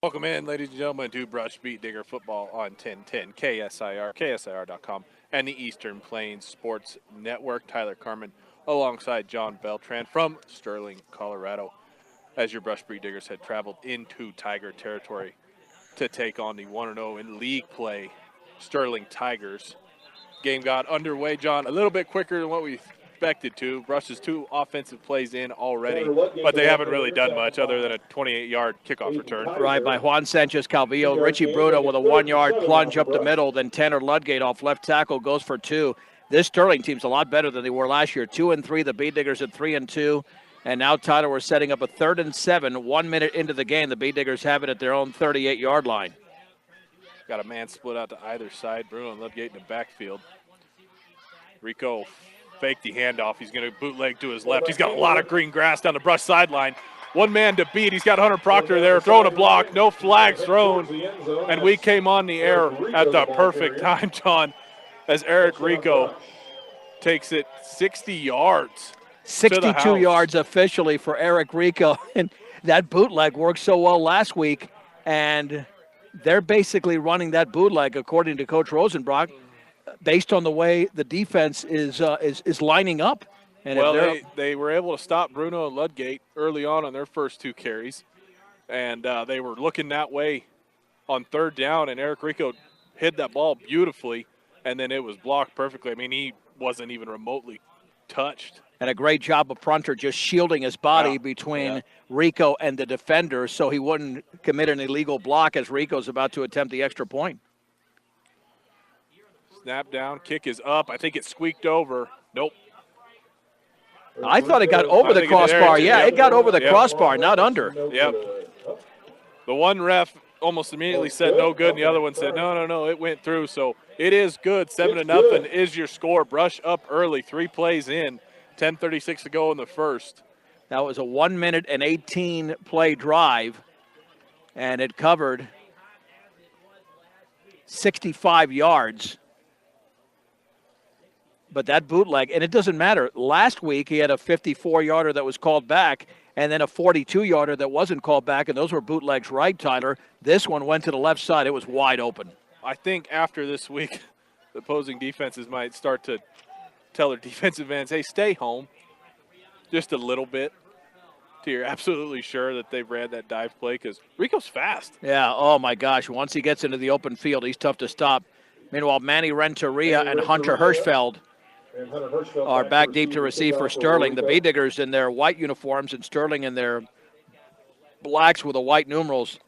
Welcome in, ladies and gentlemen, to Brush Beat Digger Football on 1010 KSIR, KSIR.com, and the Eastern Plains Sports Network. Tyler Carmen alongside John Beltran from Sterling, Colorado, as your Brush Beat Diggers had traveled into Tiger territory to take on the 1-0 in league play Sterling Tigers. Game got underway, John, a little bit quicker than what we expected to. Brush's 2 offensive plays in already, but they haven't really done much other than a 28-yard kickoff return. Right by Juan Sanchez Calvillo. Richie Bruno with a 1-yard plunge up the middle. Then Tanner Ludgate off left tackle goes for 2. This Sterling team's a lot better than they were last year. 2-3. The Beat Diggers at 3-2. And now, Tyler, we're setting up a 3rd and 7. 1 minute into the game, the Beat Diggers have it at their own 38-yard line. Got a man split out to either side. Bruno and Ludgate in the backfield. Rico faked the handoff. He's going to bootleg to his left. He's got a lot of green grass down the Brush sideline. One man to beat. He's got Hunter Proctor there throwing a block. No flags thrown. And we came on the air at the perfect time, John, as Eric Rico takes it 60 yards. 62 yards officially for Eric Rico. And that bootleg worked so well last week. And they're basically running that bootleg, according to Coach Rosenbrock, based on the way the defense is lining up. And well, they were able to stop Bruno and Ludgate early on their first 2 carries, and they were looking that way on 3rd down, and Eric Rico hid that ball beautifully, and then it was blocked perfectly. I mean, he wasn't even remotely touched. And a great job of Prunter just shielding his body between Rico and the defender so he wouldn't commit an illegal block as Rico's about to attempt the extra point. Snap down, kick is up. I think it squeaked over. Nope. I thought it got over the crossbar. It got over the crossbar, not under. Yep. The one ref almost immediately said no good, and the other one said no, it went through. So it is good. 7-0 is your score. Brush up early, 3 plays in, 10:36 to go in the first. That was a 1 minute and 18 play drive, and it covered 65 yards. But that bootleg, and it doesn't matter. Last week he had a 54-yarder that was called back and then a 42-yarder that wasn't called back, and those were bootlegs right, Tyler. This one went to the left side. It was wide open. I think after this week, the opposing defenses might start to tell their defensive ends, hey, stay home just a little bit till you're absolutely sure that they've ran that dive play because Rico's fast. Yeah, oh, my gosh. Once he gets into the open field, he's tough to stop. Meanwhile, Manny Renteria and Hunter Hirschfeld are back deep to receive for Sterling. The Beat Diggers in their white uniforms and Sterling in their blacks with the white numerals.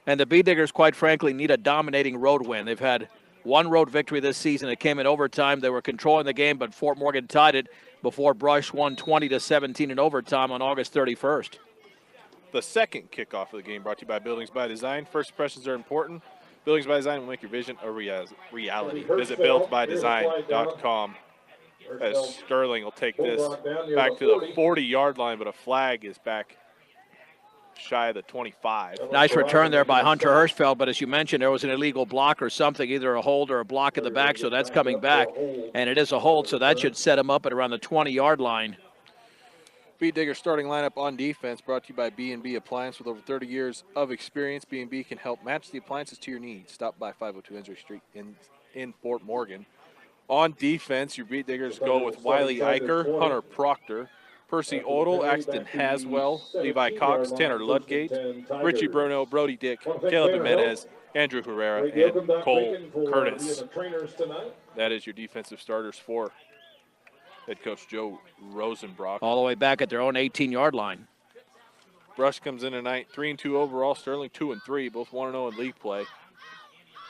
And the Beat Diggers, quite frankly, need a dominating road win. They've had one road victory this season. It came in overtime. They were controlling the game, but Fort Morgan tied it before Brush won 20-17 in overtime on August 31st. The second kickoff of the game brought to you by Buildings by Design. First impressions are important. Buildings by Design will make your vision a reality. Visit buildsbydesign.com. As Sterling will take this back to the 40-yard line, but a flag is back shy of the 25. Nice return there by Hunter Hirschfeld, but as you mentioned, there was an illegal block or something, either a hold or a block in the back, so that's coming back. And it is a hold, so that should set him up at around the 20-yard line. Beat Digger starting lineup on defense brought to you by B&B Appliance. With over 30 years of experience, B&B can help match the appliances to your needs. Stop by 502 Enzoy Street in Fort Morgan. On defense, your Beat Diggers go with Wiley Eicher, Hunter Proctor, Percy Odell, Axton Haswell, Levi Cox, Tanner Ludgate, Richie Bruno, Brody Dick, Caleb Jimenez, Andrew Herrera, and Cole Curtis. That is your defensive starters for head coach Joe Rosenbrock. All the way back at their own 18-yard line. Brush comes in tonight, 3-2 overall. Sterling 2-3, both 1-0 in league play.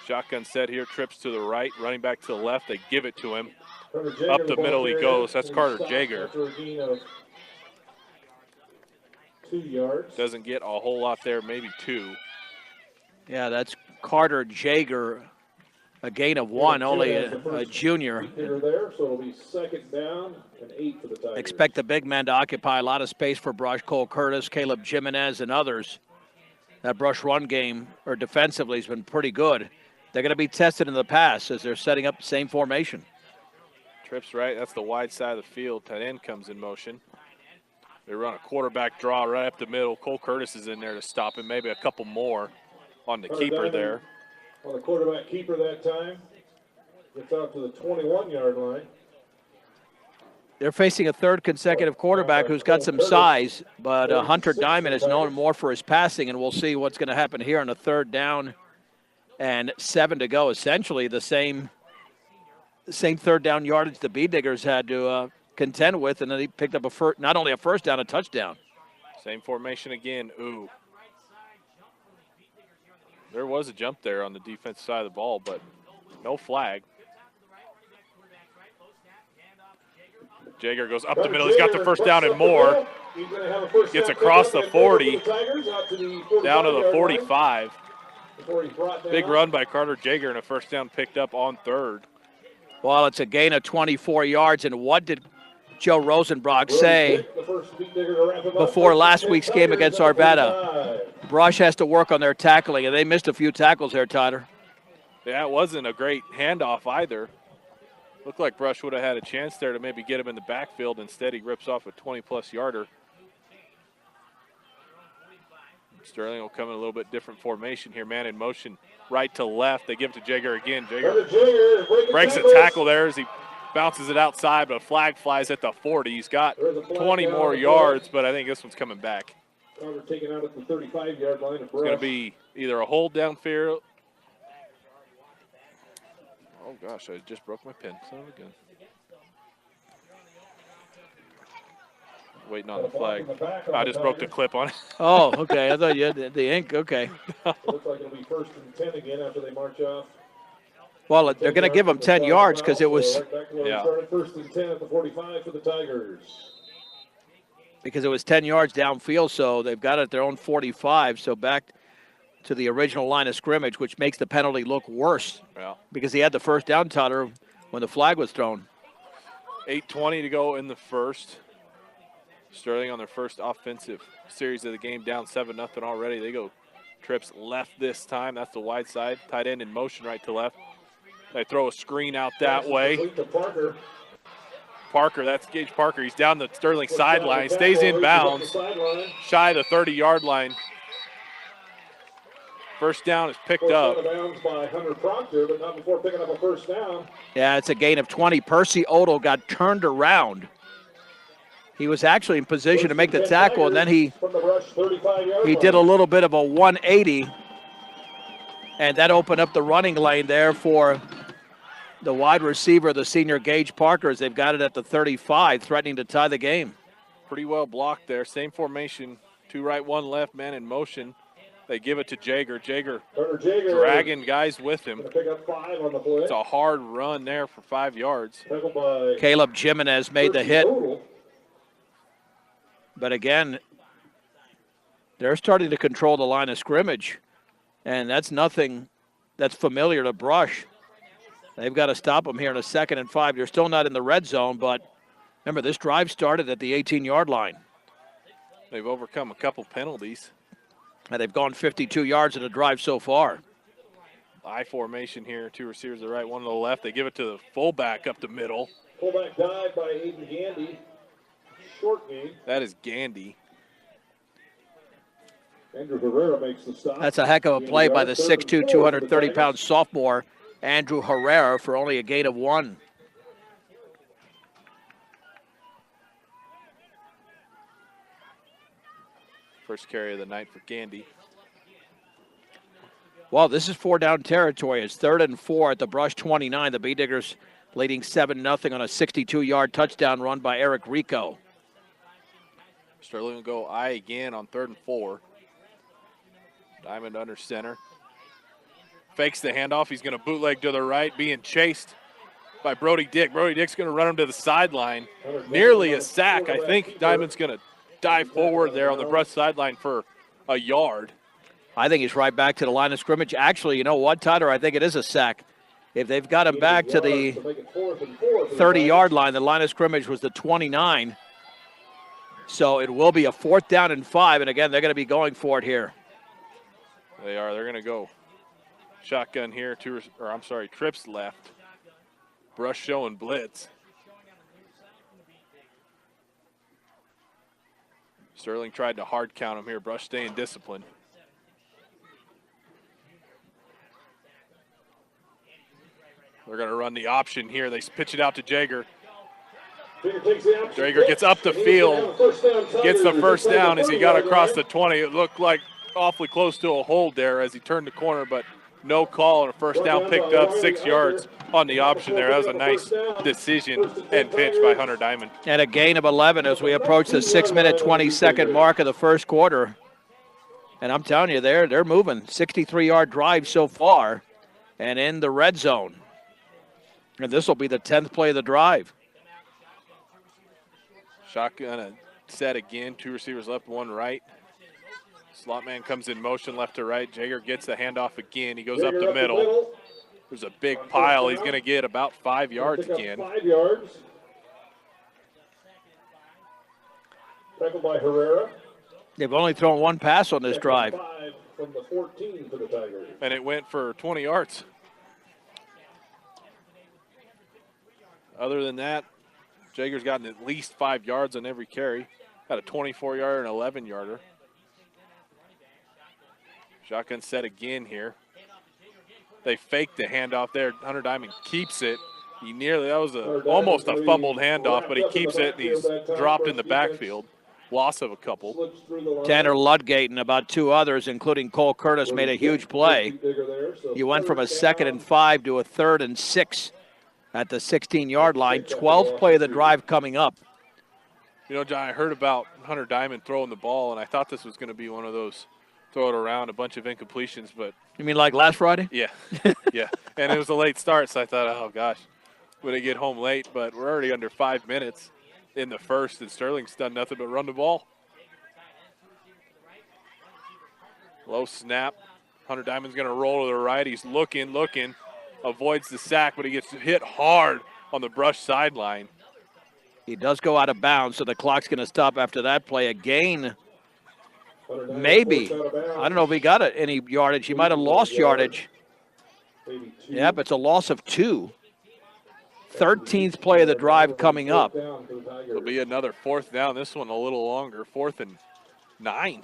Shotgun set here, trips to the right, running back to the left. They give it to him. Up the middle he goes. That's Carter Jager. 2 yards. Doesn't get a whole lot there, maybe 2. Yeah, that's Carter Jager, a gain of 1, only a junior. There, so it'll be 2nd down and 8 for the Tigers. Expect the big men to occupy a lot of space for Brush. Cole Curtis, Caleb Jimenez, and others. That Brush run game, or defensively, has been pretty good. They're going to be tested in the pass as they're setting up the same formation. Trips right. That's the wide side of the field. Tight end comes in motion. They run a quarterback draw right up the middle. Cole Curtis is in there to stop him. Maybe a couple more on the Hunter keeper Diamond there. On the quarterback keeper that time. Gets out to the 21-yard line. They're facing a third consecutive quarterback who's got some size, but Hunter Diamond is known more for his passing, and we'll see what's going to happen here on a 3rd down and 7 to go. Essentially the same 3rd down yardage the Bee Diggers had to contend with, and then he picked up not only a 1st down, a touchdown. Same formation again. Ooh. There was a jump there on the defensive side of the ball, but no flag. Jaeger goes up the middle. He's got the 1st down and more. Gets across the 40, down to the 45. Big run by Carter Jaeger and a 1st down picked up on 3rd. Well, it's a gain of 24 yards, and what did Joe Rosenbrock say before last week's game against Arvada? Brush has to work on their tackling, and they missed a few tackles there, Tyler. Yeah, it wasn't a great handoff either. Looked like Brush would have had a chance there to maybe get him in the backfield. Instead, he rips off a 20-plus yarder. Sterling will come in a little bit different formation here. Man in motion, right to left. They give it to Jaeger again. Jaeger breaks a tackle there as he bounces it outside, but a flag flies at the 40. He's got 20 more yards, but I think this one's coming back. Taken out at the 35-yard line. It's going to be either a hold downfield. Oh, gosh, I just broke my pen. Son of a gun. Waiting on the flag. I just broke the clip on it. Oh, okay. I thought you had the ink. Okay. Looks like it'll be 1st and 10 again after they march off. Well, they're going to give them 10 yards because it was 1st and 10 at the 45 for the Tigers. Because it was 10 yards downfield, so they've got it at their own 45. So back to the original line of scrimmage, which makes the penalty look worse. Yeah. Because he had the 1st down, Tyler, when the flag was thrown. 8:20 to go in the 1st. Sterling on their first offensive series of the game, down 7-0 already. They go trips left this time. That's the wide side. Tight end in motion right to left. They throw a screen out that way. Parker, that's Gage Parker. He's down the Sterling sideline. Stays in bounds. Shy of the 30-yard line. 1st down is picked up. Out of bounds by Hunter Proctor, but not before picking up a 1st down. Yeah, it's a gain of 20. Percy Odell got turned around. He was actually in position to make the tackle, and then he did a little bit of a 180, and that opened up the running lane there for the wide receiver, the senior Gage Parker, as they've got it at the 35, threatening to tie the game. Pretty well blocked there. Same formation, 2 right, 1 left, man in motion. They give it to Jaeger. Jaeger dragging guys with him. Pick up 5 on the play. It's a hard run there for 5 yards. Caleb Jimenez made the hit. But again, they're starting to control the line of scrimmage, and that's nothing that's familiar to Brush. They've got to stop them here in a 2nd and 5. They're still not in the red zone, but remember, this drive started at the 18-yard line. They've overcome a couple penalties. And they've gone 52 yards in a drive so far. I formation here, 2 receivers to the right, 1 to the left. They give it to the fullback up the middle. Fullback dive by Aiden Gandy. Short game. That is Gandy. Andrew Herrera makes the stop. That's a heck of a play by the 6'2", 230-pound sophomore, Andrew Herrera, for only a gain of 1. First carry of the night for Gandy. Well, this is 4-down territory. It's 3rd and 4 at the Brush 29. The Bee Diggers leading 7-0 on a 62-yard touchdown run by Eric Rico. Sterling will go I again on 3rd and 4. Diamond under center. Fakes the handoff. He's going to bootleg to the right, being chased by Brody Dick. Brody Dick's going to run him to the sideline. Nearly a sack. I think Diamond's going to dive forward there on the Brush sideline for a yard. I think he's right back to the line of scrimmage. Actually, you know what, Tyler? I think it is a sack. If they've got him back to the 30-yard line, the line of scrimmage was the 29. So it will be a 4th down and 5, and again, they're going to be going for it here. They are. They're going to go shotgun here. Trips left. Brush showing blitz. Sterling tried to hard count him here. Brush staying disciplined. They're going to run the option here. They pitch it out to Jaeger. Jaeger takes the option. Jaeger gets up the field, gets the first down as he got across the 20. It looked like awfully close to a hold there as he turned the corner, but no call, and a first down picked up 6 yards on the option there. That was a nice decision and pitch by Hunter Diamond. And a gain of 11 as we approach the 6-minute, 20-second mark of the first quarter. And I'm telling you, they're moving. 63-yard drive so far and in the red zone. And this will be the 10th play of the drive. Shotgun set again. 2 receivers left, 1 right. Slot man comes in motion left to right. Jaeger gets the handoff again. He goes up the middle. There's a big pile. He's going to get about 5 yards again. 5 yards. Tackled by Herrera. They've only thrown 1 pass on this drive. 5 from the 14 for the Tigers. And it went for 20 yards. Other than that, Jaeger's gotten at least 5 yards on every carry. Got a 24-yarder and 11-yarder. Shotgun set again here. They faked the handoff there. Hunter Diamond keeps it. That was almost a fumbled handoff, but he keeps it, and he's dropped in the backfield. Loss of a couple. Tanner Ludgate and about 2 others, including Cole Curtis, made a huge play. You went from a 2nd and 5 to a 3rd and 6 at the 16-yard line. 12th play of the drive coming up. You know, John, I heard about Hunter Diamond throwing the ball, and I thought this was going to be one of those throw it around, a bunch of incompletions, but You mean like last Friday? yeah, yeah. And it was a late start, so I thought, oh gosh, would I get home late? But we're already under 5 minutes in the first, and Sterling's done nothing but run the ball. Low snap. Hunter Diamond's going to roll to the right. He's looking, avoids the sack, but he gets hit hard on the brush sideline. He does go out of bounds, so the clock's going to stop after that play. A gain, maybe. I don't know if he got any yardage. He might have lost yardage. Yep, it's a loss of 2. 13th play of the drive coming up. It'll be another 4th down. This one a little longer, 4th and 9.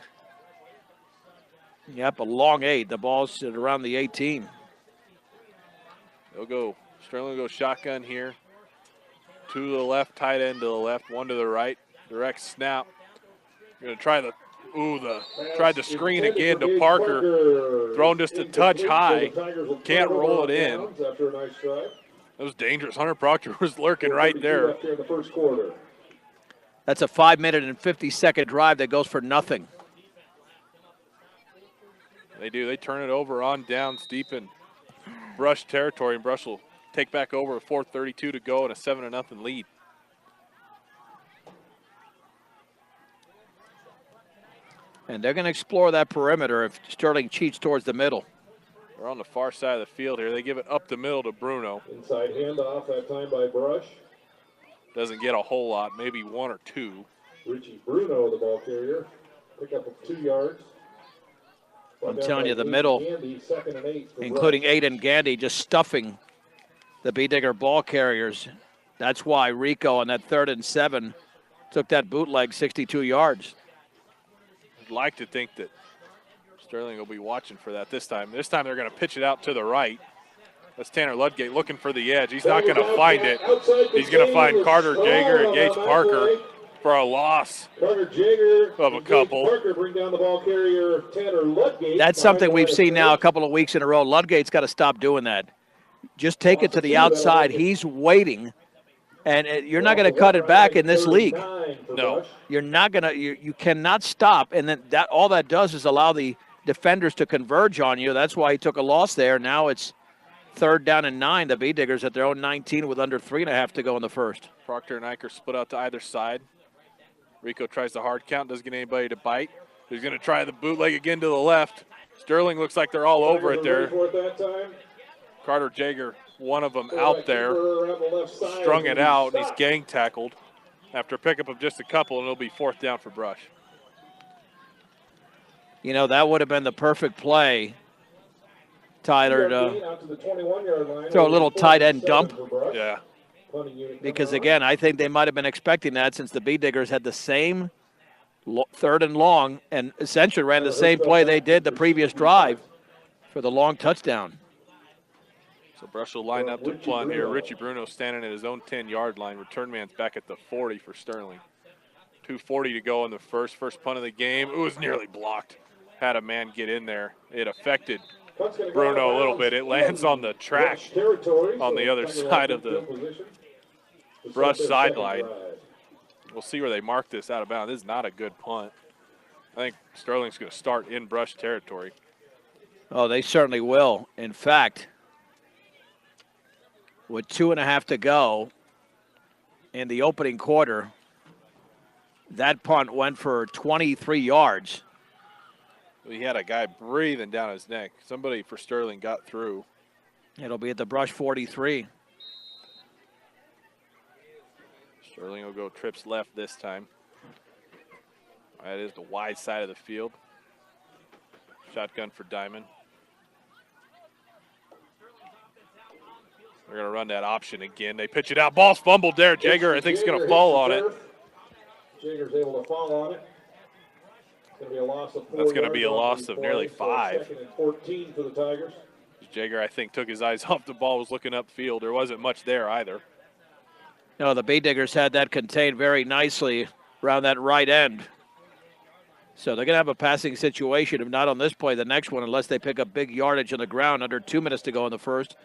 Yep, a long 8. The ball's at around the 18. They'll go, Sterling will go shotgun here. 2 to the left, tight end to the left, 1 to the right. Direct snap. Going to try tried the screen again to Parker. Thrown just a touch high. Can't roll it in. That was dangerous. Hunter Proctor was lurking right there. That's a 5-minute and 50-second drive that goes for nothing. They do. They turn it over on downs deep in Brush territory, and Brush will take back over with 4:32 to go and a 7-0 lead. And they're going to explore that perimeter if Sterling cheats towards the middle. They're on the far side of the field here. They give it up the middle to Bruno. Inside handoff that time by Brush. Doesn't get a whole lot, maybe 1 or 2. Richie Bruno, the ball carrier. Pick up of 2 yards. I'm telling you, the middle, including Aiden Gandy, just stuffing the B-Digger ball carriers. That's why Rico on that 3rd and 7 took that bootleg 62 yards. I'd like to think that Sterling will be watching for that this time. This time they're going to pitch it out to the right. That's Tanner Ludgate looking for the edge. He's not going to find it. He's going to find Carter Jaeger and Gage Parker for a loss of a couple. That's something we've seen now a couple of weeks in a row. Ludgate's got to stop doing that. Just take it to the outside. He's waiting, and you're not going to cut it back in this league. No. You're not going to. You cannot stop, and then all that does is allow the defenders to converge on you. That's why he took a loss there. Now it's 3rd down and 9. The B-Diggers at their own 19 with under 3.5 to go in the first. Proctor and Eicher split out to either side. Rico tries the hard count, doesn't get anybody to bite. He's going to try the bootleg again to the left. Sterling looks like they're all over it there. Carter Jaeger, one of them out there, strung it out, and he's gang tackled after a pickup of just a couple, and it'll be 4th down for Brush. You know, that would have been the perfect play, Tyler, to throw a little tight end dump. Yeah. Because, again, I think they might have been expecting that since the B-Diggers had the same 3rd and long and essentially ran the same play they did the previous drive for the long touchdown. So Brush will line up to punt here. Richie Bruno standing at his own 10-yard line. Return man's back at the 40 for Sterling. 2:40 to go in the first punt of the game. It was nearly blocked. Had a man get in there. It affected Bruno a little bit. It lands on the track on the other side of the Brush sideline. We'll see where they mark this out of bounds. This is not a good punt. I think Sterling's going to start in Brush territory. Oh, they certainly will. In fact, with 2.5 to go in the opening quarter, that punt went for 23 yards. He had a guy breathing down his neck. Somebody for Sterling got through. It'll be at the Brush 43. Sterling will go trips left this time. That is the wide side of the field. Shotgun for Diamond. They're going to run that option again. They pitch it out. Ball's fumbled there. Jager, I think, is going to fall on it. Jager's able to fall on it. It's going to be a loss of 4 That's going to be a yards loss of nearly 5. Second and 14 for the Tigers. Jager, I think, took his eyes off the ball, was looking upfield. There wasn't much there either. No, the Bee Diggers had that contained very nicely around that right end. So they're going to have a passing situation, if not on this play, the next one, unless they pick up big yardage on the ground. Under 2 minutes to go in the first.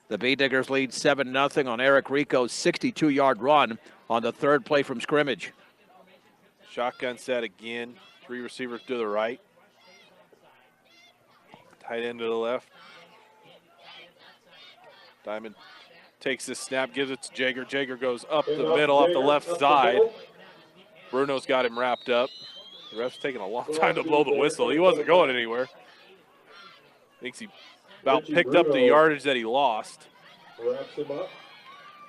The Bee Diggers lead 7-0 on Eric Rico's 62-yard run on the third play from scrimmage. Shotgun set again. 3 receivers to the right. Tight end to the left. Diamond takes this snap, gives it to Jager. Jager goes up the middle off the left side. Bruno's got him wrapped up. The ref's taking a long time to blow the whistle. He wasn't going anywhere. Thinks he about picked up the yardage that he lost. Wraps him up.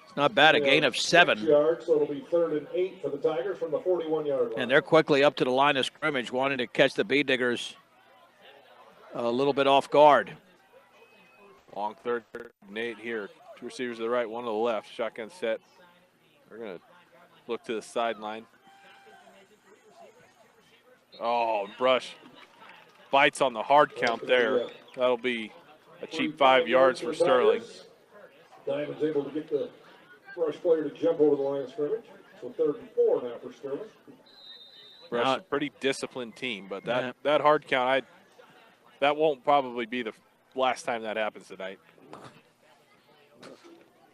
It's not bad, a gain of 7. 6 yards, so it'll be 3rd and 8 for the Tigers from the 41-yard line. And they're quickly up to the line of scrimmage, wanting to catch the Bee Diggers a little bit off guard. Long 3rd and 8 here. 2 receivers to the right, 1 to the left. Shotgun set. They're going to look to the sideline. Oh, Brush bites on the hard count there. That'll be a cheap 5 yards for Sterling. Diamond's able to get the Brush player to jump over the line of scrimmage. So 3rd and 4 now for Sterling. Brush is a pretty disciplined team, but that hard count, that won't probably be the last time that happens tonight.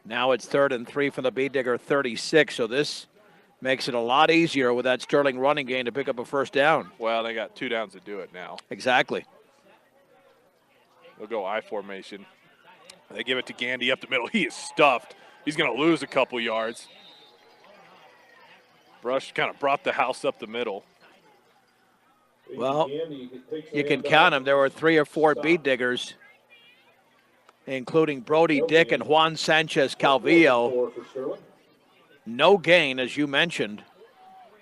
Now it's 3rd and 3 from the Bee Digger 36, so this makes it a lot easier with that Sterling running game to pick up a first down. Well, they got 2 downs to do it now. Exactly. They'll go I formation. They give it to Gandy up the middle. He is stuffed. He's going to lose a couple yards. Brush kind of brought the house up the middle. Well, you can count them. There were 3 or 4 Bee Diggers, including Brody Dick and Juan Sanchez Calvillo. No gain, as you mentioned.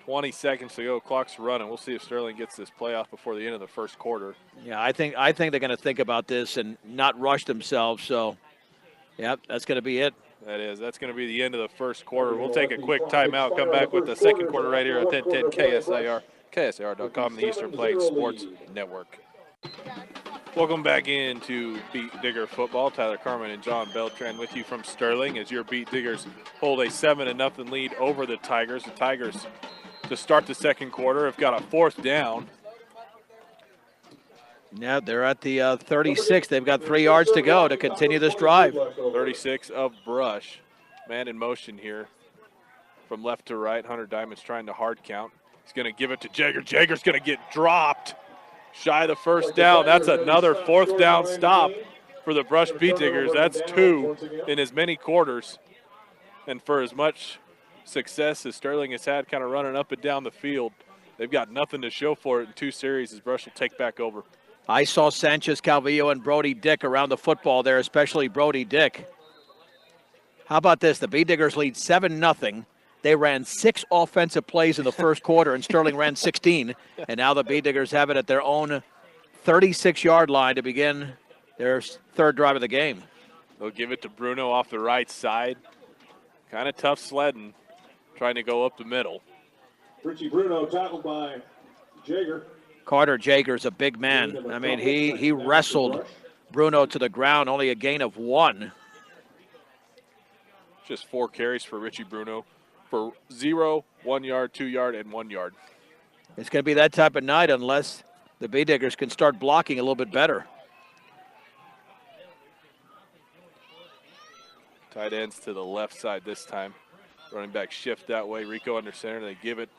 20 seconds to go. Clock's running. We'll see if Sterling gets this playoff before the end of the first quarter. Yeah, I think they're going to think about this and not rush themselves. So, yep, that's going to be it. That is. That's going to be the end of the first quarter. We'll take a quick timeout. Come back with the second quarter right here on 1010 KSIR, KSIR.com, the Eastern Plains Sports Network. Welcome back into Beat Digger football. Tyler Carmen and John Beltran with you from Sterling as your Beat Diggers hold a 7-0 lead over the Tigers. The Tigers, to start the second quarter, have got a 4th down. Yeah, they're at the 36. They've got 3 yards to go to continue this drive. 36 of Brush. Man in motion here from left to right. Hunter Diamond's trying to hard count. He's going to give it to Jager. Jager's going to get dropped. Shy of the first down. That's another 4th down stop for the Brush Beat Diggers. That's 2 in as many quarters. And for as much success as Sterling has had kind of running up and down the field, they've got nothing to show for it in 2 series as Brush will take back over. I saw Sanchez Calvillo and Brody Dick around the football there, especially Brody Dick. How about this? The Bee Diggers lead 7-0. They ran 6 offensive plays in the first quarter, and Sterling ran 16. And now the Bee Diggers have it at their own 36-yard line to begin their 3rd drive of the game. They'll give it to Bruno off the right side. Kind of tough sledding, trying to go up the middle. Richie Bruno tackled by Jager. Carter Jager's a big man. I mean, he wrestled Bruno to the ground, only a gain of 1. Just 4 carries for Richie Bruno for 0, 1 yard, 2 yard, and 1 yard. It's going to be that type of night unless the Bee Diggers can start blocking a little bit better. Tight ends to the left side this time. Running back shift that way. Rico under center. They give it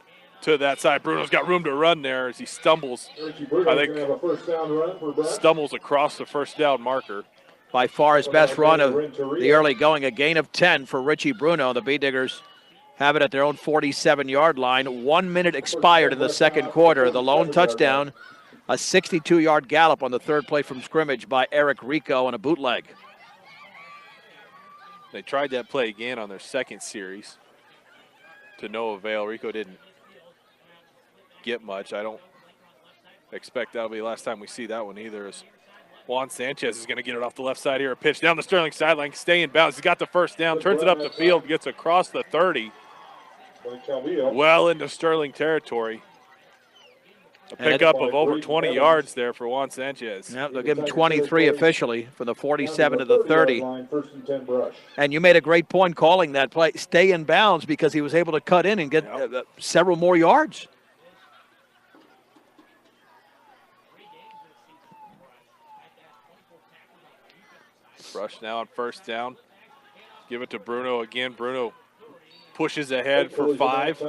to that side. Bruno's got room to run there as he stumbles. Richie Bruno's I think gonna have a first down run for Brush. stumbles across the first down marker. By far his best run of the early going, a gain of 10 for Richie Bruno. The Bee Diggers have it at their own 47-yard line. 1 minute expired in the second quarter. The lone touchdown, a 62-yard gallop on the third play from scrimmage by Eric Rico on a bootleg. They tried that play again on their second series to no avail. Rico didn't get much. I don't expect that'll be the last time we see that one either. As Juan Sanchez is going to get it off the left side here. A pitch down the Sterling sideline, stay in bounds. He's got the first down, turns it up the field, gets across the 30. Well into Sterling territory. A pickup of over 20 yards there for Juan Sanchez. Yep, they'll give him 23 officially from the 47 to the 30. First and 10 Brush. And you made a great point calling that play. Stay in bounds because he was able to cut in and get several more yards. Brush now on first down. Give it to Bruno again. Bruno pushes ahead for 5.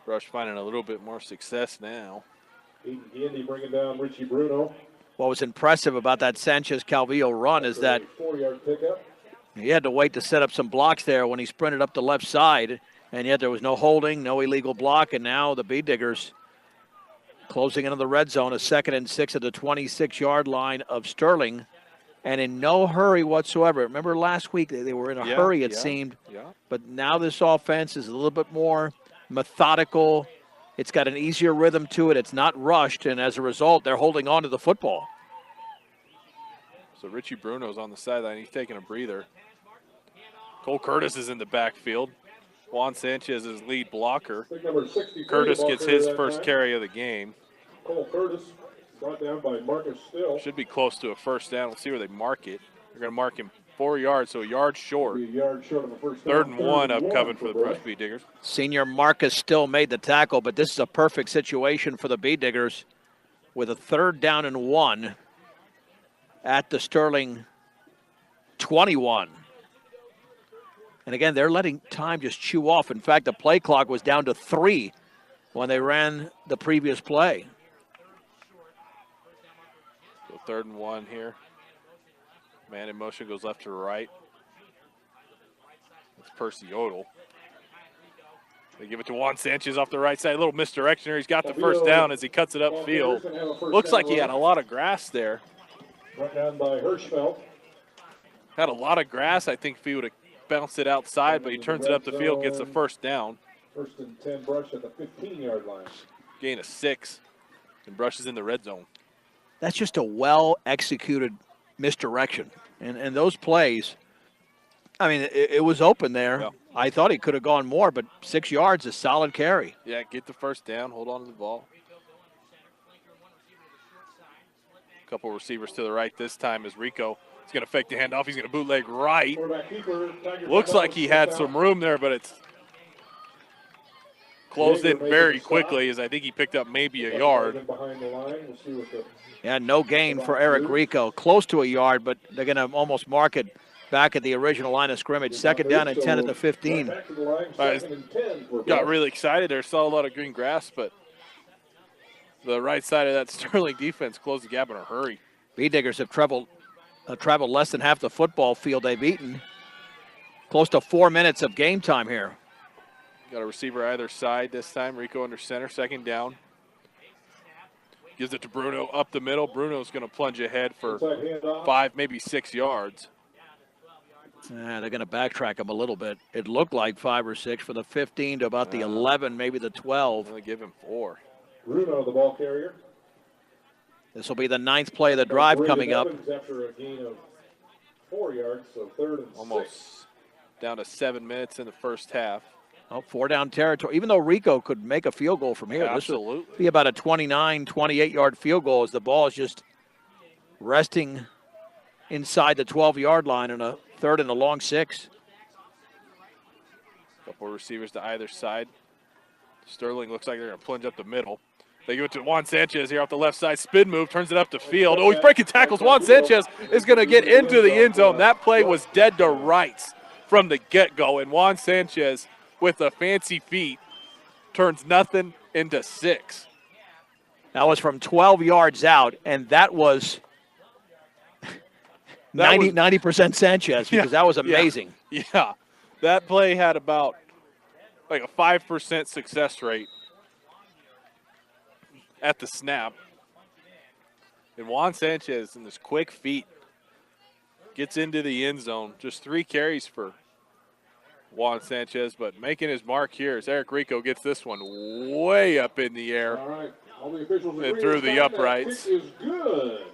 Brush finding a little bit more success now. Indy bringing down Richie Bruno. What was impressive about that Sanchez-Calvillo run is that 4-yard pickup. he had to wait to set up some blocks there when he sprinted up the left side, and yet there was no holding, no illegal block, and now the Bee Diggers closing into the red zone, a 2nd and 6 at the 26-yard line of Sterling, and in no hurry whatsoever. Remember last week they were in a hurry, it seemed, but now this offense is a little bit more methodical. It's got an easier rhythm to it. It's not rushed, and as a result, they're holding on to the football. So Richie Bruno's on the sideline. He's taking a breather. Cole Curtis is in the backfield. Juan Sanchez is lead blocker. Curtis gets his first carry of the game. Cole Curtis brought down by Marcus Still. Should be close to a first down. We'll see where they mark it. They're going to mark him 4 yards, so a yard short. Be a yard short of a first down. 3rd and 1 upcoming for the Brush Bee Diggers. Senior Marcus Still made the tackle, but this is a perfect situation for the Bee Diggers with a 3rd down and 1 at the Sterling 21. And again, they're letting time just chew off. In fact, the play clock was down to 3 when they ran the previous play. So 3rd and 1 here. Man in motion goes left to right. It's Percy Odell. They give it to Juan Sanchez off the right side. A little misdirection here. He's got the first down as he cuts it upfield. Looks like he had a lot of grass there. Brought down by Hirschfeld. Had a lot of grass. I think if he would have bounced it outside, but he turns it up the field, gets the first down. 1st and 10 Brush at the 15-yard line. Gain of 6. And Brush is in the red zone. That's just a well-executed misdirection. And those plays, I mean, it was open there. Yeah. I thought he could have gone more, but 6 yards is solid carry. Yeah, get the first down, hold on to the ball. Couple receivers to the right this time as Rico is going to fake the handoff. He's going to bootleg right. Looks like he had some room there, but it's closed in very quickly as I think he picked up maybe a yard. Yeah, no gain for Eric Rico. Close to a yard, but they're going to almost mark it back at the original line of scrimmage. 2nd down and 10 at the 15. Got really excited there. Saw a lot of green grass, but the right side of that Sterling defense closed the gap in a hurry. Bee Diggers have traveled less than half the football field they've eaten. Close to 4 minutes of game time here. Got a receiver either side this time. Rico under center, 2nd down. Gives it to Bruno up the middle. Bruno's going to plunge ahead for 5, maybe 6 yards. They're going to backtrack him a little bit. It looked like 5 or 6 for the 15 to about the 11, maybe the 12. They give him 4. Bruno, the ball carrier. This will be the 9th play of the drive coming up. After a gain of 4 yards, so 3rd and Almost 6. Down to 7 minutes in the first half. Oh, 4 down territory. Even though Rico could make a field goal from here, Absolutely. This would be about a 29, 28-yard field goal as the ball is just resting inside the 12-yard line in a 3rd and a long 6. Couple receivers to either side. Sterling looks like they're going to plunge up the middle. They give it to Juan Sanchez here off the left side. Spin move, turns it up the field. Oh, he's breaking tackles. Juan Sanchez is going to get into the end zone. That play was dead to rights from the get-go. And Juan Sanchez, with the fancy feet, turns nothing into 6. That was from 12 yards out, and that was 90% Sanchez because that was amazing. Yeah. That play had about like a 5% success rate at the snap. And Juan Sanchez, in his quick feet, gets into the end zone. Just 3 carries for Juan Sanchez, but making his mark here as Eric Rico gets this one way up in the air. All right. All the officials And agree through this the time. uprights. That kick is good.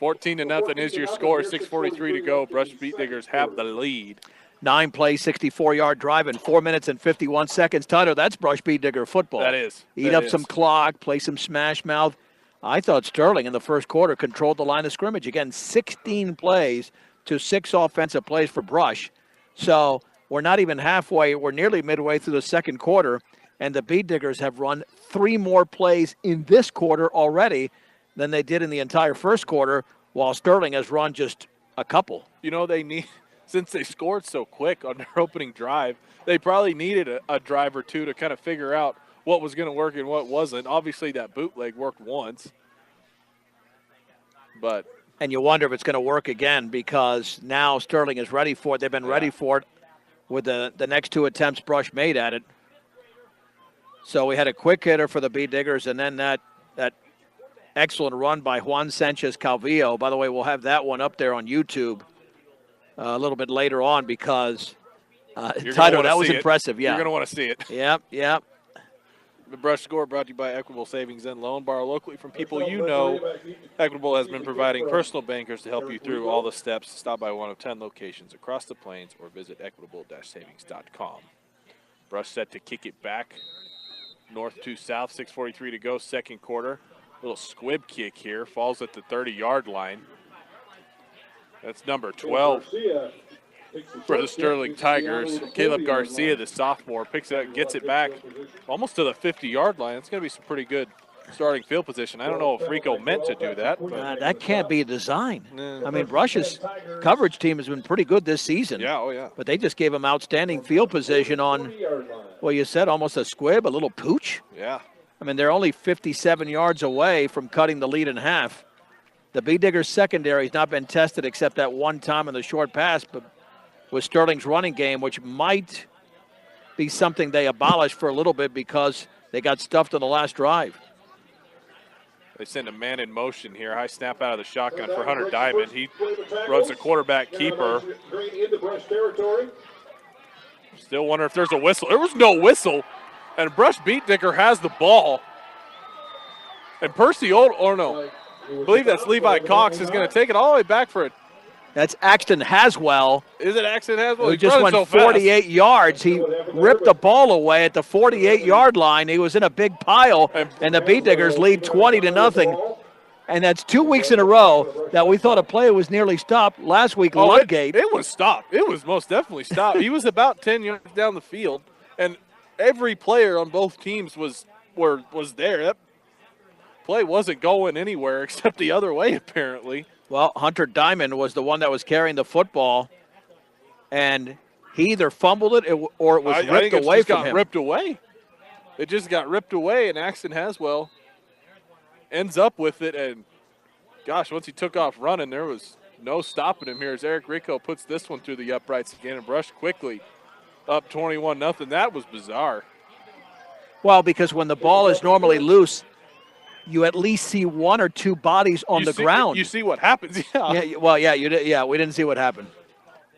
14-0 is your score. 6:43 to go. Brush Beat Diggers have the lead. 9-play, 64-yard drive in 4 minutes and 51 seconds. Tyler, that's Brush Beat Digger football. That is. Eat That up is. some clock, play some smash mouth. I thought Sterling in the first quarter controlled the line of scrimmage. Again, 16 plays to 6 offensive plays for Brush. So we're not even halfway. We're nearly midway through the second quarter, and the Beat Diggers have run 3 more plays in this quarter already than they did in the entire first quarter, while Sterling has run just a couple. You know, they need, since they scored so quick on their opening drive, they probably needed a drive or two to kind of figure out what was going to work and what wasn't. Obviously, that bootleg worked once. But And you wonder if it's going to work again because now Sterling is ready for it. They've been ready for it with the next 2 attempts Brush made at it. So we had a quick hitter for the Beat Diggers, and then that excellent run by Juan Sanchez Calvillo. By the way, we'll have that one up there on YouTube a little bit later on because, Tyler, that was impressive. Yeah. You're going to want to see it. Yep. The Brush Score brought to you by Equitable Savings and Loan. Borrow locally from people you know. Equitable has been providing personal bankers to help you through all the steps. Stop by one of 10 locations across the plains or visit equitable-savings.com. Brush set to kick it back north to south. 6:43 to go, second quarter. Little squib kick here. Falls at the 30-yard line. That's number 12 for the Sterling Tigers. Caleb Garcia, the sophomore, picks it up, gets it back almost to the 50-yard line. It's going to be some pretty good starting field position. I don't know if Rico meant to do that. But That can't be a design. I mean, Brush's coverage team has been pretty good this season. yeah, oh yeah. But they just gave him outstanding field position on, well, you said almost a squib, a little pooch. Yeah. I mean, they're only 57 yards away from cutting the lead in half. The Beat Diggers secondary has not been tested except that one time in the short pass, but with Sterling's running game, which might be something they abolish for a little bit because they got stuffed on the last drive. They send a man in motion here. High snap out of the shotgun for Hunter Diamond. He runs the quarterback keeper. Still wonder if there's a whistle. There was no whistle. And Brush Beat Digger has the ball. And Percy I believe that's Levi Cox is going to take it all the way back for it. That's Axton Haswell, Is it Axton Haswell? who He's just running went so fast. 48 yards. He ripped the ball away at the 48-yard line. He was in a big pile, and the Beat Diggers lead 20-0. And that's 2 weeks in a row that we thought a play was nearly stopped. Last week, Ludgate. It was stopped. It was most definitely stopped. He was about 10 yards down the field, and every player on both teams was there. That play wasn't going anywhere except the other way, apparently. Well, Hunter Diamond was the one that was carrying the football, and he either fumbled it or it was I ripped think it away just from got him. ripped away. It just got ripped away, and Axton Haswell ends up with it. And, gosh, once he took off running, there was no stopping him here as Eric Rico puts this one through the uprights again and Brush quickly up 21-0. That was bizarre. Well, because when the ball is normally loose, you at least see one or two bodies on the ground. You see what happens. Yeah. We didn't see what happened.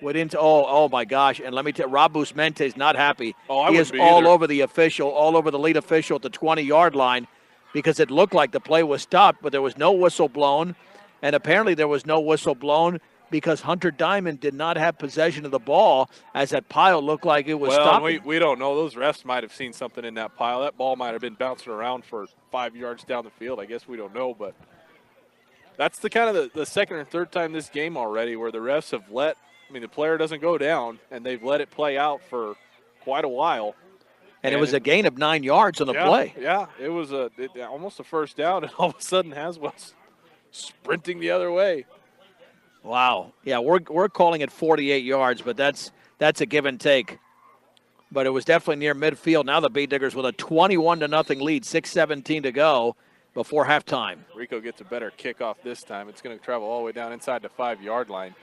We didn't. Oh my gosh! And let me tell you, Rob Busmente is not happy. Oh, I he is wouldn't be all either. over the official, all over the lead official at the 20-yard line, because it looked like the play was stopped, but there was no whistle blown, and apparently there was no whistle blown because Hunter Diamond did not have possession of the ball, as that pile looked like it was stopping. We don't know. Those refs might have seen something in that pile. That ball might have been bouncing around for 5 yards down the field. I guess we don't know, but that's the kind of the second or third time this game already where the refs have the player doesn't go down, and they've let it play out for quite a while. And it was a gain of 9 yards on the Yeah, play. Yeah, it was almost a first down, and all of a sudden Haswell's sprinting the other way. Wow. Yeah, we're calling it 48 yards, but that's a give and take. But it was definitely near midfield. Now the Beet Diggers with a 21-0 lead, 6:17 to go before halftime. Rico gets a better kickoff this time. It's going to travel all the way down inside the 5-yard line.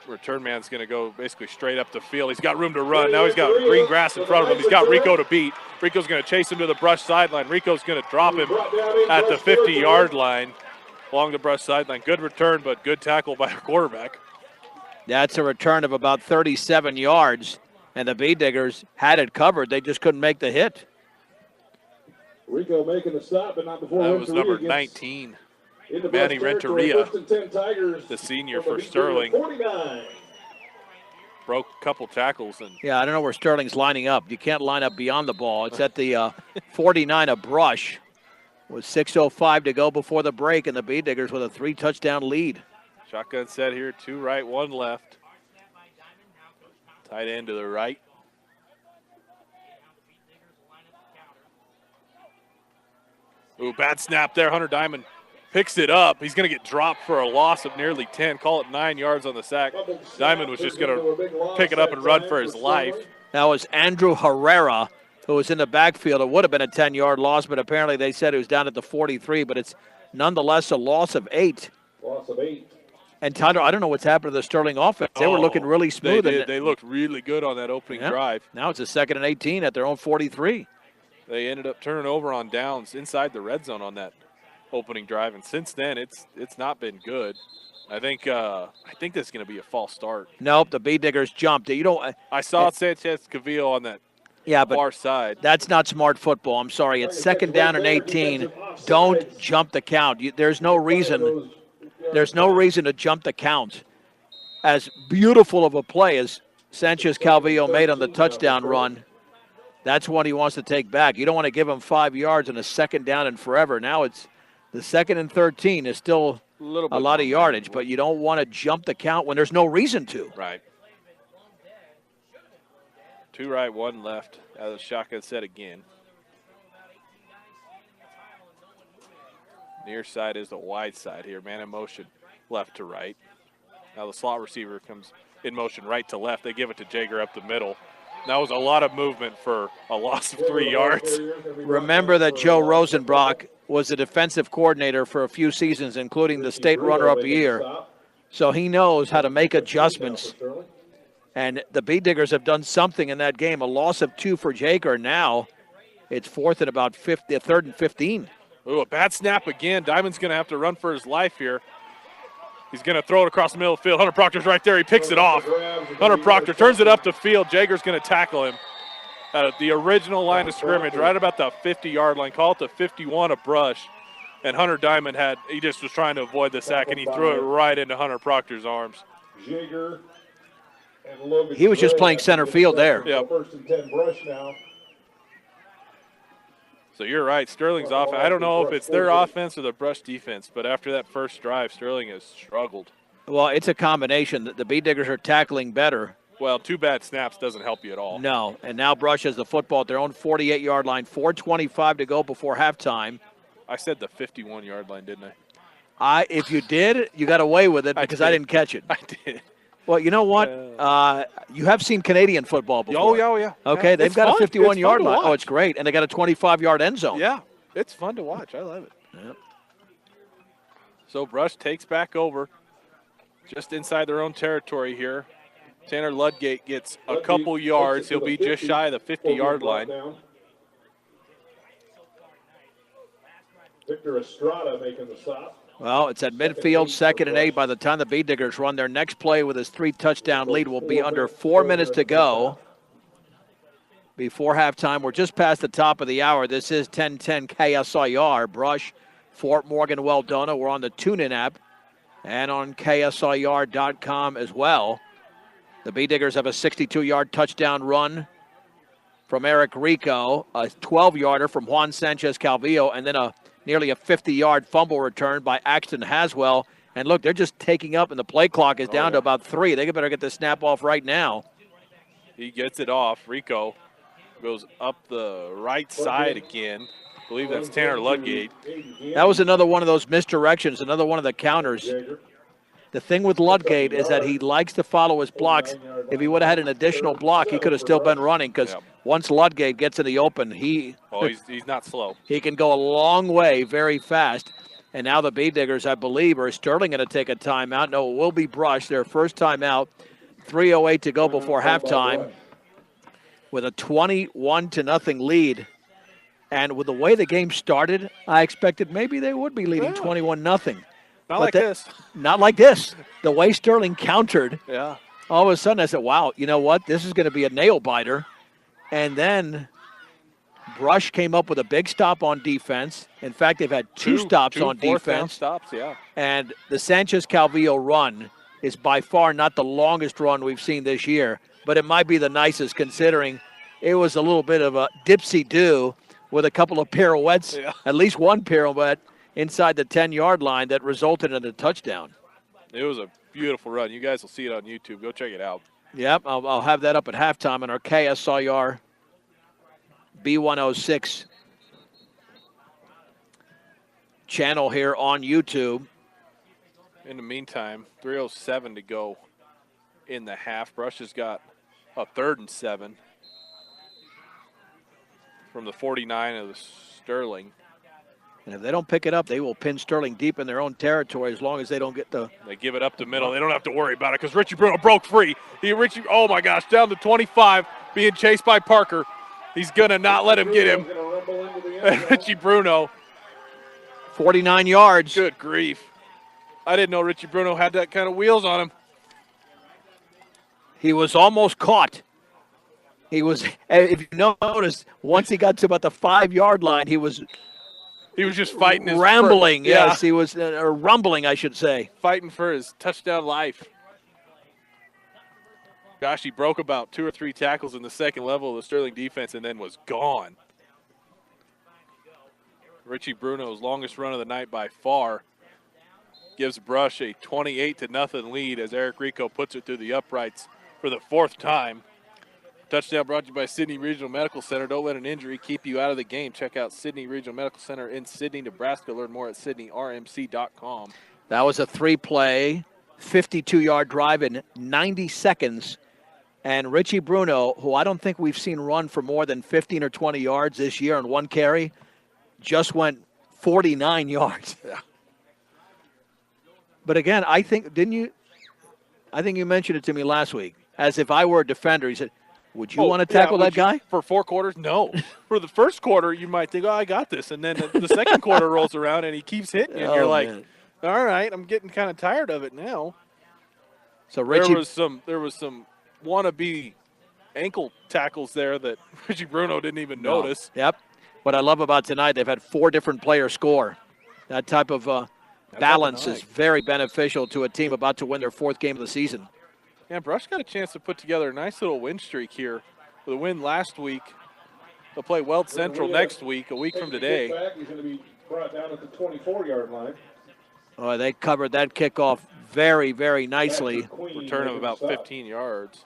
Return man's going to go basically straight up the field. He's got room to run. Now he's got green grass in front of him. He's got Rico to beat. Rico's going to chase him to the brush sideline. Rico's going to drop him at the 50-yard line along the brush sideline. Good return, but good tackle by our quarterback. That's a return of about 37 yards, and the Beet Diggers had it covered. They just couldn't make the hit. Rico making the stop, but not before That was number 19. Manny Renteria, the senior for Sterling. 49. Broke a couple tackles. And Yeah, I don't know where Sterling's lining up. You can't line up beyond the ball. It's at the 49 of Brush with 6:05 to go before the break, and the Beet Diggers with a 3-touchdown lead. shotgun set here, 2 right, 1 left. Tight end to the right. Ooh, bad snap there. Hunter Diamond picks it up. He's going to get dropped for a loss of nearly 10. Call it 9 yards on the sack. Diamond was just going to pick it up and run for his life. That was Andrew Herrera, who was in the backfield. It would have been a 10-yard loss, but apparently they said it was down at the 43, but it's nonetheless a loss of 8. Loss of 8. And Tyler, I don't know what's happened to the Sterling offense. They were looking really smooth. They did. They looked really good on that opening drive. Now it's a 2nd and 18 at their own 43. They ended up turning over on downs inside the red zone on that opening drive, and since then it's not been good. I think this is going to be a false start. Nope, the Beet Diggers jumped. You don't. I saw Sanchez Cavillo on that far side. That's not smart football. I'm sorry. It's 2nd down and 18. Don't jump the count. There's no reason. There's no reason to jump the count. As beautiful of a play as Sanchez Calvillo made on the touchdown run, that's what he wants to take back. You don't want to give him 5 yards on a 2nd down and forever. Now it's the 2nd and 13 is still a lot of yardage, but you don't want to jump the count when there's no reason to. Right. 2 right, 1 left. Out of the shotgun set again. Near side is the wide side here. Man in motion, left to right. Now the slot receiver comes in motion right to left. They give it to Jager up the middle. That was a lot of movement for a loss of 3 yards. Remember that Joe Rosenbrock was the defensive coordinator for a few seasons, including the state runner-up year. So he knows how to make adjustments. And the Beet Diggers have done something in that game. A loss of 2 for Jager. Now it's 4th and about 3rd and 15. Ooh, a bad snap again. Diamond's going to have to run for his life here. He's going to throw it across the middle of the field. Hunter Proctor's right there. He picks it off. Hunter Proctor turns it up the field. Jager's going to tackle him at the original line of scrimmage, right about the 50-yard line. Call it the 51 of Brush. And Hunter Diamond he just was trying to avoid the sack, and he threw it right into Hunter Proctor's arms. Jager and Logan. He was just playing center field there. Yeah. 1st and 10 Brush now. So you're right, Sterling's offense. I don't know if it's their offense or the Brush defense, but after that first drive, Sterling has struggled. Well, it's a combination. The Beet Diggers are tackling better. Well, 2 bad snaps doesn't help you at all. No, and now Brush has the football at their own 48-yard line. 4:25 to go before halftime. I said the 51-yard line, didn't I? If you did, you got away with it because I didn't catch it. I did. Well, you know what? You have seen Canadian football before. Oh, yeah. Okay, Yeah, they've it's got fun. a 51-yard It's fun to line. Oh, watch. it's great. And they got a 25-yard end zone. Yeah, it's fun to watch. I love it. Yep. So Brush takes back over just inside their own territory here. Tanner Ludgate gets a couple yards. He'll be just shy of the 50-yard line. Victor Estrada making the stop. Well, it's at midfield, 2nd and 8. By the time the Beet Diggers run their next play with his 3-touchdown lead, will be under 4 minutes to go before halftime. We're just past the top of the hour. This is 1010 KSIR. Brush, Fort Morgan, Weldona. We're on the TuneIn app and on KSIR.com as well. The Beet Diggers have a 62-yard touchdown run from Eric Rico, a 12-yarder from Juan Sanchez Calvillo, and then nearly a 50-yard fumble return by Axton Haswell. And look, they're just taking up, and the play clock is down to about 3. They better get the snap off right now. He gets it off. Rico goes up the right side again. I believe that's Tanner Ludgate. That was another one of those misdirections, another one of the counters. The thing with Ludgate is that he likes to follow his blocks. If he would have had an additional block, he could have still been running because once Ludgate gets in the open, he's not slow. He can go a long way very fast. And now the Bee Diggers, I believe, are Sterling going to take a timeout? No, it will be Brush. Their first timeout. 3:08 to go before halftime with a 21-0 lead. And with the way the game started, I expected maybe they would be leading 21-0. Not like this. The way Sterling countered, all of a sudden I said, wow, you know what? This is going to be a nail-biter. And then Brush came up with a big stop on defense. In fact, they've had two stops on defense. Stops, And the Sanchez-Calvillo run is by far not the longest run we've seen this year, but it might be the nicest considering it was a little bit of a dipsy-do with a couple of pirouettes, at least one pirouette inside the 10-yard line that resulted in a touchdown. It was a beautiful run. You guys will see it on YouTube. Go check it out. Yep, I'll have that up at halftime on our KSIR B106 channel here on YouTube. In the meantime, 3:07 to go in the half. Brush has got a 3rd and 7 from the 49 of the Sterling. And if they don't pick it up, they will pin Sterling deep in their own territory as long as they don't get the... They give it up the middle. They don't have to worry about it because Richie Bruno broke free. Oh, my gosh, down to 25, being chased by Parker. He's going to not let him get him. Richie Bruno. 49 yards. Good grief. I didn't know Richie Bruno had that kind of wheels on him. He was almost caught. He was, if you notice, once he got to about the 5-yard line, he was just fighting his rambling. Yes, he was or rumbling, I should say. Fighting for his touchdown life. Gosh, he broke about 2 or 3 tackles in the second level of the Sterling defense and then was gone. Richie Bruno's longest run of the night by far gives Brush a 28-0 lead as Eric Rico puts it through the uprights for the 4th time. Touchdown brought to you by Sydney Regional Medical Center. Don't let an injury keep you out of the game. Check out Sydney Regional Medical Center in Sydney, Nebraska. Learn more at sydneyrmc.com. That was a 3-play, 52-yard drive in 90 seconds. And Richie Bruno, who I don't think we've seen run for more than 15 or 20 yards this year in one carry, just went 49 yards. Yeah. But again, I think you mentioned it to me last week. As if I were a defender, he said, would you want to tackle that guy? For 4 quarters? No. For the first quarter, you might think, oh, I got this. And then the second quarter rolls around and he keeps hitting you. And you're like, man. All right, I'm getting kind of tired of it now. So Richie, there was some wannabe ankle tackles there that Richie Bruno didn't even notice. Yep. What I love about tonight, they've had 4 different players score. That type of balance is very beneficial to a team about to win their 4th game of the season. Yeah, Brush got a chance to put together a nice little win streak here with a win last week. They'll play Weld Central next week, a week from today. He's going to be brought down at the 24-yard line. Oh, they covered that kickoff very, very nicely. Return of about 15 yards.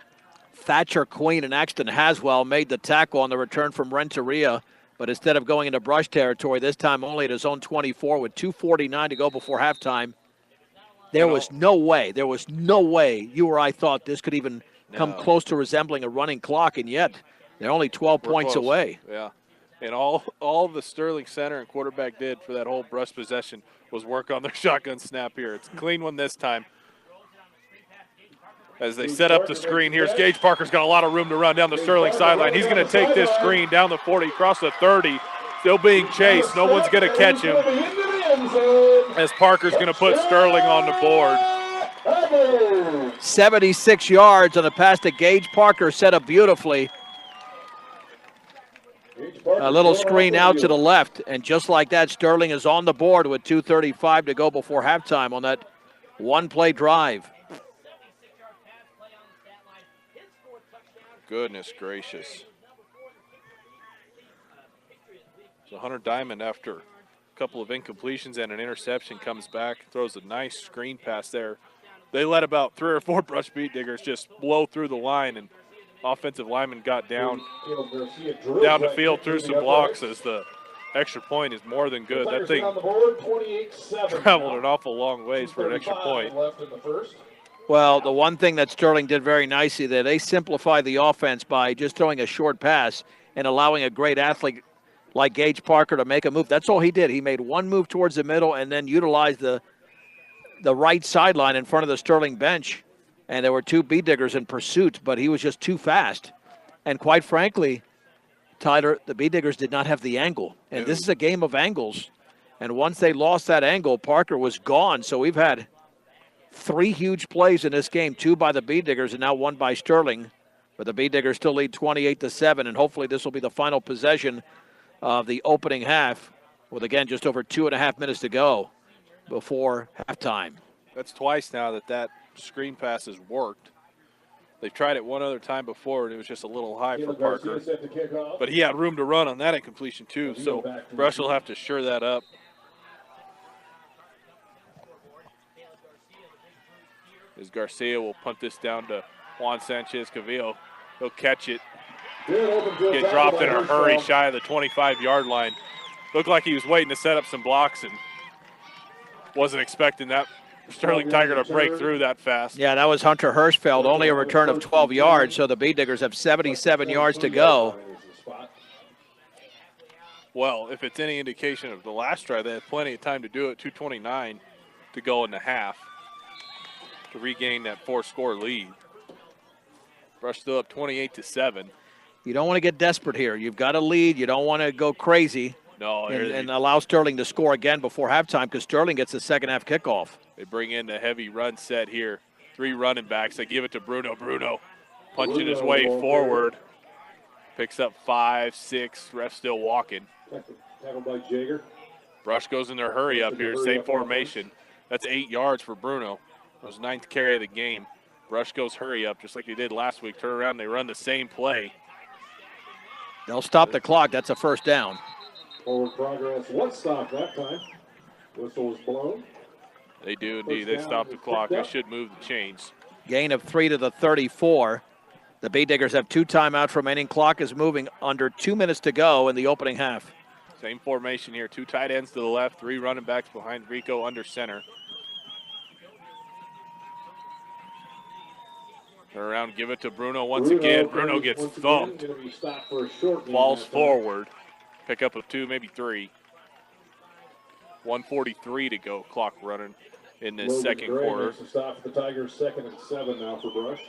Thatcher Queen and Axton Haswell made the tackle on the return from Renteria, but instead of going into Brush territory, this time only at his own 24 with 2:49 to go before halftime. There was no way you or I thought this could even come close to resembling a running clock, and yet they're only 12 points away. Yeah, and all the Sterling center and quarterback did for that whole Brush possession was work on their shotgun snap here. It's a clean one this time. As they set up the screen, here's Gage Parker's got a lot of room to run down the Sterling sideline. He's going to take this screen down the 40, across the 30, still being chased. No one's going to catch him. As Parker's going to put Sterling on the board. 76 yards on the pass to Gage Parker, set up beautifully. A little screen out to the left, and just like that, Sterling is on the board with 2:35 to go before halftime on that one-play drive. Goodness gracious. So Hunter Diamond, after a couple of incompletions and an interception, comes back, throws a nice screen pass there. They let about 3 or 4 Brush Beat Diggers just blow through the line, and offensive lineman got down Caleb Garcia drills the that field, kick through to some the blocks uprights. as the extra point is more than good. The That Tigers thing on the board, 28-7 traveled now. an awful long ways for an extra 2:35 point. left in the first. Well, the one thing that Sterling did very nicely there, they simplified the offense by just throwing a short pass and allowing a great athlete like Gage Parker to make a move. That's all he did. He made one move towards the middle and then utilized the right sideline in front of the Sterling bench. And there were two B-diggers in pursuit, but he was just too fast. And quite frankly, Tyler, the B-diggers did not have the angle. And this is a game of angles. And once they lost that angle, Parker was gone. So we've had 3 huge plays in this game, 2 by the B-diggers and now 1 by Sterling. But the B-diggers still lead 28-7, and hopefully this will be the final possession of the opening half with, again, just over 2.5 minutes to go before halftime. That's twice now that screen pass has worked. They've tried it one other time before, and it was just a little high for Caleb Parker. Garcia set to kick off. But he had room to run on that incompletion, too, so Brush will have to shore that up. As Garcia will punt this down to Juan Sanchez Cavillo. He'll catch it, Good open field get tackle dropped by in a hurry Hirschfeld. shy of the 25-yard line. Looked like he was waiting to set up some blocks and wasn't expecting that Sterling Tiger to break through that fast. Yeah, that was Hunter Hirschfeld, only a return of 12 yards, so the B-diggers have 77 yards to go. Well, if it's any indication of the last drive, they had plenty of time to do it. 2:29 to go in the half to regain that 4-score lead. Brush still up 28-7. You don't want to get desperate here. You've got a lead. You don't want to go crazy No, and allow Sterling to score again before halftime because Sterling gets the second half kickoff. they bring in the heavy run set here. 3 running backs. They give it to Bruno. Bruno punching his way forward. Picks up 5, 6. Ref still walking. Tackled by Jager. Brush goes in their hurry up here. Same formation. That's 8 yards for Bruno. That was 9th carry of the game. Brush goes hurry up just like they did last week. Turn around, they run the same play. They'll stop the clock. That's a first down. Forward progress. One stop that time. Whistle was blown. They do indeed. They stop the clock. They should move the chains. Gain of 3 to the 34. The B-diggers have 2 timeouts remaining. Clock is moving under 2 minutes to go in the opening half. Same formation here. 2 tight ends to the left, 3 running backs behind Rico under center. Turn around, give it to Bruno once again. Bruno gets thumped. Gonna be stopped for a short gain Falls that time. forward. Pick up of 2, maybe 3. 1:43 to go. Clock running in this Logan second Gray quarter. makes the stop for the Tigers. 2nd and 7 now for Brush.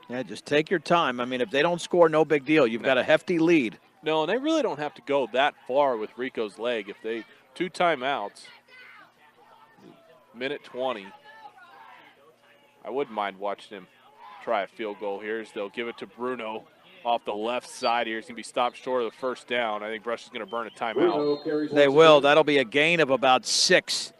Yeah, just take your time. I mean, if they don't score, no big deal. You've got a hefty lead. No, and they really don't have to go that far with Rico's leg. If they 2 timeouts, minute 20. I wouldn't mind watching him try a field goal here as they'll give it to Bruno off the left side here. He's going to be stopped short of the first down. I think Brush is going to burn a timeout. Bruno carries They once will. again. That'll be a gain of about 6.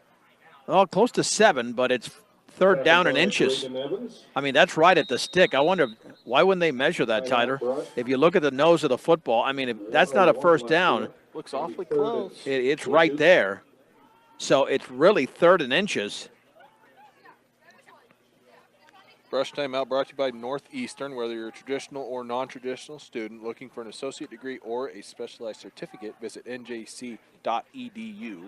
Well, close to 7, but it's third down in inches. Braden Evans. I mean, that's right at the stick. I wonder, why wouldn't they measure that, Tyler? If you look at the nose of the football, I mean, if that's not a first down. Looks awfully close. It's right there. So it's really 3rd and inches. Brush timeout brought to you by Northeastern. Whether you're a traditional or non-traditional student looking for an associate degree or a specialized certificate, visit njc.edu.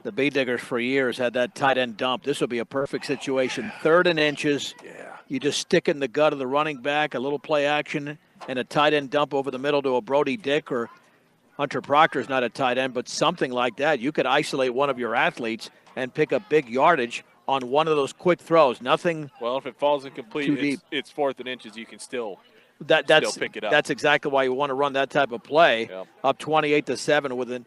The B-diggers for years had that tight end dump. This would be a perfect situation. 3rd and inches. Yeah. You just stick in the gut of the running back, a little play action, and a tight end dump over the middle to a Brody Dick or Hunter Proctor's not a tight end, but something like that. You could isolate one of your athletes and pick up big yardage on one of those quick throws. Nothing. Well, if it falls incomplete, Too deep. it's 4th and inches. You can still That's pick it up. That's exactly why you want to run that type of play. Yep. Up 28-7 within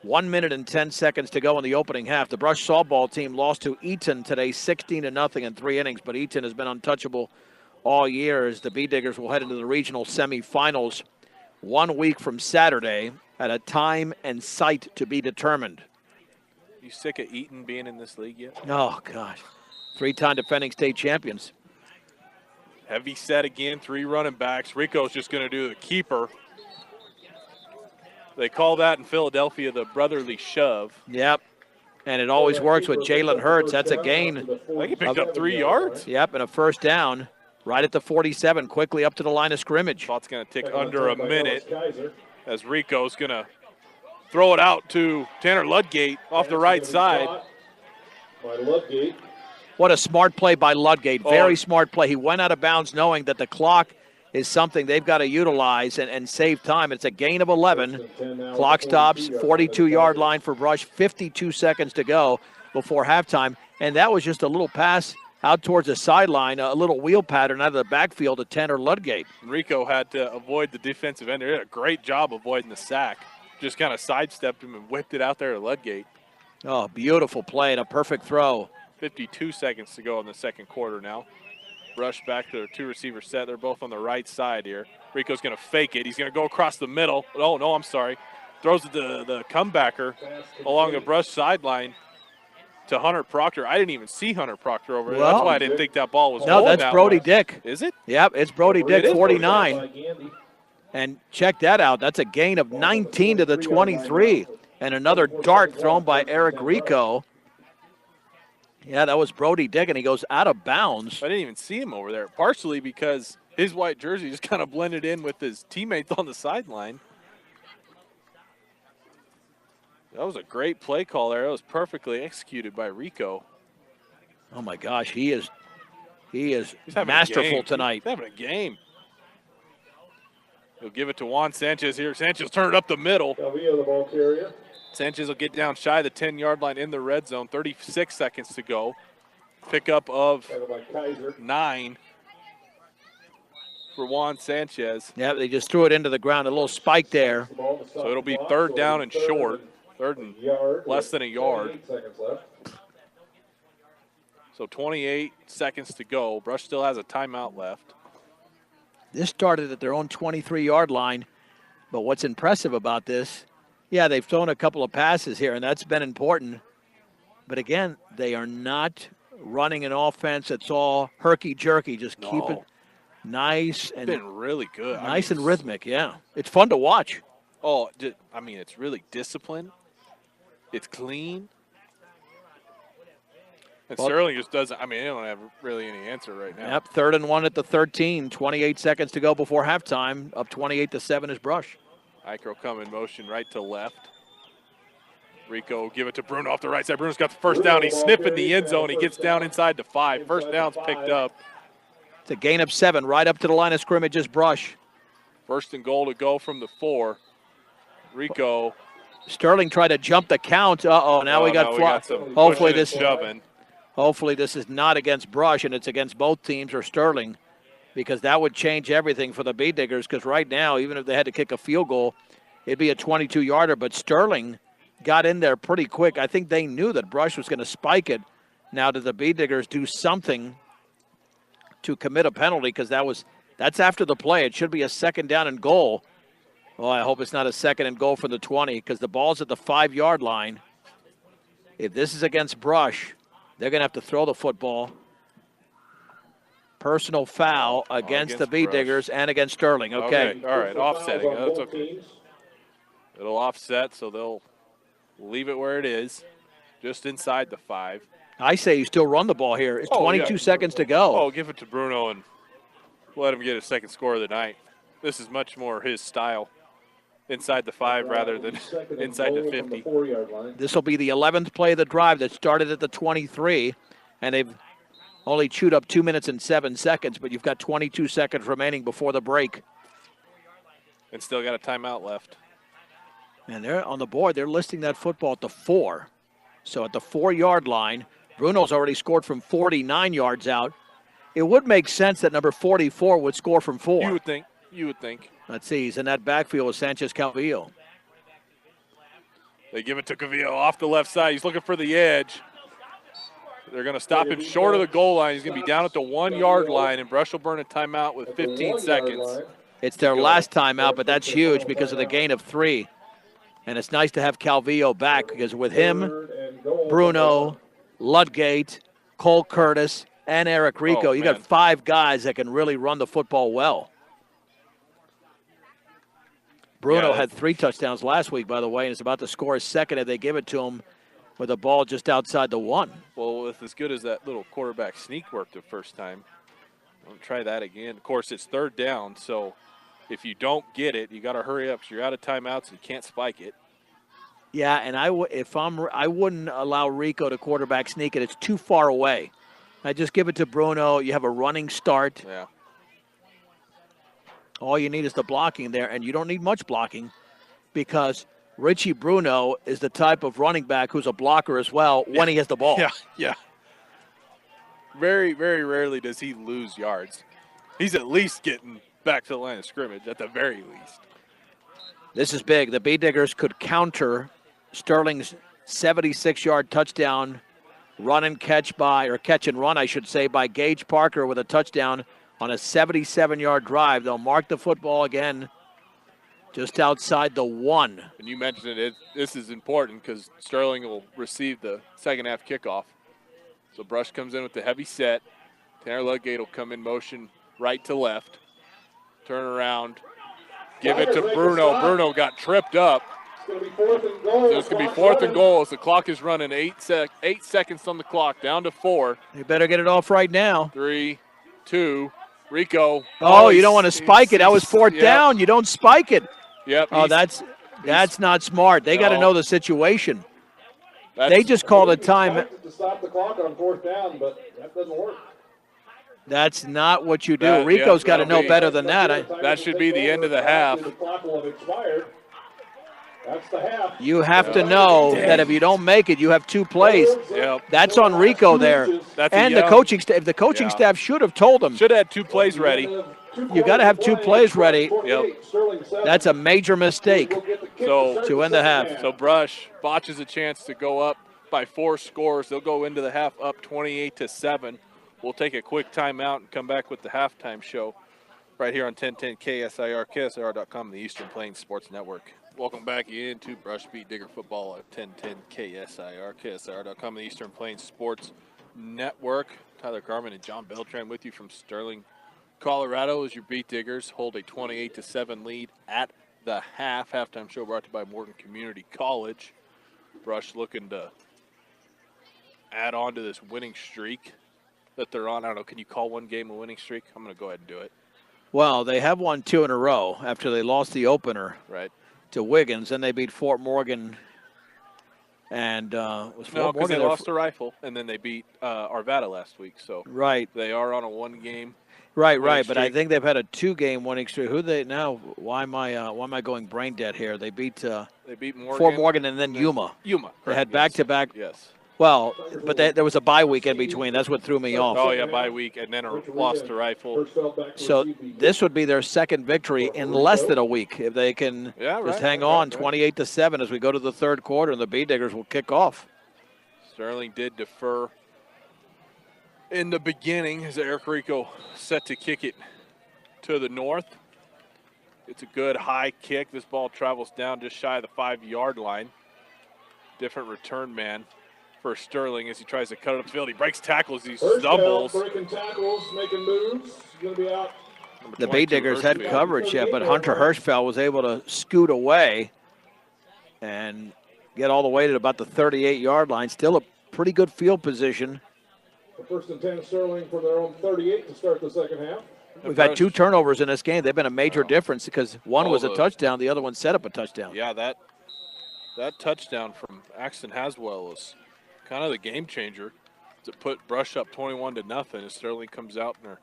1 minute and 10 seconds to go in the opening half. The Brush softball team lost to Eaton today 16-0 in 3 innings, but Eaton has been untouchable all year as the B-diggers will head into the regional semifinals 1 week from Saturday at a time and site to be determined. You sick of Eaton being in this league yet? Oh, gosh. 3-time defending state champions. Heavy set again, 3 running backs. Rico's just going to do the keeper. They call that in Philadelphia the brotherly shove. Yep. And it always works with Jalen Hurts. That's a gain. I think he picked up 3 yards. Yep, and a first down. right at the 47, quickly up to the line of scrimmage. Clock's going to tick under a By minute Kaiser. as Rico's going to throw it out to Tanner Ludgate off the right side. By Ludgate. What a smart play by Ludgate. Oh. Very smart play. He went out of bounds knowing that the clock is something they've got to utilize and save time. It's a gain of 11. Clock stops, 42-yard line for Brush, 52 seconds to go before halftime. And that was just a little pass out towards the sideline, a little wheel pattern out of the backfield to Tanner Ludgate. Rico had to avoid the defensive end. They did a great job avoiding the sack. Just kind of sidestepped him and whipped it out there to Ludgate. Oh, beautiful play and a perfect throw. 52 seconds to go in the second quarter now. Brush back to their two receiver set. They're both on the right side here. Rico's going to fake it. He's going to go across the middle. Oh, no, I'm sorry. Throws it to the comebacker along the Brush sideline to Hunter Proctor. I didn't even see Hunter Proctor over there. Well, That's why I didn't think that ball was No, going that's that Brody way. Dick. Is it? Yep, it's Brody Dick, It is Brody 49. And check that out. That's a gain of 19 to the 23. And another dart thrown by Eric Rico. Yeah, that was Brody Dick, and he goes out of bounds. I didn't even see him over there, partially because his white jersey just kind of blended in with his teammates on the sideline. That was a great play call there. That was perfectly executed by Rico. Oh, my gosh, he is He's having a masterful game. tonight. He's having a game. He'll give it to Juan Sanchez here. Sanchez turned it up the middle. Calvillo, the ball carrier. Sanchez will get down shy of the 10-yard line in the red zone. 36 seconds to go. Pickup of Handled by Kaiser. 9 for Juan Sanchez. Yeah, they just threw it into the ground, a little spike there. The ball to stop So it'll be the clock. third So down it'll and be short. Third and yard. less than a yard. 28 seconds left. So 28 seconds to go. Brush still has a timeout left. This started at their own 23-yard line. But what's impressive about this, yeah, they've thrown a couple of passes here, and that's been important. But again, they are not running an offense that's all herky-jerky. Just keep it No. nice It's and been really good. nice and rhythmic, yeah. It's fun to watch. Oh, I mean, it's really disciplined. It's clean. And Well- Sterling just doesn't, I mean, they don't have really any answer right now. Yep, 3rd and 1 at the 13. 28 seconds to go before halftime. Up 28-7 is Brush. Ike will come in motion right to left. Rico will give it to Bruno off the right side. Bruno's got the first down. He's sniffing the end zone. He gets down inside the 5. First down's picked up. It's a gain of 7 right up to the line of scrimmage is Brush. First and goal to go from the 4. Rico. Sterling tried to jump the count. Uh-oh, now we got some Hopefully pushing this and shoving. Hopefully this is not against Brush and it's against both teams or Sterling, because that would change everything for the Bee Diggers, because right now, even if they had to kick a field goal, it'd be a 22-yarder. But Sterling got in there pretty quick. I think they knew that Brush was going to spike it. Now, did the Bee Diggers do something to commit a penalty? Because that's after the play. It should be a 2nd down and goal. Oh, I hope it's not a 2nd and goal for the 20, because the ball's at the 5-yard line. If this is against Brush, they're going to have to throw the football. Personal foul against the Bee Brush. Diggers and against Sterling. Okay. All right, offsetting. Fouls on That's both okay. teams. It'll offset, so they'll leave it where it is, just inside the 5. I say you still run the ball here. It's Oh, 22 yeah. seconds to go. Oh, give it to Bruno and let him get his second score of the night. This is much more his style, inside the 5 rather than Second and inside the goal from 50. 4-yard line. This will be the 11th play of the drive that started at the 23, and they've only chewed up 2 minutes and 7 seconds, but you've got 22 seconds remaining before the break. And still got a timeout left. And they're on the board. They're listing that football at the 4. So at the 4-yard line, Bruno's already scored from 49 yards out. It would make sense that number 44 would score from 4. You would think. You would think. Let's see. He's in that backfield with Sanchez Calvillo. They give it to Cavillo off the left side. He's looking for the edge. They're going to stop him short of the goal line. He's going to be down at the 1-yard line, and Brush will burn a timeout with 15 seconds. It's their last time out, but that's huge because of the gain of 3. And it's nice to have Calvillo back, because with him, Bruno, Ludgate, Cole Curtis, and Eric Rico, Oh, you man. got 5 guys that can really run the football well. Bruno Yeah, had 3 touchdowns last week, by the way, and is about to score his second if they give it to him with a ball just outside the 1. Well, with as good as that little quarterback sneak worked the first time, I'll try that again. Of course, it's third down, so if you don't get it, you got to hurry up. So you're out of timeouts and you can't spike it. Yeah, and I wouldn't allow Rico to quarterback sneak it. It's too far away. I just give it to Bruno. You have a running start. Yeah. All you need is the blocking there, and you don't need much blocking because Richie Bruno is the type of running back who's a blocker as well when he has the ball. Yeah. Very, very rarely does he lose yards. He's at least getting back to the line of scrimmage at the very least. This is big. The B-Diggers could counter Sterling's 76-yard touchdown run and catch catch and run, I should say, by Gage Parker with a touchdown on a 77-yard drive. They'll mark the football again just outside the 1. And you mentioned it. This is important because Sterling will receive the second half kickoff. So Brush comes in with the heavy set. Tanner Ludgate will come in motion right to left. Turn around. Give it to Bruno. Bruno got tripped up. It's going to be 4th and goal. So it's going to be 4th and goal as the clock is running 8 seconds on the clock, down to 4. You better get it off right now. 3, 2, Rico. Oh, you don't want to spike it. That was 4th down. You don't spike it. Yep. Oh, that's not smart. They got to know the situation. They just called a time. To stop the clock on 4th down, but that doesn't work. That's not what you do. Rico's got to know better than that. That should be the end of the half. The clock will have expired. That's the half. You have to know that if you don't make it, you have 2 plays. Yep. That's on Rico there. That's and the coaching staff. If the coaching staff should have told him. Should have had 2 plays ready. You got to have 2 plays ready. Yep. That's a major mistake. So to end the half. So Brush botches a chance to go up by 4 scores. They'll go into the half up 28-7. We'll take a quick timeout and come back with the halftime show right here on 1010 KSIR, KSIR.com, the Eastern Plains Sports Network. Welcome back into Brush Beat Digger football at 1010 KSIR, KSIR.com, the Eastern Plains Sports Network. Tyler Carmen and John Beltran with you from Sterling, Colorado, as your Beat Diggers hold a 28-7 lead at the half. Halftime show brought to you by Morgan Community College. Brush looking to add on to this winning streak that they're on. I don't know, can you call one game a winning streak? I'm going to go ahead and do it. Well, they have won 2 in a row after they lost the opener to Wiggins. Then they beat Fort Morgan. And was Fort Morgan? They lost to Rifle, and then they beat Arvada last week. So they are on a 1-game. Right. But I think they've had a 2-game winning streak. Who they now? Why am I going brain dead here? They beat Morgan, Fort Morgan and then Yuma. They had back-to-back. Yes. Well, but there was a bye week in between. That's what threw me off. Oh, yeah, bye week, and then a loss to Rifle. So this would be their second victory in less than a week if they can just hang on 28-7 as we go to the third quarter, and the B-Diggers will kick off. Sterling did defer in the beginning as Eric Rico set to kick it to the north. It's a good high kick. This ball travels down just shy of the 5-yard line. Different return man for Sterling as he tries to cut it upfield. He breaks tackles. He stumbles. Breaking tackles, making moves. He's going to be out. The B-Diggers had coverage yet, but Hunter Hirschfeld was able to scoot away and get all the way to about the 38-yard line. Still a pretty good field position. The 1st and 10 Sterling for their own 38 to start the second half. We've had 2 turnovers in this game. They've been a major difference because one was a touchdown, the other one set up a touchdown. Yeah, that touchdown from Axton Haswell was kind of the game changer to put Brush up 21-0 as Sterling comes out and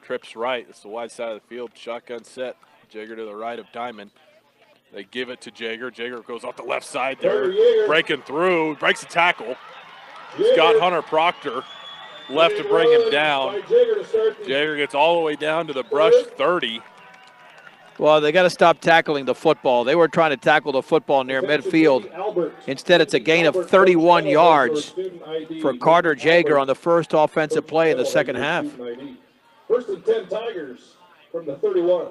trips right. It's the wide side of the field, shotgun set. Jaeger to the right of Diamond. They give it to Jaeger. Jaeger goes off the left side there, breaking through, breaks a tackle. Scott Hunter Proctor left to bring him down. Jaeger gets all the way down to the Brush 30. Well, they got to stop tackling the football. They were trying to tackle the football near midfield. Instead, it's a gain of 31 yards for Carter Jaeger on the first offensive play in the second half. 1st and 10 Tigers from the 31.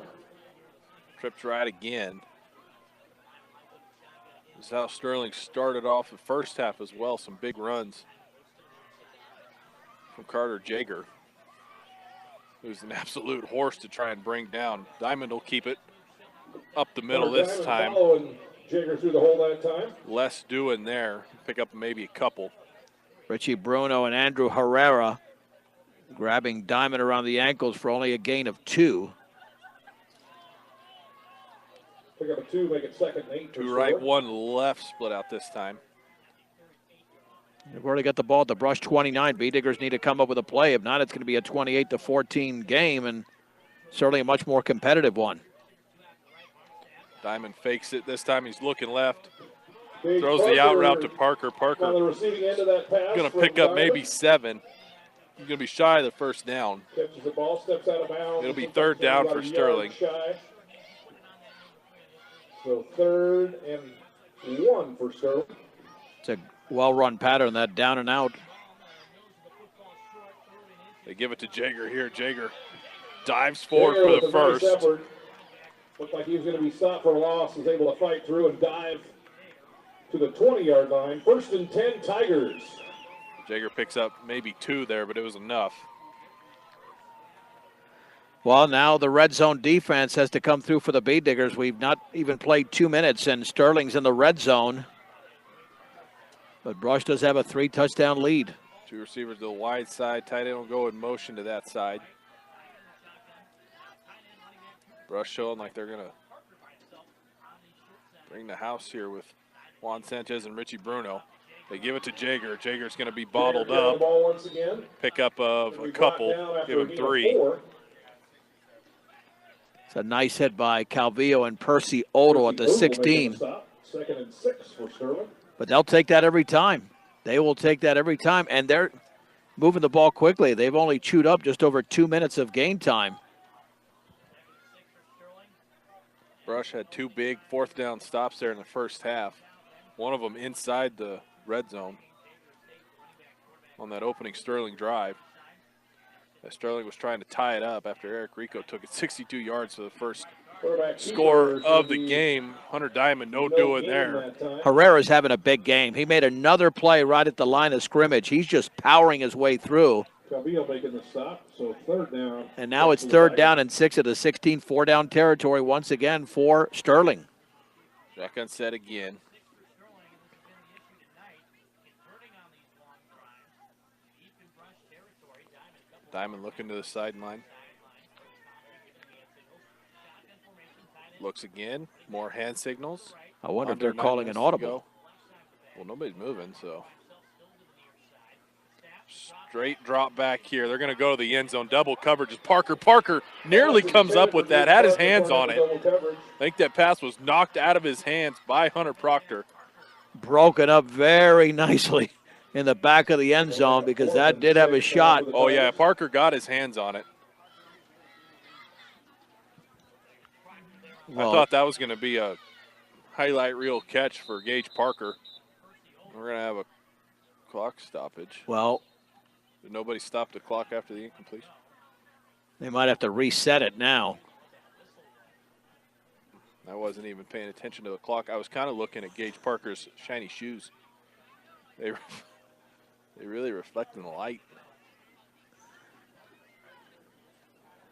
Trips right again. This is how Sterling started off the first half as well. Some big runs from Carter Jaeger, who's an absolute horse to try and bring down. Diamond will keep it up the middle this time. Jaeger through the hole that time. Less doing there. Pick up maybe a couple. Richie Bruno and Andrew Herrera Grabbing Diamond around the ankles for only a gain of 2. Pick up a 2, make it 2nd and 8. Two right, one left, split out this time. They've already got the ball at the Brush 29. B-Diggers need to come up with a play. If not, it's going to be a 28-14 game, and certainly a much more competitive one. Diamond fakes it this time. He's looking left. Gage Throws the out route to Parker. on the Parker receiving end of that pass. going to from pick up Diamond. maybe 7. He's going to be shy of the first down. Catches the ball, steps out of bounds. It'll be 3rd down About for a yard Sterling. shy. So 3rd and 1 for Sterling. It's a well-run pattern, that down and out. They give it to Jager here. Jager dives forward Jager for with the a nice first. effort. Looked like he was going to be stopped for a loss. Was able to fight through and dive to the 20-yard line. 1st and 10 Tigers. Jager picks up maybe 2 there, but it was enough. Well, now the red zone defense has to come through for the B-Diggers. We've not even played 2 minutes, and Sterling's in the red zone. But Brush does have a 3-touchdown lead. 2 receivers to the wide side. Tight end will go in motion to that side. Brush showing like they're going to bring the house here with Juan Sanchez and Richie Bruno. They give it to Jager. Jager's going to be bottled Jager getting the up. ball once again. Pick up of He'll a be brought down couple. after Give him being 3. 4. It's a nice hit by Calvillo and Percy Odell at the Percy Odell 16. making a stop. 2nd and 6 for Sterling. But they'll take that every time. They will take that every time, and they're moving the ball quickly. They've only chewed up just over 2 minutes of game time. Brush had 2 big 4th down stops there in the first half. One of them inside the red zone on that opening Sterling drive. As Sterling was trying to tie it up after Eric Rico took it 62 yards for the first Quarterback score keeper of to the be game. Hunter Diamond, no no doing gain there. that time. Herrera's having a big game. He made another play right at the line of scrimmage. He's just powering his way through. Calvillo making the stop, so 3rd down. And now it's 3rd down and 6 at the 16, 4-down territory once again for Sterling. Shotgun set again. Diamond looking to the sideline. Looks again. More hand signals. I wonder if Under they're 9 calling an minutes to audible. go. Well, nobody's moving, so. Straight drop back here. They're going to go to the end zone. Double coverage. Parker. Parker nearly comes up with that. Had his hands on it. I think that pass was knocked out of his hands by Hunter Proctor. Broken up very nicely in the back of the end zone because that did have a shot. Oh, yeah. Parker got his hands on it. Well, I thought that was going to be a highlight reel catch for Gage Parker. We're going to have a clock stoppage. well, Did nobody stop the clock after the incompletion? they might have to reset it now. I wasn't even paying attention to the clock. I was kind of looking at Gage Parker's shiny shoes. They really reflect in the light.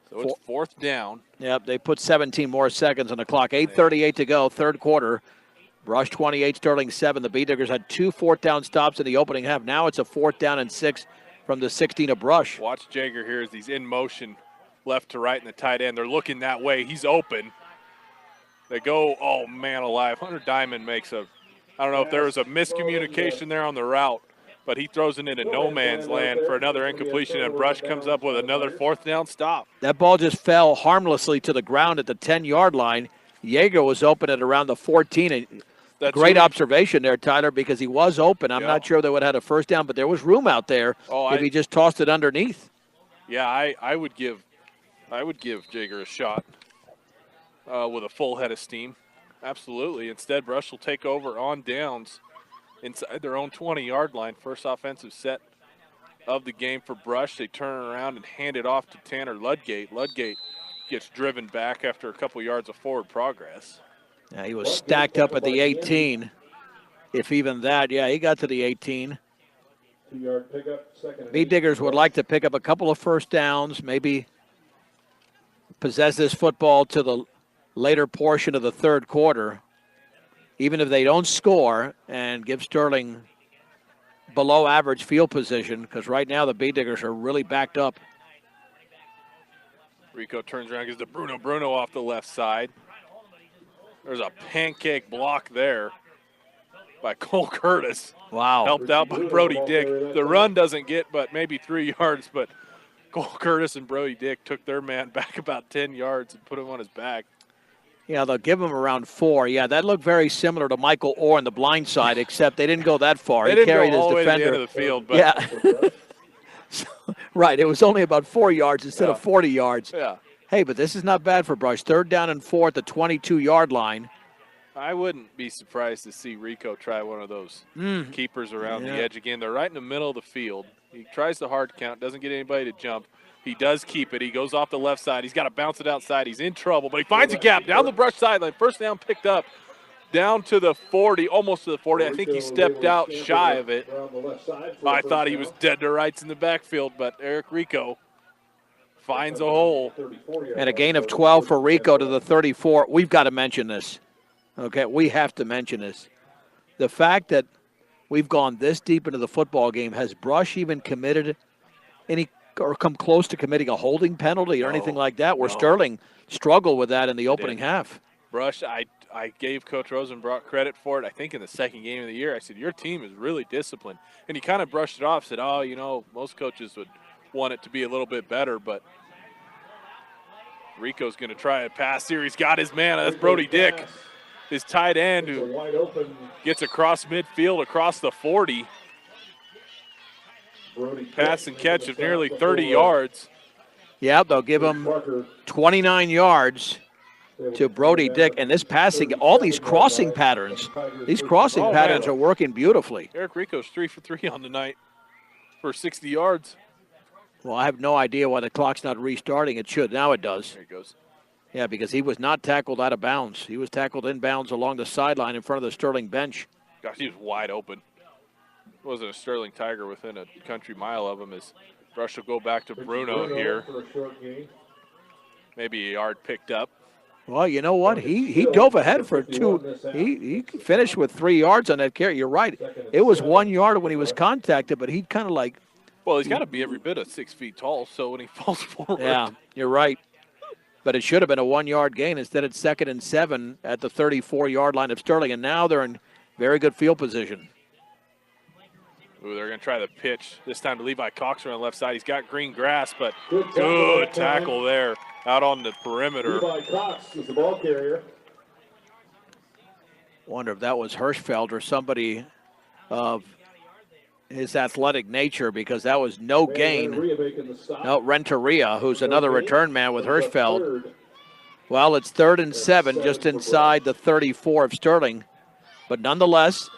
So it's 4th down. Yep, they put 17 more seconds on the clock. 8:38 to go, 3rd quarter. Brush 28, Sterling 7. The B-Diggers had 2 4th-down stops in the opening half. Now it's a 4th down and 6 from the 16 of Brush. Watch Jager here as he's in motion left to right in the tight end. They're looking that way. He's open. They go, oh, man alive. Hunter Diamond makes a, I don't know if there was a miscommunication there on the route, but he throws it into no man's land for another incompletion, and Brush comes up with another 4th down stop. That ball just fell harmlessly to the ground at the 10-yard line. Jaeger was open at around the 14. And That's great who- observation there, Tyler, because he was open. I'm Yeah. not sure they would have had a first down, but there was room out there Oh, if he just tossed it underneath. Yeah, I would give Jager a shot with a full head of steam. Absolutely. Instead, Brush will take over on downs inside their own 20-yard line. First offensive set of the game for Brush. They turn around and hand it off to Tanner Ludgate. Ludgate gets driven back after a couple yards of forward progress. Yeah, he was stacked up at the 18, if even that. Yeah, he got to the 18. 2-yard pickup, 2nd and 8. B-Diggers would like to pick up a couple of first downs, maybe possess this football to the later portion of the 3rd quarter, even if they don't score, and give Sterling below average field position because right now the Bee Diggers are really backed up. Rico turns around, gives to Bruno off the left side. There's a pancake block there by Cole Curtis. Wow. Helped out by Brody Dick. The run doesn't get but maybe 3 yards, but Cole Curtis and Brody Dick took their man back about 10 yards and put him on his back. Yeah, they'll give him around 4. Yeah, that looked very similar to Michael Orr on the blind side, except they didn't go that far. They He didn't carried go all his the way to the defender. end of the field, but Yeah. So, right, it was only about 4 yards instead of 40 yards. yeah. Hey, but this is not bad for Brush. 3rd down and 4 at the 22-yard line. I wouldn't be surprised to see Rico try one of those keepers around the edge again. They're right in the middle of the field. He tries the hard count, doesn't get anybody to jump. He does keep it. He goes off the left side. He's got to bounce it outside. He's in trouble, but he finds a gap down the Brush sideline. First down picked up down to the 40, almost to the 40. I think he stepped out shy of it. I thought he was dead to rights in the backfield, but Eric Rico finds a hole. And a gain of 12 for Rico to the 34. We've got to mention this. Okay, we have to mention this. The fact that we've gone this deep into the football game, has Brush even committed any or come close to committing a holding penalty or anything like that, where Sterling struggled with that in the opening half? Brush, I gave Coach Rosenbrock credit for it, I think, in the second game of the year. I said, your team is really disciplined. And he kind of brushed it off, said, oh, you know, most coaches would want it to be a little bit better, but Rico's going to try a pass here. He's got his man. That's Brody Dick, his tight end, who gets across midfield, across the 40. Pass and catch of nearly 30 yards. Yeah, they'll give him 29 yards to Brody Dick. And this passing, all these crossing patterns, are working beautifully. Eric Rico's 3 for 3 on the night for 60 yards. Well, I have no idea why the clock's not restarting. It should. Now it does. There he goes. Yeah, because he was not tackled out of bounds. He was tackled in bounds along the sideline in front of the Sterling bench. Gosh, he was wide open. Wasn't a Sterling Tiger within a country mile of him. As Brush will go back to Bruno here. Maybe a yard picked up. Well, you know what? He dove ahead for 2. He finished with 3 yards on that carry. You're right. It was 1 yard when he was contacted, but he kind of like. Well, he's got to be every bit of 6 feet tall, so when he falls forward. Yeah, you're right. But it should have been a 1 yard gain. Instead, it's 2nd and 7 at the 34-yard line of Sterling, and now they're in very good field position. Ooh, they're going to try the pitch, this time to Levi Cox on the left side. He's got green grass, but good tackle there out on the perimeter. Levi Cox is the ball carrier. Wonder if that was Hirschfeld or somebody of his athletic nature, because that was no gain. No, Renteria, who's another return man with Hirschfeld. Well, it's 3rd and 7, just inside the 34 of Sterling. But nonetheless,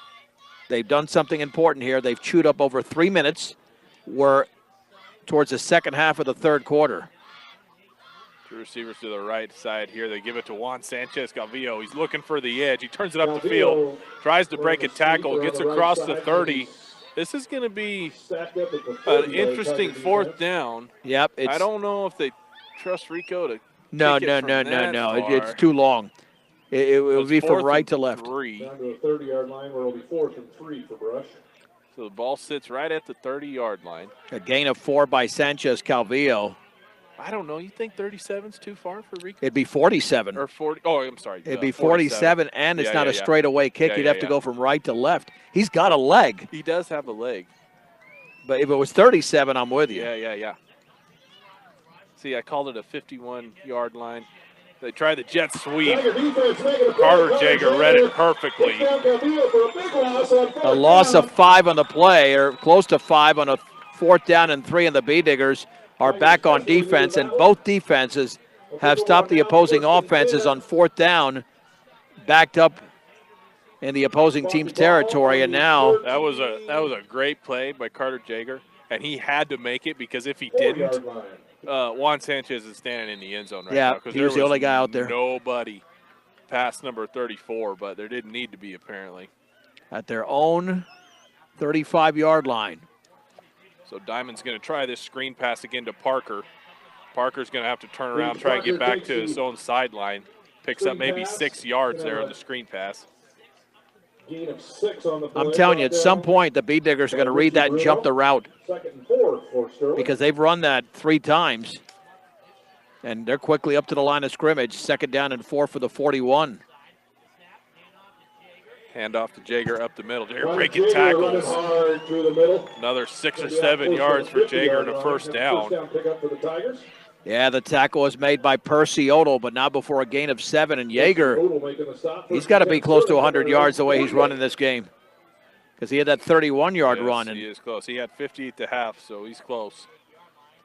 they've done something important here. They've chewed up over 3 minutes. We're towards the second half of the third quarter. Two receivers to the right side here. They give it to Juan Sanchez Calvillo. He's looking for the edge. He turns it up the field, tries to break a tackle, gets across the 30. This is going to be an interesting 4th down. Yep. I don't know if they trust Rico to No. It's too long. It will be from right to left. 3. Down to the 30-yard line where it'll be 4th and 3 for Brush. So the ball sits right at the 30-yard line. A gain of 4 by Sanchez Calvillo. I don't know. You think 37's too far for Rico? It'd be 47. Or 40. Oh, I'm sorry. It'd be 47, and it's not a straightaway kick. Yeah, You'd have to go from right to left. He's got a leg. He does have a leg. But if it was 37, I'm with you. Yeah. See, I called it a 51-yard line. They tried the jet sweep. Carter Jager read it perfectly. A loss of 5 on the play, or close to 5 on a 4th down and 3, and the Bee Diggers are back on defense, and both defenses have stopped the opposing offenses on 4th down, backed up in the opposing team's territory, and now that was a great play by Carter Jager, and he had to make it, because if he didn't, Juan Sanchez is standing in the end zone right now. Yeah, he was the only guy out there. Nobody past number 34, but there didn't need to be, apparently. At their own 35-yard line. So Diamond's going to try this screen pass again to Parker. Parker's going to have to turn around, try to get back to his own sideline. Picks up maybe 6 yards there on the screen pass. Gain of 6 on the play. I'm telling you, at some point, the Bee Diggers are going to read that and jump the route, Second and 4 for Sterling. because they've run that 3 times. And they're quickly up to the line of scrimmage. 2nd down and 4 for the 41. Hand off to Jager up the middle. Jager Ron breaking Jager tackles. running hard through the middle. Another 6 or 7 yards for Jager and a first down. First down pickup for the Tigers. Yeah, the tackle was made by Percy Odell, but not before a gain of 7. And Jaeger, Odell making the stop. he's got to be close to 100 yards the way he's running this game, because he had that 31-yard Yes, run. he is close. He had 50 at the half, so he's close.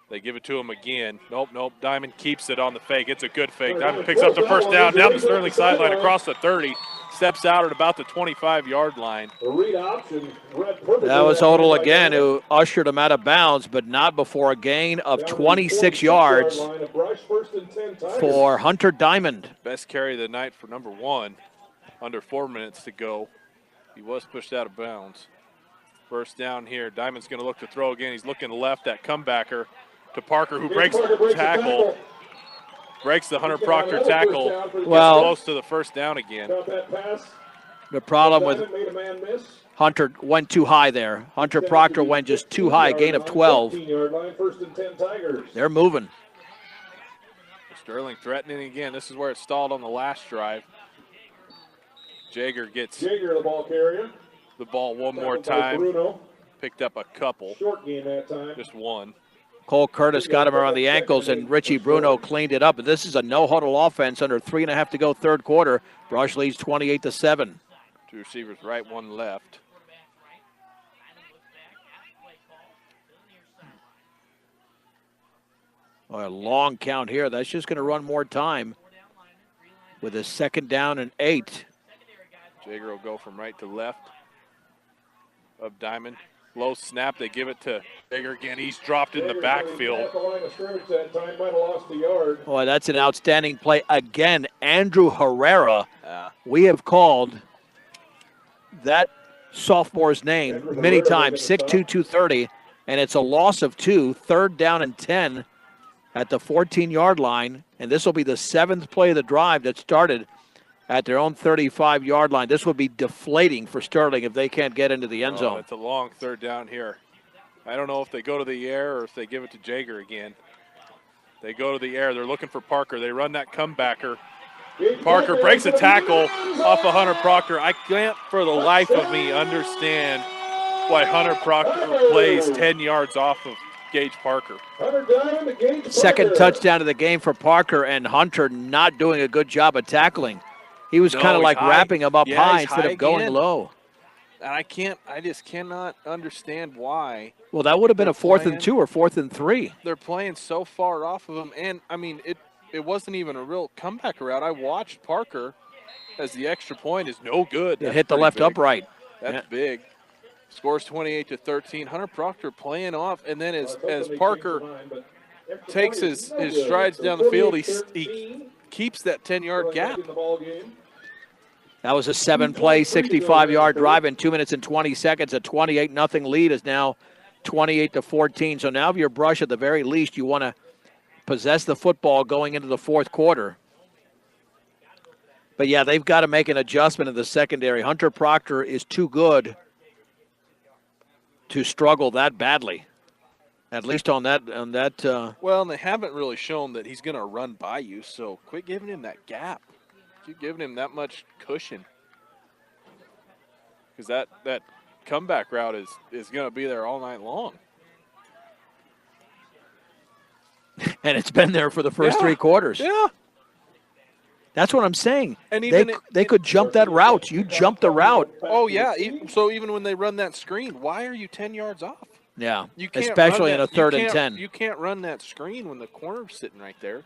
They give it to him again. Nope. Diamond keeps it on the fake. It's a good fake. Diamond picks up the first down the Sterling sideline across the 30. Steps out at about the 25-yard line. The read option read perfectly. That was Odell again, who ushered him out of bounds, but not before a gain of 26 yards for Hunter Diamond. Best carry of the night for number 1. Under 4 minutes to go. He was pushed out of bounds. First down here. Diamond's going to look to throw again. He's looking left, that comebacker to Parker, who breaks the tackle. Breaks the Hunter Proctor tackle. Well, close to the first down again. The problem with Hunter went too high there. Hunter Proctor went just too high, gain of 12. They're moving. Sterling threatening again. This is where it stalled on the last drive. Jager gets the ball carrier. The ball one more time. Bruno. Picked up a couple. Short gain that time. Just one. Cole Curtis got him around the ankles, and Richie Bruno cleaned it up. But this is a no-huddle offense under 3.5 to go, third quarter. Brush leads 28-7. 2 receivers right, 1 left. A long count here. That's just going to run more time with a 2nd down and 8. Jager will go from right to left of Diamond. Low snap, they give it to Jager again. He's dropped in the backfield. Boy, that's an outstanding play. Again, Andrew Herrera. We have called that sophomore's name many times, 6'2", 230, and it's a loss of 2, 3rd down and 10 at the 14-yard line, and this will be the 7th play of the drive that started at their own 35-yard line. This would be deflating for Sterling if they can't get into the end zone. It's a long 3rd down here. I don't know if they go to the air or if they give it to Jager again. They go to the air. They're looking for Parker. They run that comebacker. Parker breaks a tackle off of Hunter Proctor. I can't for the life of me understand why Hunter Proctor plays 10 yards off of Gage Parker. 2nd touchdown of the game for Parker, and Hunter not doing a good job of tackling. He was kind of like wrapping him up high instead of going low. And I just cannot understand why. Well, that would have been a 4th and 2 or 4th and 3. They're playing so far off of him. And, I mean, it wasn't even a real comeback route. I watched Parker as the extra point is no good. It hit the left upright. That's big. Scores 28-13. Hunter Proctor playing off. And then as Parker takes his strides down the field, he keeps that 10-yard gap. That was a 7-play, 65-yard drive in 2 minutes and 20 seconds. A 28-0 lead is now 28-14. So now if you're Brush, at the very least, you want to possess the football going into the 4th quarter. But, yeah, they've got to make an adjustment in the secondary. Hunter Proctor is too good to struggle that badly, at least on that. Well, and they haven't really shown that he's going to run by you, so quit giving him that gap. Keep giving him that much cushion, because that comeback route is going to be there all night long. And it's been there for the first 3 quarters. Yeah. That's what I'm saying. And they could jump that route. You jump the route. Oh, yeah. So even when they run that screen, why are you 10 yards off? Yeah, you can't especially in a 3rd and 10. You can't run that screen when the corner's sitting right there.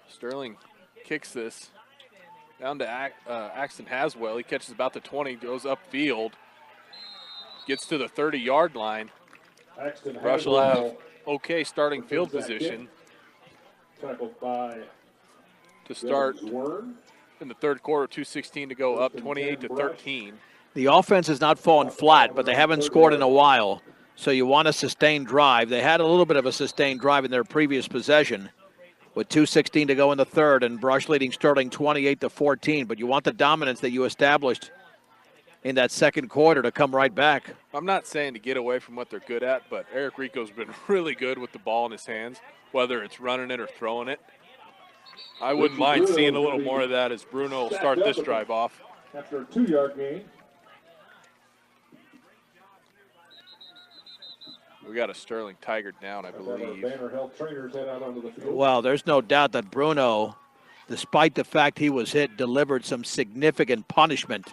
Sterling kicks this down to Axton Haswell. He catches about the 20, goes upfield, gets to the 30-yard line. Brush will have okay starting field position tackled by to start in the 3rd quarter. 2:16 to go, up 28-13. The offense has not fallen flat, but they haven't scored in a while. So you want a sustained drive. They had a little bit of a sustained drive in their previous possession. with 2:16 to go in the third, and Brush leading Sterling 28-14. But you want the dominance that you established in that second quarter to come right back. I'm not saying to get away from what they're good at, but Eric Rico's been really good with the ball in his hands, whether it's running it or throwing it. I wouldn't mind seeing a little more of that as Bruno will start this drive off. After a 2-yard gain. We got a Sterling Tiger down, I believe. Banner Health trainers head out onto the field. Well, there's no doubt that Bruno, despite the fact he was hit, delivered some significant punishment.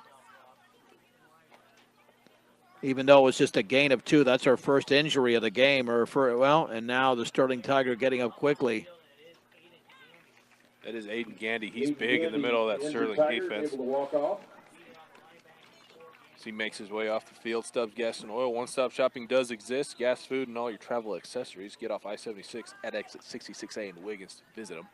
Even though it was just a gain of 2, that's our first injury of the game. And now the Sterling Tiger getting up quickly. That is Aiden Gandy. He's big in the middle of that Sterling defense. Able to walk off. As he makes his way off the field, Stubbs Gas and Oil. One-stop shopping does exist. Gas, food, and all your travel accessories. Get off I-76 at exit 66A in Wiggins to visit them.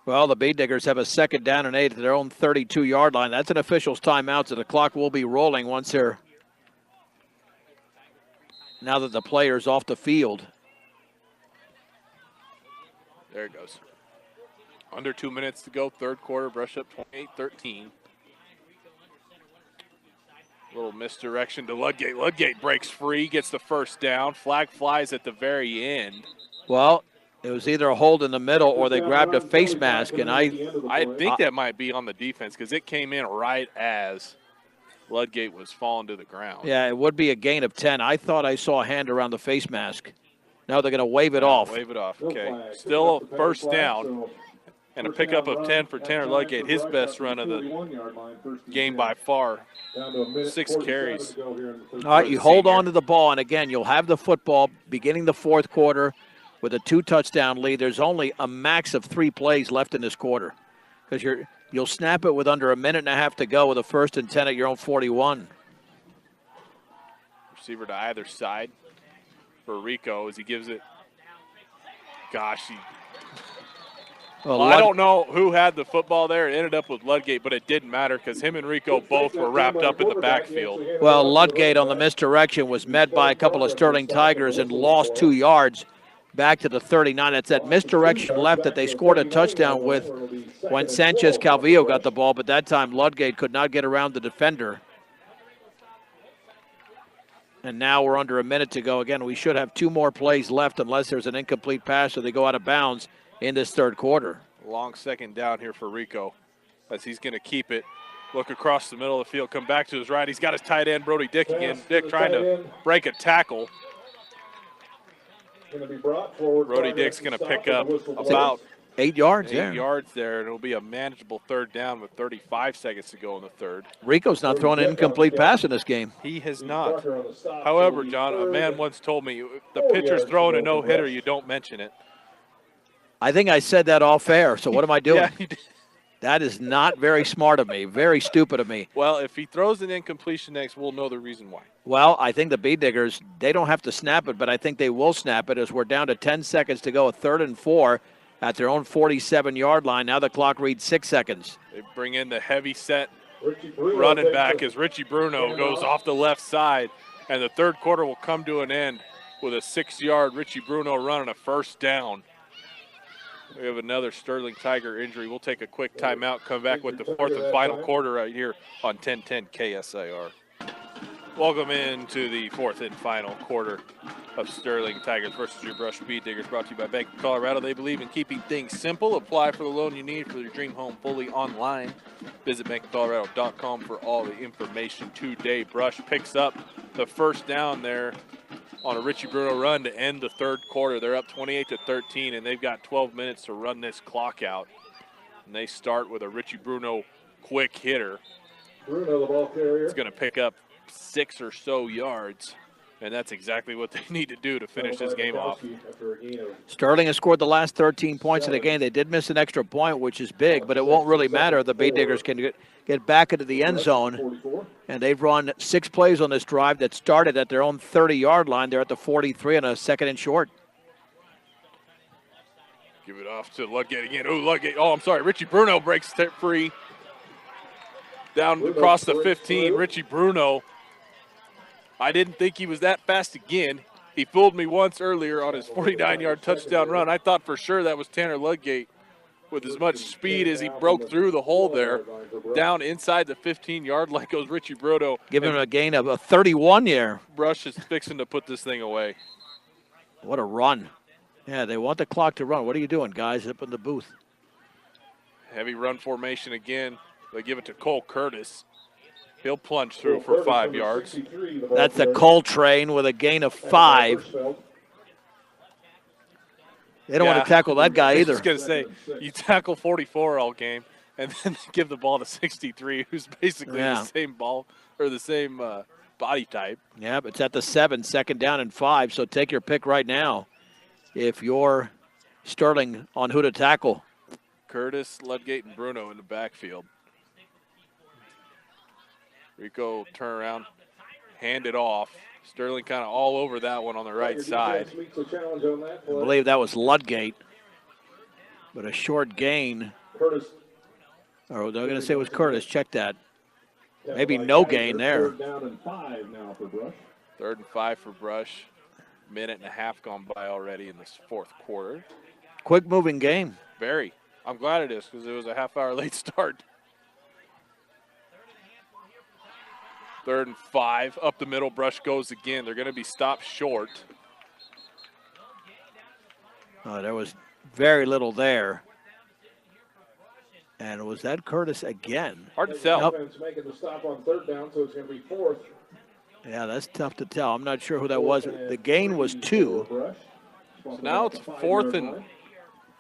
Well, the Bee Diggers have a 2nd down and 8 at their own 32-yard line. That's an official's timeout, so the clock will be rolling once they're now that the player's off the field. There it goes. Under 2 minutes to go, third quarter. Brush up 28-13. Little misdirection to Ludgate. Ludgate breaks free, gets the first down. Flag flies at the very end. Well, it was either a hold in the middle or they grabbed a face mask, and I think that might be on the defense because it came in right as Ludgate was falling to the ground. Yeah, it would be a gain of 10. I thought I saw a hand around the face mask. Now they're going to wave it off. Wave it off, okay. Still a first down and a pickup of 10 for Tanner Ludgate, his best run of the game by far. 6 carries. All right, you hold on to the ball, and again, you'll have the football beginning the fourth quarter with a 2-touchdown lead. There's only a max of 3 plays left in this quarter because you'll snap it with under a minute and a half to go with a 1st and 10 at your own 41. Receiver to either side for Rico as he gives it. Gosh, well, I don't know who had the football there. It ended up with Ludgate, but it didn't matter because him and Rico both were wrapped up in the backfield. Well, Ludgate on the misdirection was met by a couple of Sterling Tigers and lost 2 yards back to the 39. It's that misdirection left that they scored a touchdown with when Sanchez Calvillo got the ball, but that time Ludgate could not get around the defender. And now we're under a minute to go. Again, we should have 2 more plays left unless there's an incomplete pass or they go out of bounds in this third quarter. Long 2nd down here for Rico as he's going to keep it. Look across the middle of the field, come back to his right. He's got his tight end, Brody Dick again. Dick trying to break a tackle. Brody Dick's going to pick up about 8 yards. 8 yards there, and it'll be a manageable 3rd down with 35 seconds to go in the third. Rico's not throwing an incomplete pass in this game. He has not. However, John, a man once told me, if the pitcher's throwing a no-hitter, you don't mention it. I think I said that off air, so what am I doing? Yeah, you did. That is not very smart of me, very stupid of me. Well, if he throws an incompletion next, we'll know the reason why. Well, I think the Bee Diggers, they don't have to snap it, but I think they will snap it as we're down to 10 seconds to go, a 3rd and 4 at their own 47-yard line. Now the clock reads 6 seconds. They bring in the heavy set running back as Richie Bruno goes off the left side, and the third quarter will come to an end with a 6-yard Richie Bruno run and a 1st down. We have another Sterling Tiger injury. We'll take a quick timeout, come back with the 4th and final quarter right here on 1010 KSIR. Welcome into the 4th and final quarter of Sterling Tigers versus your Brush Bee Diggers, brought to you by Bank of Colorado. They believe in keeping things simple. Apply for the loan you need for your dream home fully online. Visit bankofcolorado.com for all the information today. Brush picks up the 1st down there on a Richie Bruno run to end the third quarter. They're up 28-13, and they've got 12 minutes to run this clock out. And they start with a Richie Bruno quick hitter. Bruno, the ball carrier. It's going to pick up 6 or so yards, and that's exactly what they need to do to finish this game off. Sterling has scored the last 13 points of the game. They did miss an extra point, which is big, but it won't really matter. The Bee Diggers can get back into the end zone, and they've run 6 plays on this drive that started at their own 30-yard line. They're at the 43 on a 2nd and short. Give it off to Ludgate again. Oh, Ludgate. Oh, I'm sorry. Richie Bruno breaks free. Down across the 15, Richie Bruno. I didn't think he was that fast again. He fooled me once earlier on his 49-yard touchdown run. I thought for sure that was Tanner Ludgate with as much speed as he broke through the hole there. Down inside the 15-yard line goes Richie Brodo. Give him a gain of a 31 there. Brush is fixing to put this thing away. What a run. Yeah, they want the clock to run. What are you doing, guys, up in the booth? Heavy run formation again. They give it to Cole Curtis. He'll plunge through for 5 yards. That's a Coltrane with a gain of 5. They don't want to tackle that guy either. I was going to say, you tackle 44 all game and then give the ball to 63, who's basically the same ball or the same body type. Yeah, but it's at the 7, 2nd down and 5, so take your pick right now if you're Sterling on who to tackle. Curtis, Ludgate, and Bruno in the backfield. Rico turn around, hand it off. Sterling kind of all over that one on the right side. I believe that was Ludgate, but a short gain. Curtis. Or they're going to say it was Curtis. Check that. Maybe no gain there. 3rd down and 5 now for Brush. 3rd and 5 for Brush. Minute and a half gone by already in this 4th quarter. Quick moving game. Very. I'm glad it is because it was a half-hour late start. 3rd and 5. Up the middle, Brush goes again. They're going to be stopped short. There was very little there. And was that Curtis again? Hard to tell. Offense making the stop on 3rd down, so it's going to be 4th. Yeah, that's tough to tell. I'm not sure who that was. The gain was 2. So now it's 4th and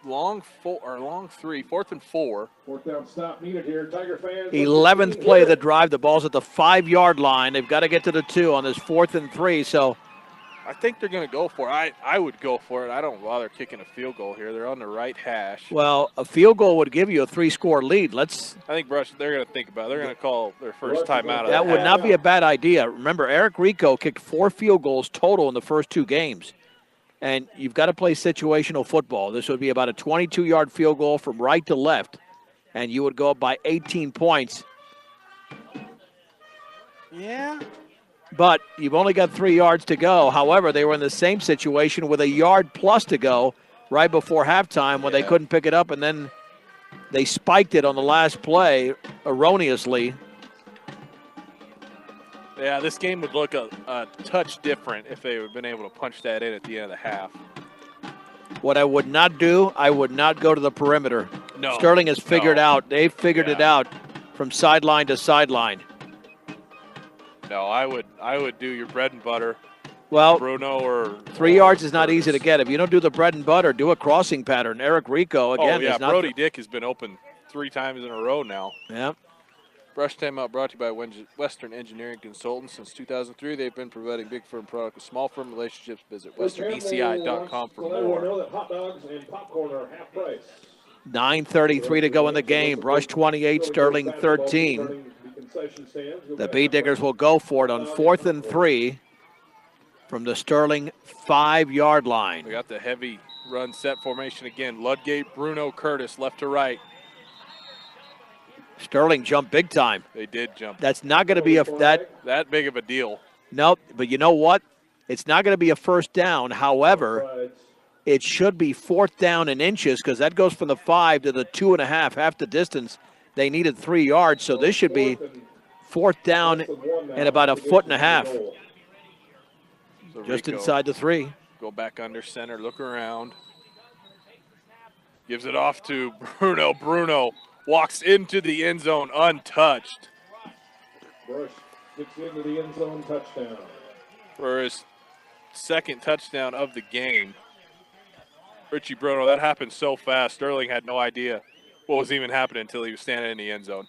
long 3, 4th and 4. 4th down stop needed here. Tiger fans. 11th play of the drive. The ball's at the 5-yard line. They've got to get to the 2 on this 4th and 3. So I think they're going to go for it. I would go for it. I don't bother kicking a field goal here. They're on the right hash. Well, a field goal would give you a 3-score lead. I think Brush, they're going to think about it. They're going to call their first timeout. That would not be a bad idea. Remember, Eric Rico kicked 4 field goals total in the first 2 games. And you've got to play situational football. This would be about a 22-yard field goal from right to left, and you would go up by 18 points. Yeah. But you've only got 3 yards to go. However, they were in the same situation with a yard plus to go right before halftime when they couldn't pick it up, and then they spiked it on the last play erroneously. Yeah, this game would look a touch different if they had been able to punch that in at the end of the half. What I would not do, I would not go to the perimeter. No. Sterling has figured out. They've figured it out from sideline to sideline. No, I would do your bread and butter. Well, Bruno or 3 yards is not easy to get. If you don't do the bread and butter, do a crossing pattern. Eric Rico, again, is not. Brody Dick has been open 3 times in a row now. Yeah. Brush Timeout brought to you by Western Engineering Consultants. Since 2003, they've been providing big firm product with small firm relationships. Visit westerneci.com for more. Know that hot dogs and popcorn are half price. 9:33 to go in the game. Brush 28, Sterling 13. The Bee Diggers will go for it on 4th and 3 from the Sterling 5-yard line. We got the heavy run set formation again. Ludgate, Bruno, Curtis, left to right. Sterling jumped big time. They did jump. That's not going to be that big of a deal. No, but you know what? It's not going to be a first down. However, it should be 4th down in inches because that goes from the 5 to the 2.5, half the distance. They needed 3 yards, so this should be 4th down and about a 1.5 feet. So just Rico, inside the 3. Go back under center, look around. Gives it off to Bruno. Bruno walks into the end zone untouched. Brush gets into the end zone, touchdown. For his 2nd touchdown of the game. Richie Bruno, that happened so fast. Sterling had no idea what was even happening until he was standing in the end zone.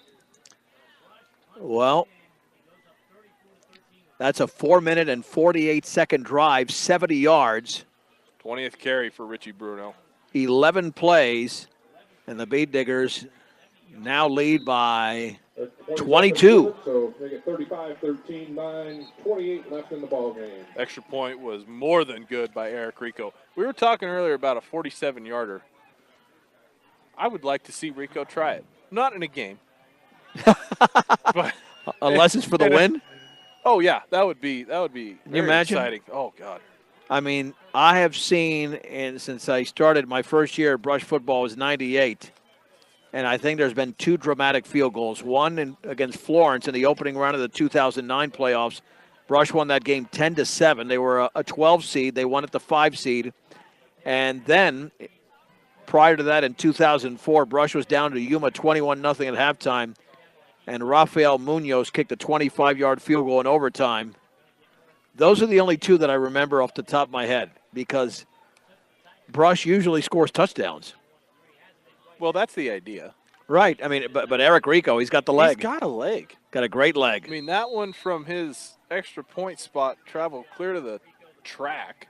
Well, that's a 4-minute and 48-second drive, 70 yards. 20th carry for Richie Bruno. 11 plays, and the Bee Diggers now lead by 22. So they get 35-13, 9, 28 left in the ball game. Extra point was more than good by Eric Rico. We were talking earlier about a 47-yarder. I would like to see Rico try it. Not in a game. But unless it's for the win? Oh, yeah. That would be Can you very imagine? exciting. Oh, God. I mean, I have seen, and since I started my first year at Brush football was '98, and I think there's been 2 dramatic field goals. One against Florence in the opening round of the 2009 playoffs. Brush won that game 10-7. They were a 12 seed. They won at the 5 seed. And then, prior to that, in 2004, Brush was down to Yuma 21-0 at halftime, and Rafael Munoz kicked a 25-yard field goal in overtime. Those are the only 2 that I remember off the top of my head because Brush usually scores touchdowns. Well, that's the idea. Right. I mean, but Eric Rico, he's got the leg. He's got a leg. Got a great leg. I mean, that one from his extra point spot traveled clear to the track.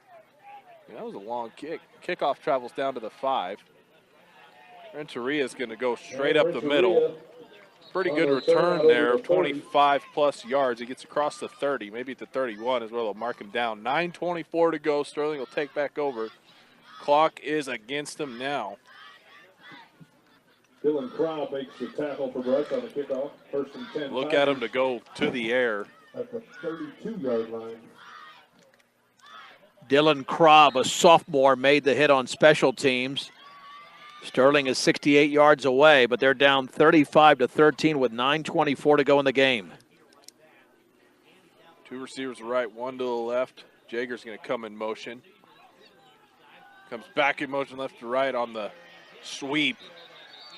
I mean, that was a long kick. Kickoff travels down to the 5. Renteria is going to go straight up the middle. Pretty good return there of 25-plus yards. He gets across the 30, maybe at the 31 is where they'll mark him down. 9:24 to go. Sterling will take back over. Clock is against him now. Dylan Crow makes the tackle for Brush on the kickoff. First and 10. Look at him to go to the air. At the 32-yard line. Dylan Krob, a sophomore, made the hit on special teams. Sterling is 68 yards away, but they're down 35-13 with 9:24 to go in the game. 2 receivers to the right, 1 to the left. Jager's going to come in motion. Comes back in motion left to right on the sweep.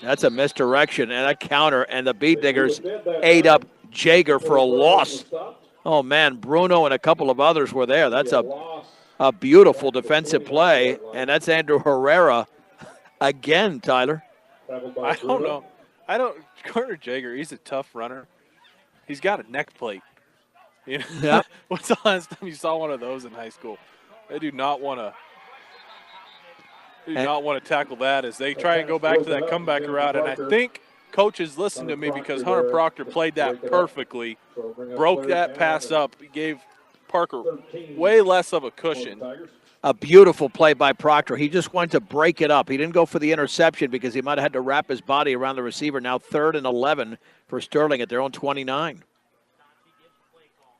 That's a misdirection and a counter, and the Beat Diggers ate up Jager for a loss. Oh, man, Bruno and a couple of others were there. That's a beautiful defensive play, and that's Andrew Herrera again, Tyler. I don't know. Carter Jager, he's a tough runner. He's got a neck plate. You know? Yeah. What's the last time you saw one of those in high school? They do not want to. Tackle that as they try and go back to that comeback route. And I think coaches listened to me because Hunter Proctor played that perfectly, broke that pass up, gave Parker way less of a cushion. A beautiful play by Proctor. He just wanted to break it up. He didn't go for the interception because he might have had to wrap his body around the receiver. Now 3rd and 11 for Sterling at their own 29.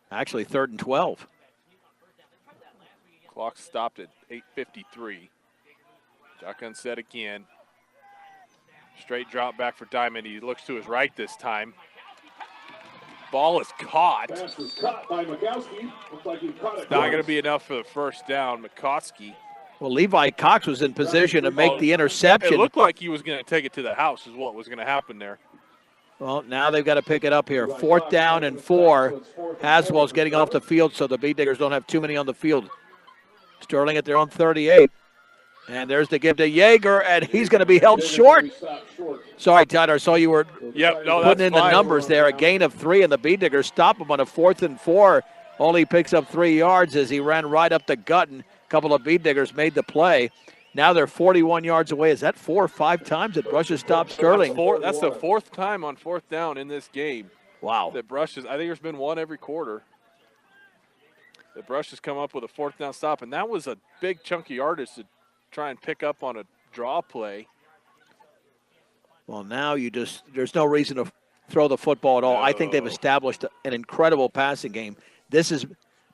Actually, 3rd and 12. Clock stopped at 8:53. Shotgun set again. Straight drop back for Diamond. He looks to his right this time. Ball is caught. Pass was caught by Mikowski. Looks like he caught it. Not going to be enough for the first down. Mikowski. Well, Levi Cox was in position to make the interception. It looked like he was going to take it to the house is what was going to happen there. Well, now they've got to pick it up here. 4th down and 4. Haswell's getting off the field so the Beat Diggers don't have too many on the field. Sterling at their own 38. And there's the give to Jaeger, and he's going to be held short. Sorry, Tyler, I saw you were putting in the numbers there. A gain of 3, and the Beat Diggers stop him on a 4th and 4. Only picks up 3 yards as he ran right up the gut, and a couple of Beat Diggers made the play. Now they're 41 yards away. Is that 4 or 5 times that Brush has stopped Sterling? That's the 4th time on 4th down in this game. Wow. That Brush I think there's been one every quarter. The Brush has come up with a 4th down stop, and that was a big chunk of yardage to try and pick up on a draw play. Well, now there's no reason to throw the football at all. I think they've established an incredible passing game. This is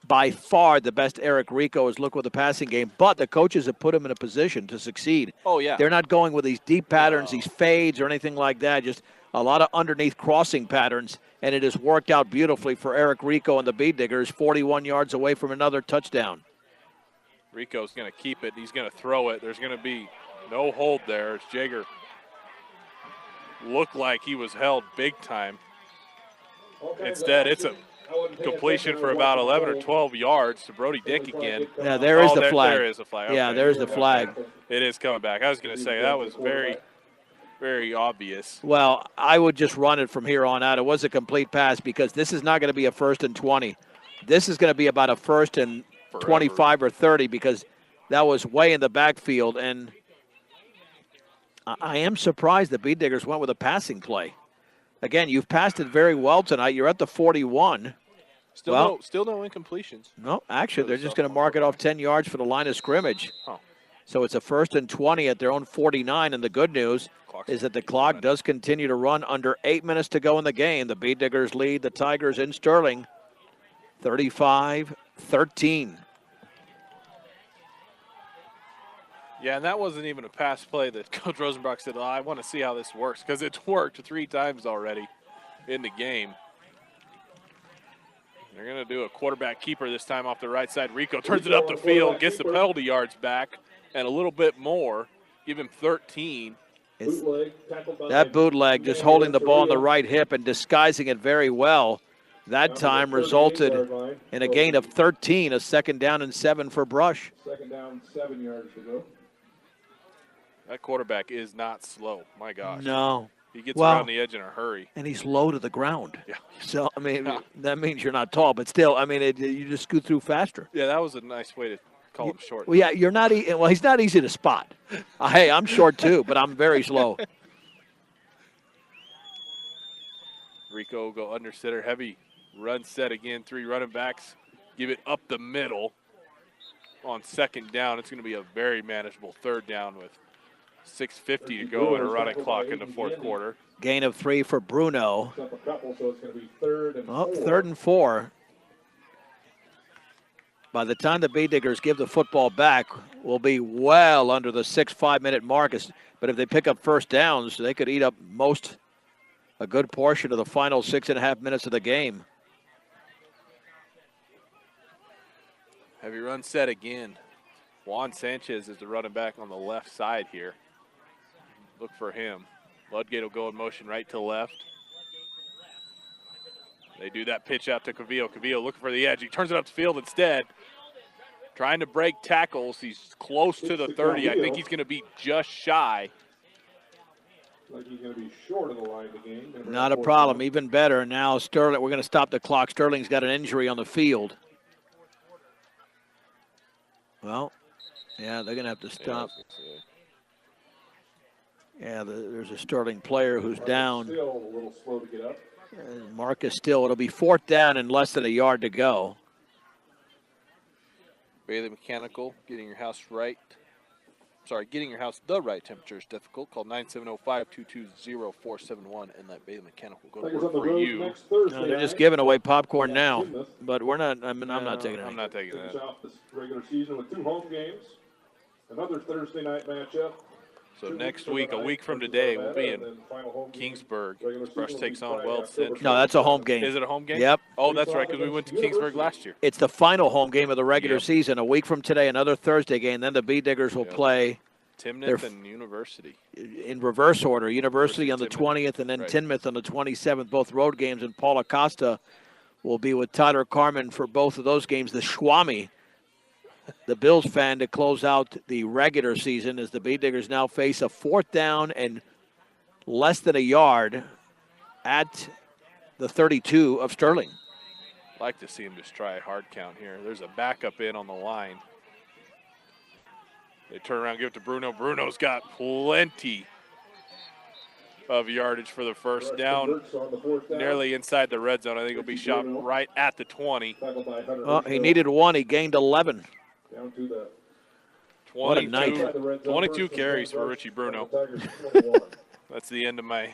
by far the best Eric Rico has looked with the passing game, but the coaches have put him in a position to succeed. Oh, yeah. They're not going with these deep patterns, these fades or anything like that, just a lot of underneath crossing patterns, and it has worked out beautifully for Eric Rico and the Beat Diggers, 41 yards away from another touchdown. Rico's going to keep it. He's going to throw it. There's going to be no hold there as Jager looked like he was held big time. Instead, it's a completion for about 11 or 12 yards to Brody Dick again. Yeah, there is the flag. There is a flag. Yeah, Okay. there's the flag. It is coming back. I was going to say that was very, very obvious. Well, I would just run it from here on out. It was a complete pass because this is not going to be a 1st and 20. This is going to be about a 1st and 25 or 30 because that was way in the backfield. And I am surprised the Beat Diggers went with a passing play. Again, you've passed it very well tonight. You're at the 41. Still no incompletions. No, actually, they're just going to mark it off 10 yards for the line of scrimmage. Oh. So it's a 1st and 20 at their own 49. And the good news is that the clock does continue to run under 8 minutes to go in the game. The Beat Diggers lead the Tigers in Sterling 35-13. Yeah, and that wasn't even a pass play that Coach Rosenbach said, I want to see how this works, because it's worked 3 times already in the game. They're going to do a quarterback keeper this time off the right side. Rico turns it up the field, gets the penalty yards back, and a little bit more. Give him 13. That bootleg, just holding the ball on the right hip and disguising it very well, that time resulted in a gain of 13, a 2nd down and 7 for Brush. 2nd down, 7 yards to go. That quarterback is not slow. My gosh. No. He gets around the edge in a hurry. And he's low to the ground. Yeah. So, I mean, that means you're not tall, but still, I mean, you just scoot through faster. Yeah, that was a nice way to call him short. Well, yeah, you're not, well, he's not easy to spot. Hey, I'm short too, but I'm very slow. Rico will go under center, heavy run set again, 3 running backs. Give it up the middle on 2nd down. It's going to be a very manageable 3rd down with 6:50 to go and a running clock in the 4th quarter. Gain of 3 for Bruno. Up a couple, so it's going to be 3rd and 4. 3rd and 4. By the time the B-Diggers give the football back, we'll be well under the 5-minute mark. But if they pick up 1st downs, they could eat up a good portion of the final 6.5 minutes of the game. Heavy run set again. Juan Sanchez is the running back on the left side here. Look for him. Ludgate will go in motion right to left. They do that pitch out to Cavillo. Cavillo looking for the edge. He turns it up the field instead. Trying to break tackles. He's close to the 30. I think he's going to be just shy. Like he's going to be short of the line of the game. Not a problem. Even better. Now Sterling, we're going to stop the clock. Sterling's got an injury on the field. Well, yeah, they're going to have to stop. Yeah, there's a Sterling player who's down. Still a little slow to get up. Marcus Still. It'll be 4th down and less than a yard to go. Bailey Mechanical, getting your house right. Sorry, getting your house the right temperature is difficult. Call 970-522-0471 and let Bailey Mechanical go to work for you. No, they're just giving away popcorn now, but we're not. I mean, I'm not taking it. I'm not taking that. Off this regular season with 2 home games, another Thursday night matchup. So next week, a week from today, we'll be in Kingsburg. Brush takes on Weld Central. No, that's a home game. Is it a home game? Yep. Oh, that's right, because we went to Kingsburg last year. It's the final home game of the regular season. A week from today, another Thursday game. Then the B-Diggers will play Timnath and University. In reverse order. University on the 20th and then Tinmouth on the 27th, both road games. And Paul Acosta will be with Tyler Carmen for both of those games. The Schwami, the Bills fan, to close out the regular season as the B-Diggers now face a 4th down and less than a yard at the 32 of Sterling. I'd like to see him just try a hard count here. There's a backup in on the line. They turn around, give it to Bruno. Bruno's got plenty of yardage for the 1st down. Nearly inside the red zone. I think he'll be shot right at the 20. Well, he needed 1. He gained 11. Down to the 22, what a night. 22 carries for Richie Bruno. That's the end of my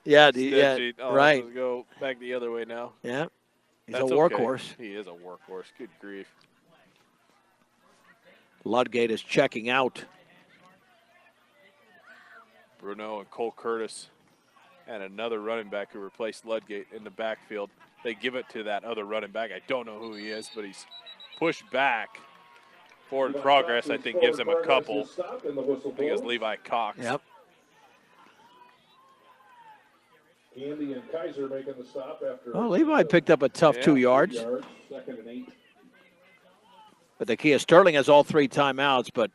sheet. Right. Let's go back the other way now. Yeah, he's That's a workhorse. Okay. He is a workhorse. Good grief. Ludgate is checking out. Bruno and Cole Curtis and another running back who replaced Ludgate in the backfield. They give it to that other running back. I don't know who he is, but he's pushed back. Forward progress, I think, gives him a couple. I think it's Levi Cox. Yep. Andy and Kaiser making the stop after. Oh, Levi picked up a tough 2 yards. 2 2nd and 8. But the key is Sterling has all 3 timeouts, but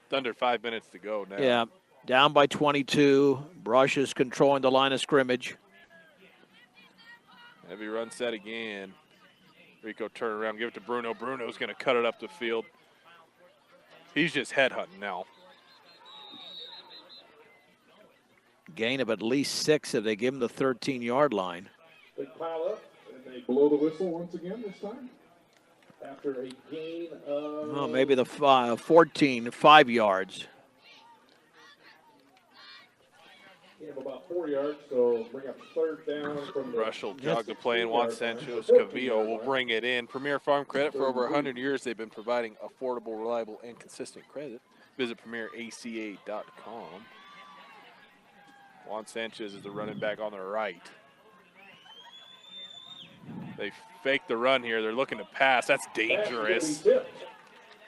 It's under 5 minutes to go now. yeah, down by 22. Brush is controlling the line of scrimmage. Heavy run set again. Rico turn around, give it to Bruno. Bruno's going to cut it up the field. He's just headhunting now. Gain of at least 6 if they give him the 13-yard line. They pile up and they blow the whistle once again this time. After a gain of. Well, maybe the 14, 5 yards. Gain of about 4 yards, so bring up 3rd down from the. Rush will jog the play, and Juan Sanchez Cavillo will bring it in. Premier Farm Credit, for over 100 years, they've been providing affordable, reliable, and consistent credit. Visit premieraca.com. Juan Sanchez is the running back on the right. They fake the run here. They're looking to pass. That's dangerous.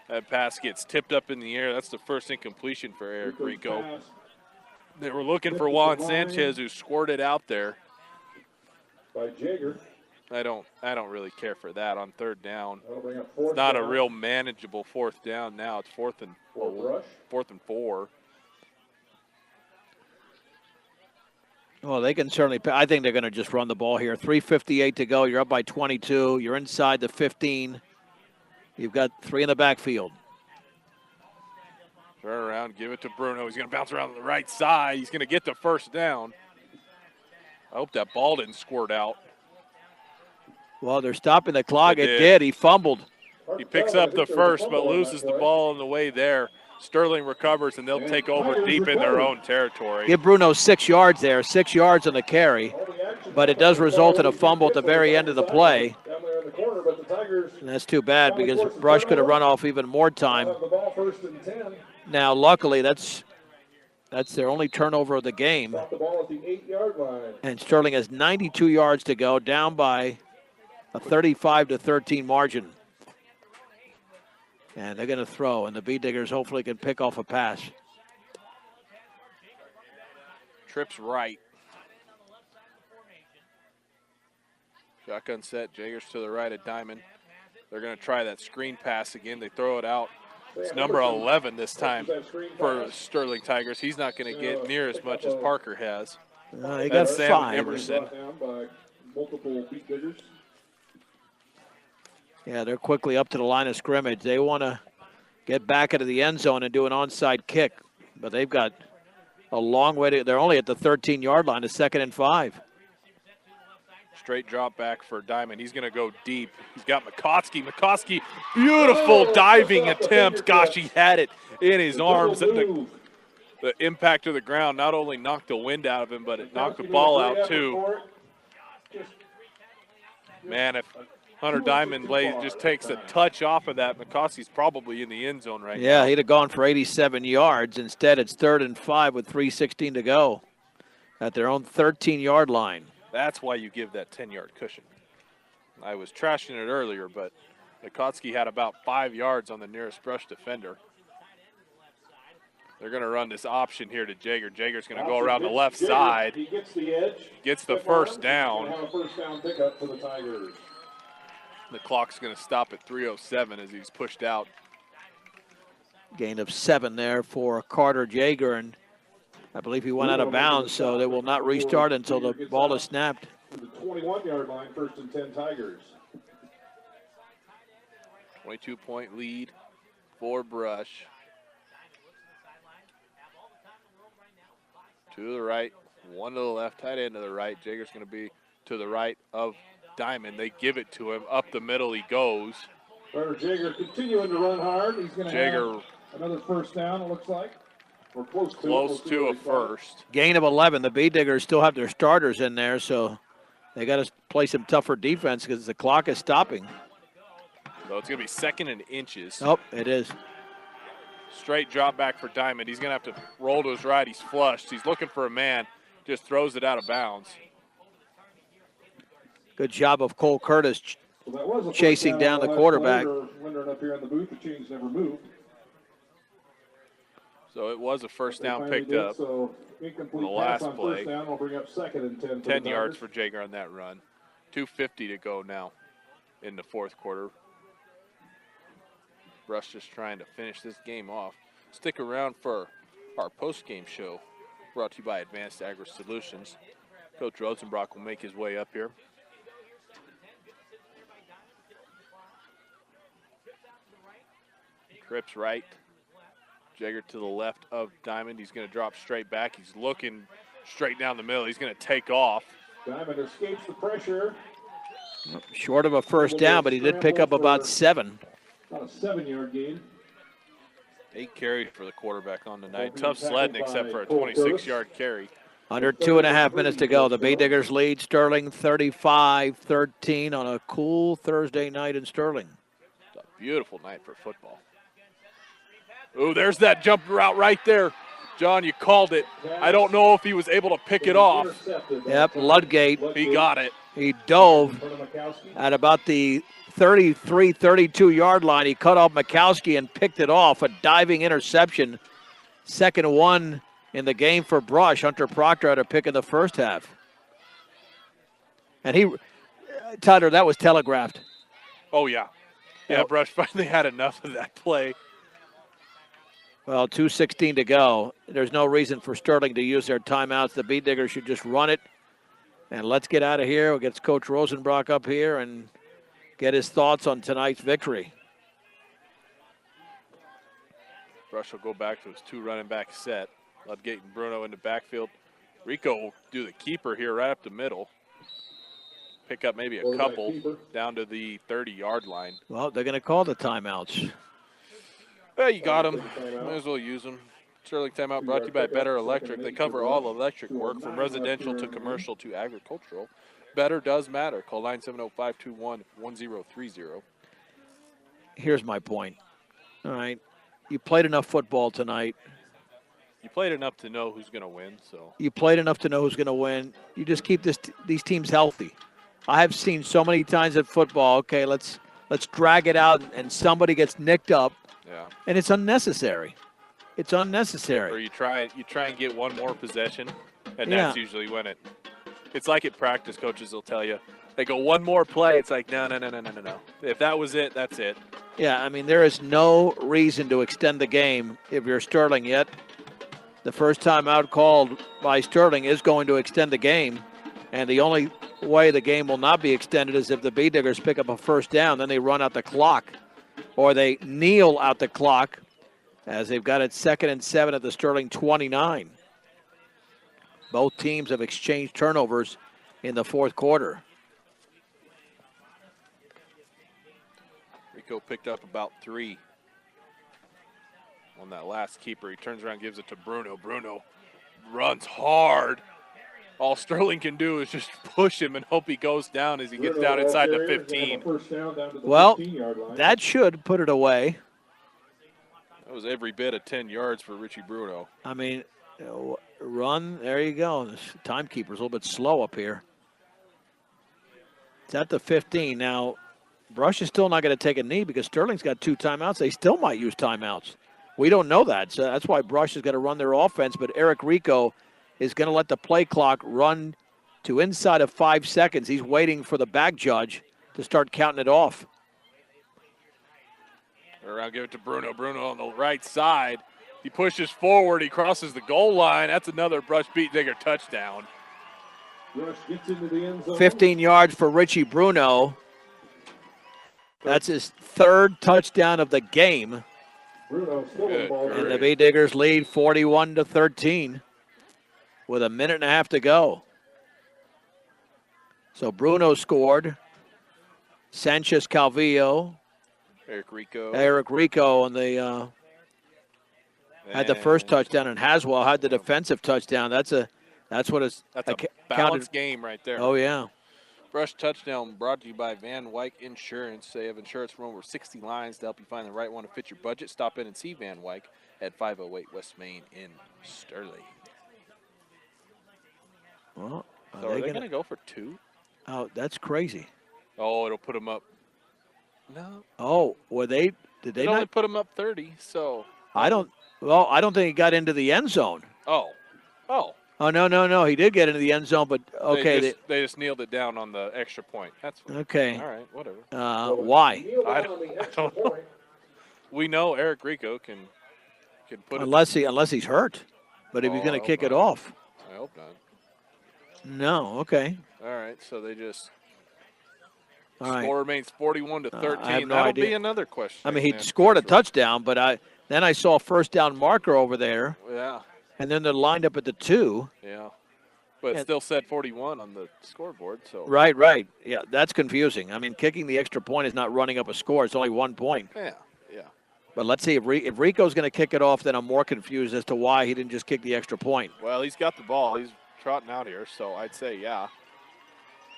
That pass gets tipped up in the air. That's the first incompletion for Eric Rico. They were looking for Juan Sanchez, who squirted out there. By Jager. I don't really care for that on third down. It's not a real manageable fourth down now. It's fourth and 4. Well, they can certainly. I think they're going to just run the ball here. 3:58 to go. You're up by 22. You're inside the 15. You've got 3 in the backfield. Turn around, give it to Bruno. He's going to bounce around the right side. He's going to get the first down. I hope that ball didn't squirt out. Well, they're stopping the clock. It did. He fumbled. He picks up the first, but loses the ball on the way there. Sterling recovers, and they'll take over deep in their own territory. Give Bruno 6 yards there, 6 yards on the carry. But it does result in a fumble at the very end of the play. And that's too bad because Brush could have run off even more time. Now, luckily, that's their only turnover of the game. And Sterling has 92 yards to go, down by a 35-13 margin. And they're going to throw, and the Bee Diggers hopefully can pick off a pass. Trips right. Shotgun set, Jagers to the right of Diamond. They're going to try that screen pass again. They throw it out. It's number 11 this time for Sterling Tigers. He's not going to get near as much as Parker has. He got Sam 5. Emerson. Yeah, they're quickly up to the line of scrimmage. They want to get back into the end zone and do an onside kick, but they've got a long way to. They're only at the 13-yard line, a 2nd and 5. Straight drop back for Diamond. He's going to go deep. He's got McCoskey. McCoskey, beautiful diving attempt. Gosh, he had it in his arms. And the impact of the ground not only knocked the wind out of him, but it knocked the ball out too. Man, if Hunter Diamond just takes a touch off of that, McCoskey's probably in the end zone right now. Yeah, he'd have gone for 87 yards. Instead, it's 3rd and 5 with 3:16 to go at their own 13-yard line. That's why you give that 10-yard cushion. I was trashing it earlier, but McCoskey had about 5 yards on the nearest Brush defender. They're going to run this option here to Jager. Jager's going to go around the left side. He gets the edge. Gets the first down. First down pickup for the Tigers. The clock's going to stop at 3:07 as he's pushed out. Gain of 7 there for Carter Jager, and I believe he went out of bounds, so they will not restart until the ball is snapped. To the 21-yard line, 1st and 10 Tigers. 22-point lead for Brush. To the right, 1 to the left, tight end to the right. Jager's going to be to the right of Diamond. They give it to him. Up the middle he goes. Carter Jager continuing to run hard. He's going to have another first down, it looks like. Or close to a first. Gain of 11. The Bee Diggers still have their starters in there, so they got to play some tougher defense because the clock is stopping. So it's going to be 2nd and inches. Oh, it is. Straight drop back for Diamond. He's going to have to roll to his right. He's flushed. He's looking for a man. Just throws it out of bounds. Good job of Cole Curtis chasing down the quarterback. Up here in the booth. The chains never moved. So it was a first down picked up on the last play. Down, we'll bring up 2nd and 10. 10 yards for Jager on that run. 2:50 to go now in the 4th quarter. Brush just trying to finish this game off. Stick around for our post-game show brought to you by Advanced Agri Solutions. Coach Rosenbrock will make his way up here. Trips right. Jager to the left of Diamond. He's going to drop straight back. He's looking straight down the middle. He's going to take off. Diamond escapes the pressure. Short of a first down, but he did pick up about 7. About a 7-yard gain. 8 carries for the quarterback on the night. Tough sledding except for a 26-yard carry. Under 2.5 minutes to go. The Bee Diggers lead Sterling 35-13 on a cool Thursday night in Sterling. It's a beautiful night for football. Oh, there's that jump route right there. John, you called it. I don't know if he was able to pick it off. Yep, Ludgate. He got it. He dove at about the 33, 32-yard line. He cut off Mikowski and picked it off. A diving interception. Second one in the game for Brush. Hunter Proctor had a pick in the first half. And Tyler, that was telegraphed. Oh, yeah. Yeah, Brush finally had enough of that play. Well, 2:16 to go. There's no reason for Sterling to use their timeouts. The Beat Diggers should just run it. And let's get out of here. We'll get Coach Rosenbrock up here and get his thoughts on tonight's victory. Brush will go back to his 2 running back set. Ludgate and Bruno in the backfield. Rico will do the keeper here right up the middle. Pick up maybe a couple down to the 30-yard line. Well, they're going to call the timeouts. Yeah, you got them. Might as well use them. Sterling timeout brought to you by Better Electric. They cover all electric work from residential to commercial to agricultural. Better does matter. Call 970-521-1030. Here's my point. All right. You played enough football tonight. You played enough to know who's going to win. So You played enough to know who's going to win. You just keep these teams healthy. I have seen so many times at football, okay, let's drag it out and somebody gets nicked up. yeah. And it's unnecessary. It's unnecessary. Or you try and get one more possession, and Yeah. that's usually when it's like at practice. Coaches will tell you they go one more play. It's like no. If that was it, that's it. Yeah, I mean, there is no reason to extend the game if you're Sterling yet. The first time out called by Sterling is going to extend the game, and the only way the game will not be extended is if the Bee Diggers pick up a first down, then they run out the clock, or they kneel out the clock as they've got it 2nd and 7 at the Sterling 29. Both teams have exchanged turnovers in the fourth quarter. Rico picked up about 3 on that last keeper. He turns around, gives it to Bruno. Bruno runs hard. All Sterling can do is just push him and hope he goes down as he gets down inside the 15. Well, that should put it away. That was every bit of 10 yards for Richie Bruno. I mean, run, there you go. This timekeeper's a little bit slow up here. It's at the 15. Now, Brush is still not going to take a knee because Sterling's got 2 timeouts. They still might use timeouts. We don't know that. So that's why Brush is going to run their offense. But Eric Rico is going to let the play clock run to inside of 5 seconds. He's waiting for the back judge to start counting it off. Around, give it to Bruno. Bruno on the right side. He pushes forward. He crosses the goal line. That's another Brush Beat Digger touchdown. Brush gets into the end zone. 15 yards for Richie Bruno. That's his 3rd touchdown of the game. Bruno still on the ball. And the Bee Diggers lead 41-13 with a minute and a half to go. So Bruno scored. Sanchez Calvillo. Eric Rico on the had the first touchdown, and Haswell had the defensive touchdown. That's a balanced game right there. Oh yeah. Brush touchdown brought to you by Van Wyck Insurance. They have insurance from over 60 lines to help you find the right one to fit your budget. Stop in and see Van Wyck at 508 West Main in Sterling. Well, So are they going to go for 2? Oh, that's crazy. Oh, it'll put them up. No. Oh, did they only not put them up 30, so. I don't think he got into the end zone. Oh. Oh, no. He did get into the end zone, but okay. They just kneeled it down on the extra point. That's fine. Okay. All right, whatever. Why? I don't know. We know Eric Rico can put Unless he's hurt. But if he's going to kick it off. I hope not. No, okay. All right, so they just. All right. Score remains 41-13. I have no That'll idea. be another question. I mean, he scored a touchdown, but then I saw a first down marker over there. Yeah. And then they're lined up at the 2. Yeah. But it still said 41 on the scoreboard. So. Right. Yeah, that's confusing. I mean, kicking the extra point is not running up a score. It's only 1 point. Yeah. But let's see. If Rico's going to kick it off, then I'm more confused as to why he didn't just kick the extra point. Well, he's got the ball. He's trotting out here, so I'd say yeah.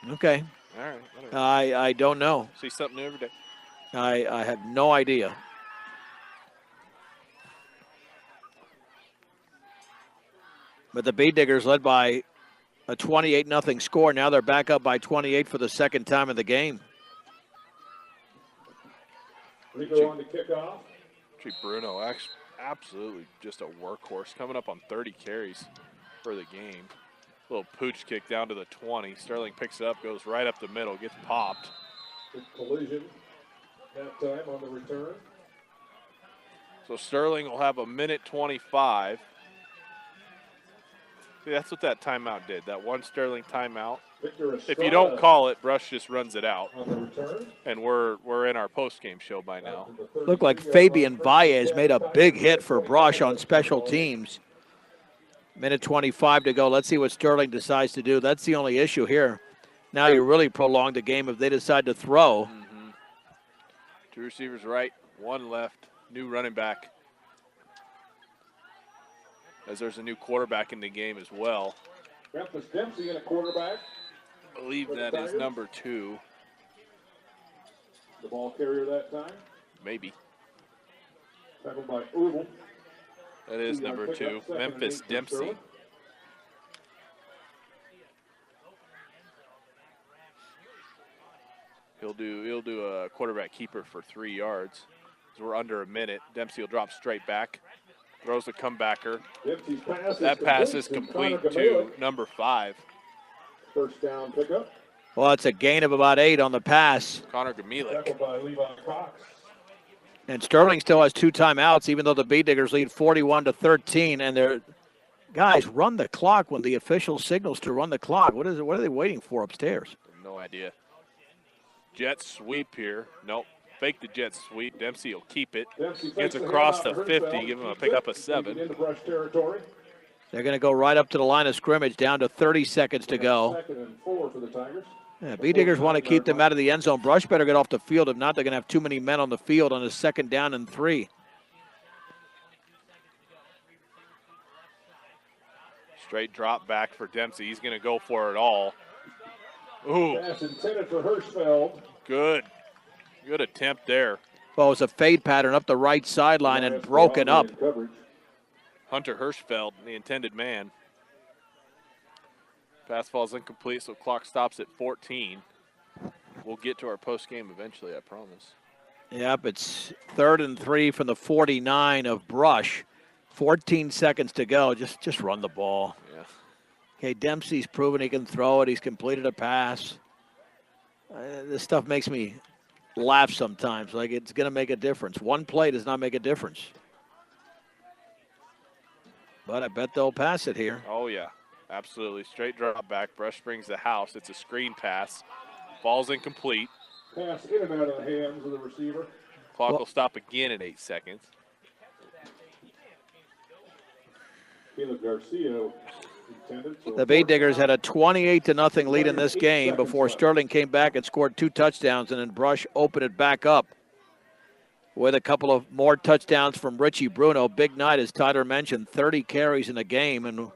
Okay. All right. Whatever. I don't know. See something new every day. I have no idea. But the Bee Diggers led by a 28-0 score. Now they're back up by 28 for the second time in the game. Rico on to kick off. Bruno, absolutely just a workhorse, coming up on 30 carries for the game. Little pooch kick down to the 20. Sterling picks it up, goes right up the middle, gets popped. Good collision that time on the return. So Sterling will have a minute 25. See, that's what that timeout did. That one Sterling timeout. If you don't call it, Brush just runs it out. On the return. And we're in our post-game show by now. Looked like Fabian Valles made a big hit for Brush on special teams. Minute 25 to go. Let's see what Sterling decides to do. That's the only issue here. Now you really prolong the game if they decide to throw. Mm-hmm. Two receivers right, one left, new running back. As there's a new quarterback in the game as well. Memphis Dempsey in a quarterback. I believe that is number 2. The ball carrier that time. Maybe. Tackled by Erdl. That is number 2, Memphis Dempsey. He'll do a quarterback keeper for 3 yards. So we're under a minute. Dempsey will drop straight back. Throws the comebacker. That pass is complete to number 5. First down pickup. Well, it's a gain of about 8 on the pass. Connor Gamilik. Tackled by Levi Cox. And Sterling still has 2 timeouts, even though the Bee Diggers lead 41-13. And they're, guys, run the clock when the official signals to run the clock. What are they waiting for upstairs? No idea. Jet sweep here. Nope. Fake the jet sweep. Dempsey will keep it. Gets across the 50, give him a pick up a 7. Into Brush territory. They're going to go right up to the line of scrimmage, down to 30 seconds to go. 2nd and 4 for the Tigers. Yeah, Bee Diggers want to keep them out of the end zone. Brush better get off the field. If not, they're going to have too many men on the field on a 2nd down and 3. Straight drop back for Dempsey. He's going to go for it all. Ooh. Pass intended for Hirschfeld. Good attempt there. Well, it was a fade pattern up the right sideline and broken up. Hunter Hirschfeld, the intended man. Pass falls incomplete, so clock stops at 14. We'll get to our post game eventually, I promise. Yep, it's 3rd and 3 from the 49 of Brush. 14 seconds to go. Just run the ball. Yeah. Okay, Dempsey's proven he can throw it. He's completed a pass. This stuff makes me laugh sometimes. Like it's going to make a difference. One play does not make a difference. But I bet they'll pass it here. Oh, yeah. Absolutely. Straight drop back. Brush brings the house. It's a screen pass. Ball's incomplete. Pass in and out of the hands of the receiver. Clock will stop again in 8 seconds. Caleb Garcia intended. The Bee Diggers had a 28-0 lead in this game before Sterling came back and scored 2 touchdowns, and then Brush opened it back up with a couple of more touchdowns from Richie Bruno. Big night, as Tyler mentioned, 30 carries in the game and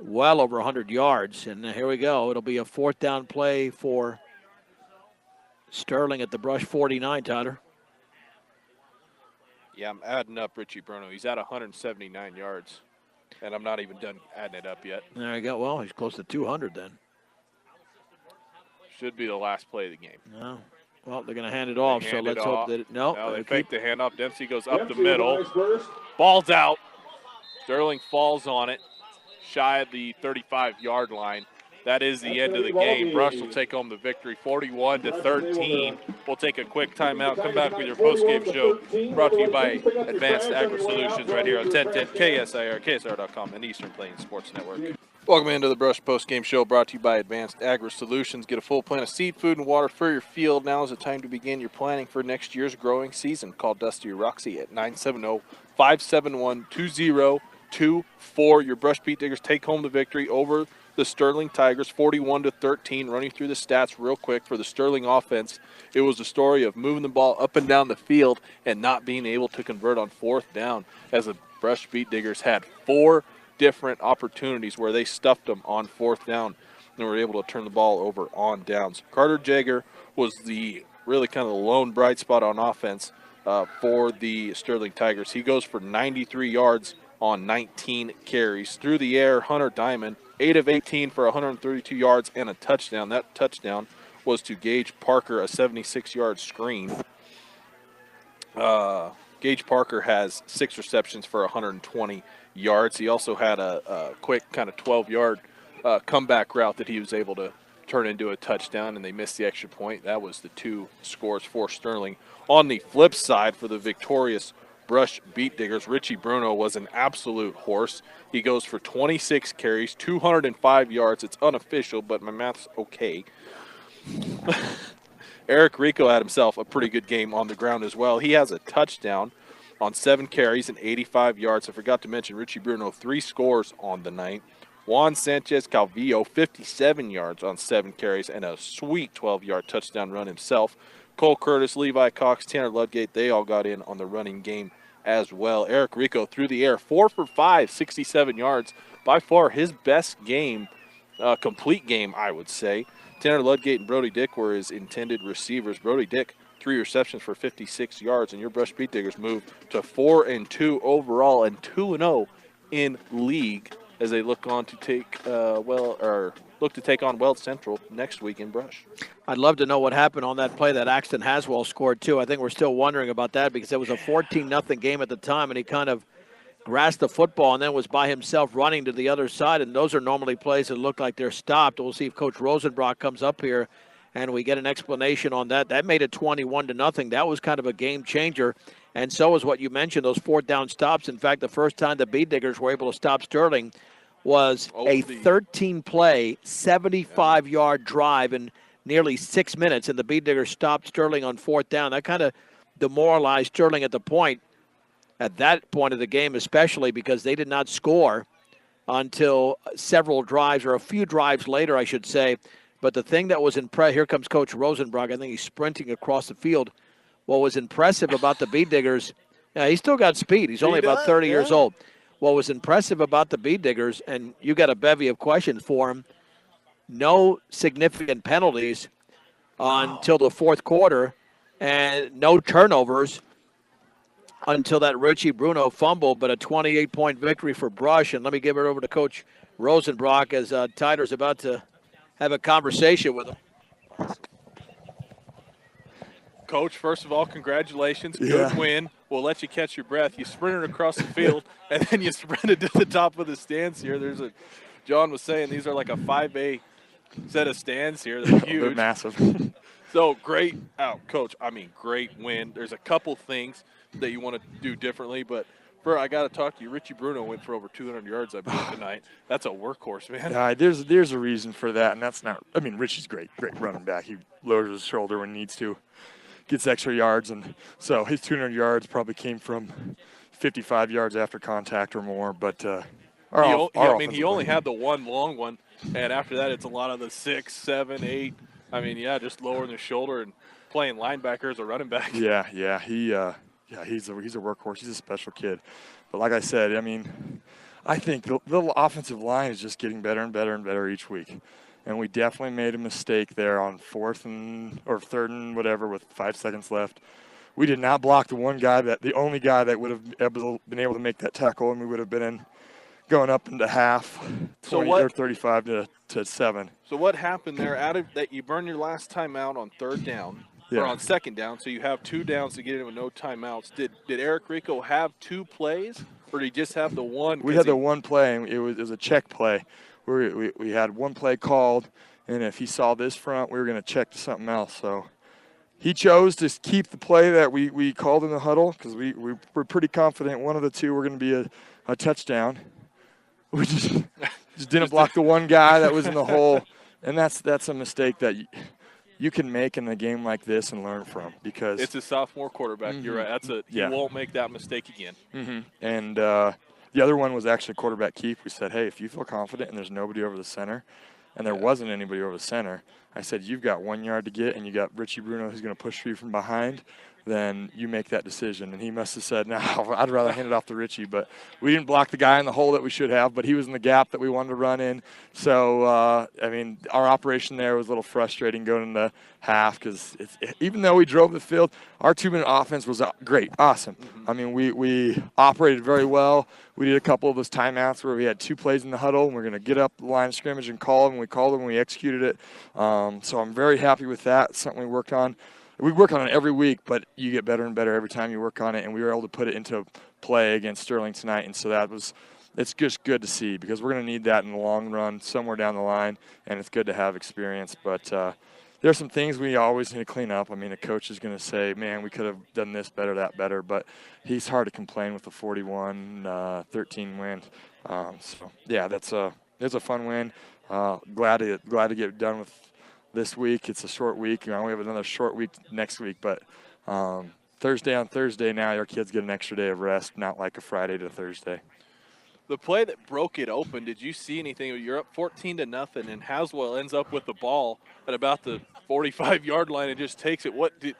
well over 100 yards. And here we go. It'll be a 4th down play for Sterling at the Brush 49, Tyler. Yeah, I'm adding up Richie Bruno. He's at 179 yards, and I'm not even done adding it up yet. There you go. Well, he's close to 200 then. Should be the last play of the game. No. Well, they're going to hand it off, so let's hope that No, they fake the handoff. Dempsey goes up the Dempsey middle. with a nice burst. Ball's out. Sterling falls on it, shy of the 35-yard line. That is the end of the game. Brush will take home the victory, 41-13. We'll take a quick timeout. Come back with your post-game show, brought to you by Advanced Agri Solutions, right here on 1010 KSIR, KSR.com, and Eastern Plains Sports Network. Welcome into the Brush post-game show, brought to you by Advanced Agri Solutions. Get a full plan of seed, food, and water for your field. Now is the time to begin your planning for next year's growing season. Call Dusty or Roxy at 970-571-2024. Your Brush Beet Diggers take home the victory over the Sterling Tigers, 41-13. Running through the stats real quick for the Sterling offense, it was a story of moving the ball up and down the field and not being able to convert on 4th down, as the Brush Beet Diggers had 4 different opportunities where they stuffed them on 4th down and were able to turn the ball over on downs. Carter Jager was the really kind of the lone bright spot on offense for the Sterling Tigers. He goes for 93 yards on 19 carries. Through the air, Hunter Diamond, 8 of 18 for 132 yards and a touchdown. That touchdown was to Gage Parker, a 76-yard screen. Gage Parker has 6 receptions for 120 yards. He also had a quick kind of 12-yard comeback route that he was able to turn into a touchdown, and they missed the extra point. That was the 2 scores for Sterling. On the flip side, for the victorious Brush Beet Diggers, Richie Bruno was an absolute horse. He goes for 26 carries, 205 yards. It's unofficial, but my math's okay. Eric Rico had himself a pretty good game on the ground as well. He has a touchdown on 7 carries and 85 yards. I forgot to mention Richie Bruno, 3 scores on the night. Juan Sanchez Calvillo, 57 yards on 7 carries and a sweet 12-yard touchdown run himself. Cole Curtis, Levi Cox, Tanner Ludgate, they all got in on the running game as well. Eric Rico through the air, 4 for 5, 67 yards. By far his best game, complete game, I would say. Tanner Ludgate and Brody Dick were his intended receivers. Brody Dick, 3 receptions for 56 yards, and your Brush Beet Diggers move to 4-2 overall and 2-0 in league as they look on to take look to take on Weld Central next week in Brush. I'd love to know what happened on that play that Axton Haswell scored too. I think we're still wondering about that because it was a 14-0 game at the time, and he kind of grasped the football and then was by himself running to the other side, and those are normally plays that look like they're stopped. We'll see if Coach Rosenbrock comes up here and we get an explanation on that. That made it 21-0. That was kind of a game changer, and so is what you mentioned, those 4th down stops. In fact, the first time the Beet Diggers were able to stop Sterling was a 13-play, 75-yard drive in nearly 6 minutes, and the Beet Diggers stopped Sterling on 4th down. That kind of demoralized Sterling at that point of the game, especially because they did not score until several drives, or a few drives later, I should say. But the thing that was impressive, here comes Coach Rosenbrock. I think he's sprinting across the field. What was impressive about the Beet Diggers, he's still got speed. He's only about 30 years old. What was impressive about the Beet Diggers, and you got a bevy of questions for him, no significant penalties until the 4th quarter, and no turnovers until that Richie Bruno fumble, but a 28-point victory for Brush. And let me give it over to Coach Rosenbrock as Tyler's about to have a conversation with him. Coach, first of all, congratulations. Good win. We'll let you catch your breath. You sprinted across the field, and then you sprinted to the top of the stands here. John was saying these are like a 5A set of stands here. They're huge. They're massive. So great, Coach, great win. There's a couple things that you want to do differently, but I got to talk to you. Richie Bruno went for over 200 yards, I believe, tonight. That's a workhorse, man. There's a reason for that, and that's not – Richie's great running back. He lowers his shoulder when he needs to, gets extra yards, and so his 200 yards probably came from 55 yards after contact or more, but he only had the one long one, and after that it's a lot of the 6, 7, 8. Just lowering the shoulder and playing linebacker as a running back. He's a workhorse. He's a special kid. But like I said, I think the offensive line is just getting better and better and better each week. And we definitely made a mistake there on 3rd and whatever with 5 seconds left. We did not block the only guy that would have been able to make that tackle, and we would have been going up into half, 35 to 7. So what happened there? Out of that, you burned your last timeout on 3rd down. Or on 2nd down, so you have 2 downs to get in with no timeouts. Did Eric Rico have 2 plays, or did he just have the one? We had the one play, and it was a check play. We had one play called, and if he saw this front, we were going to check to something else. So he chose to keep the play that we called in the huddle because we were pretty confident one of the 2 were going to be a touchdown. We just didn't block the one guy that was in the hole, and that's a mistake that you can make in a game like this and learn from because it's a sophomore quarterback. You're right. He won't make that mistake again. And the other one was actually quarterback keep. We said, hey, if you feel confident and there's nobody over the center, and there wasn't anybody over the center, I said, you've got 1 yard to get, and you got Richie Bruno who's going to push for you from behind. then you make that decision. And he must have said, no, I'd rather hand it off to Richie. But we didn't block the guy in the hole that we should have, but he was in the gap that we wanted to run in. So, I mean, our operation there was a little frustrating going into half because even though we drove the field, our 2-minute offense was great, awesome. I mean, we operated very well. We did a couple of those timeouts where we had 2 plays in the huddle, and we're going to get up the line of scrimmage and call them. And we called them, and we executed it. So I'm very happy with that. Something we worked on. We work on it every week, but you get better and better every time you work on it, and we were able to put it into play against Sterling tonight, and so it's just good to see because we're going to need that in the long run somewhere down the line, and it's good to have experience. But there are some things we always need to clean up. I mean, a coach is going to say, man, we could have done this better, that better, but he's hard to complain with a 41-13 win. So, yeah, it's a fun win. Glad to get done with this week. It's a short week. We have another short week next week, but Thursday now, our kids get an extra day of rest, not like a Friday to Thursday. The play that broke it open, did you see anything? You're up 14-0, and Haswell ends up with the ball at about the 45-yard line and just takes it.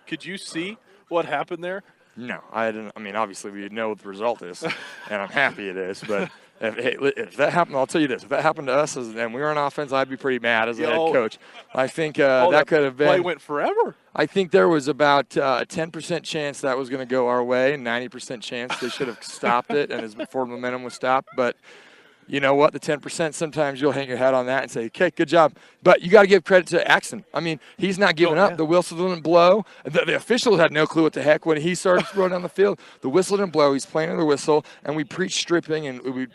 Could you see what happened there? No, I didn't. I mean, obviously we know what the result is, and I'm happy it is. But if that happened, I'll tell you this: if that happened to us and we were on offense, I'd be pretty mad as a head coach. I think that could have been. Play went forever. I think there was about a 10% chance that was going to go our way, and 90% chance they should have stopped it, and as before momentum was stopped. But you know what? The 10%, sometimes you'll hang your head on that and say, okay, good job. But you got to give credit to Axon. I mean, he's not giving up. The whistle didn't blow. The officials had no clue what the heck when he started throwing down the field. The whistle didn't blow. He's playing with the whistle, and we preach stripping, and we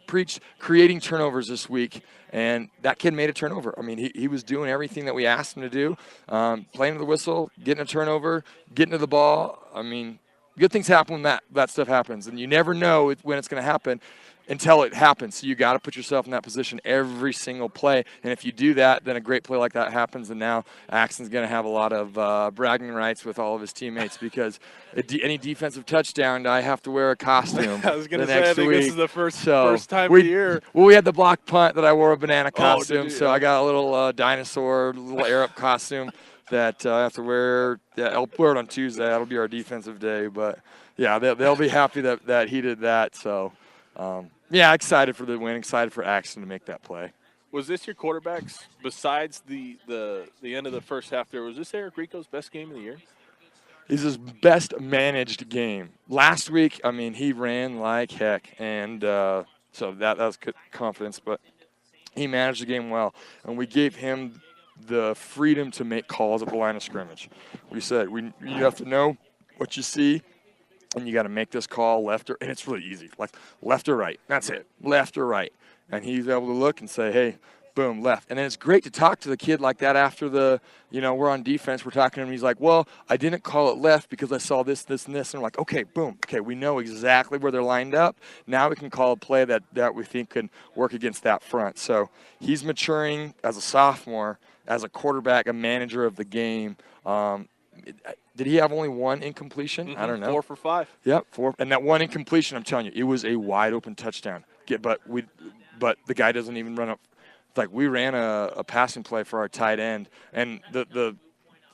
preach creating turnovers this week. And that kid made a turnover. I mean, he was doing everything that we asked him to do, playing with the whistle, getting a turnover, getting to the ball. I mean, good things happen when that stuff happens, and you never know when it's going to happen until it happens. So you got to put yourself in that position every single play. And if you do that, then a great play like that happens. And now Axon's going to have a lot of bragging rights with all of his teammates because any defensive touchdown, I have to wear a costume. I was going to say, I think this is the first time of the year. Well, we had the block punt that I wore a banana costume. So I got a little dinosaur, little air-up costume that I have to wear. Yeah, I'll wear it on Tuesday. That'll be our defensive day. But, yeah, they'll be happy that he did that. So, yeah, excited for the win, excited for Axon to make that play. Was this your quarterbacks, besides the end of the first half there, was this Eric Rico's best game of the year? This is his best managed game. Last week, I mean, he ran like heck, and so that was good confidence, but he managed the game well, and we gave him the freedom to make calls at the line of scrimmage. We said, you have to know what you see, and you got to make this call left and it's really easy, like left or right. That's it, left or right. And he's able to look and say, hey, boom, left. And then it's great to talk to the kid like that after we're on defense. We're talking to him. He's like, well, I didn't call it left because I saw this, this, and this. And we're like, okay, boom. Okay, we know exactly where they're lined up. Now we can call a play that we think can work against that front. So he's maturing as a sophomore, as a quarterback, a manager of the game. Did he have only one incompletion? I don't know. 4 for 5. Yep, 4. And that one incompletion, I'm telling you, it was a wide open touchdown. But the guy doesn't even run up. Like, we ran a passing play for our tight end, and the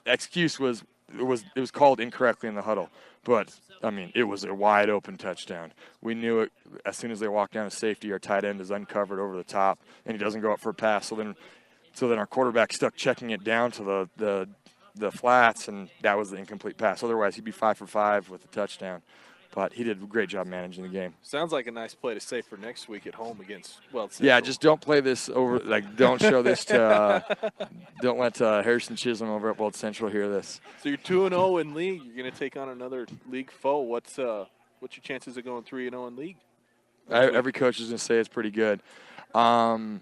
excuse was it was called incorrectly in the huddle. But I mean, it was a wide open touchdown. We knew it as soon as they walked down to safety. Our tight end is uncovered over the top, and he doesn't go up for a pass. So then our quarterback stuck checking it down to the flats, and that was the incomplete pass. Otherwise, he'd be 5 for 5 with a touchdown. But he did a great job managing the game. Sounds like a nice play to save for next week at home against Central. Yeah, just don't play this over. Like, don't show this to. Don't let Harrison Chisholm over at Weld Central hear this. So you're 2-0 in league. You're going to take on another league foe. What's your chances of going 3-0 in league? Every coach is going to say it's pretty good. Sterling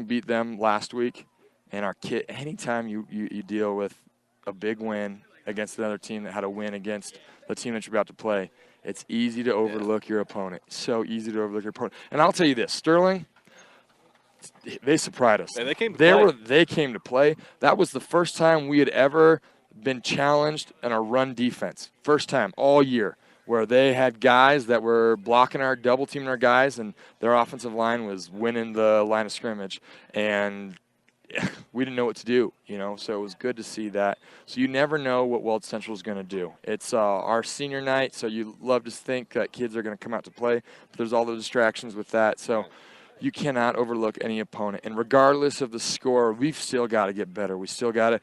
beat them last week, and our kid. Anytime you deal with a big win against another team that had a win against the team that you're about to play, it's easy to overlook your opponent. So easy to overlook your opponent. And I'll tell you this, Sterling, they surprised us. And they came to play. They came to play. That was the first time we had ever been challenged in our run defense. First time all year where they had guys that were blocking our double teaming our guys, and their offensive line was winning the line of scrimmage. And we didn't know what to do, so it was good to see that. So you never know what Weld Central is going to do. It's our senior night, so you love to think that kids are going to come out to play, but there's all the distractions with that. So you cannot overlook any opponent. And regardless of the score, we've still got to get better. We still got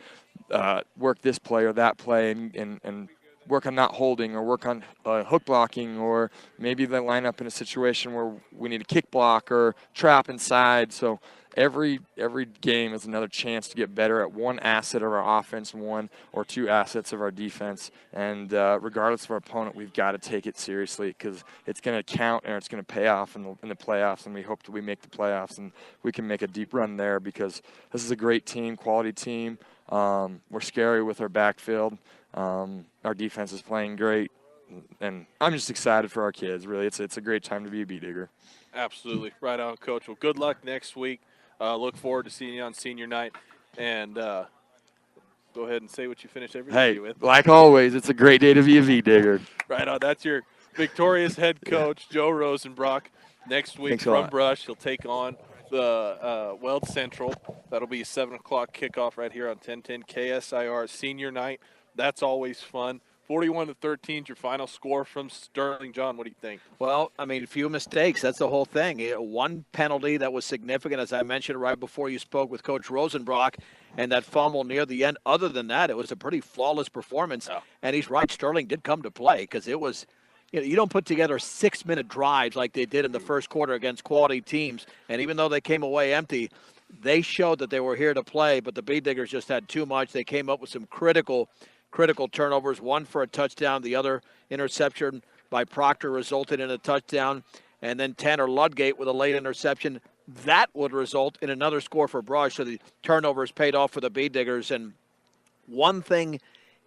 to work this play or that play and work on not holding or work on hook blocking, or maybe they line up in a situation where we need a kick block or trap inside. So every game is another chance to get better at one asset of our offense and one or two assets of our defense. And regardless of our opponent, we've got to take it seriously, because it's going to count and it's going to pay off in the playoffs. And we hope that we make the playoffs and we can make a deep run there, because this is a great team, quality team. We're scary with our backfield. Our defense is playing great, and I'm just excited for our kids. Really, it's a great time to be a B-Digger. Absolutely. Right on, Coach. Well, good luck next week. Look forward to seeing you on senior night. And go ahead and say what you finish every Hey, day with. like always, it's a great day to be a V-Digger. Right on. That's your victorious head coach, Joe Rosenbrock. Next week Thanks a from lot. Brush, he'll take on the Weld Central. That'll be a 7 o'clock kickoff right here on 1010 KSIR senior night. That's always fun. 41-13 is your final score from Sterling. John, what do you think? Well, I mean, a few mistakes. That's the whole thing. One penalty that was significant, as I mentioned right before you spoke with Coach Rosenbrock, and that fumble near the end. Other than that, it was a pretty flawless performance. Oh. And he's right. Sterling did come to play, because it was, you don't put together 6-minute drives like they did in the first quarter against quality teams. And even though they came away empty, they showed that they were here to play, but the B-Diggers just had too much. They came up with some critical turnovers, one for a touchdown, the other interception by Proctor resulted in a touchdown, and then Tanner Ludgate with a late interception. That would result in another score for Brush, so the turnovers paid off for the B-Diggers. And one thing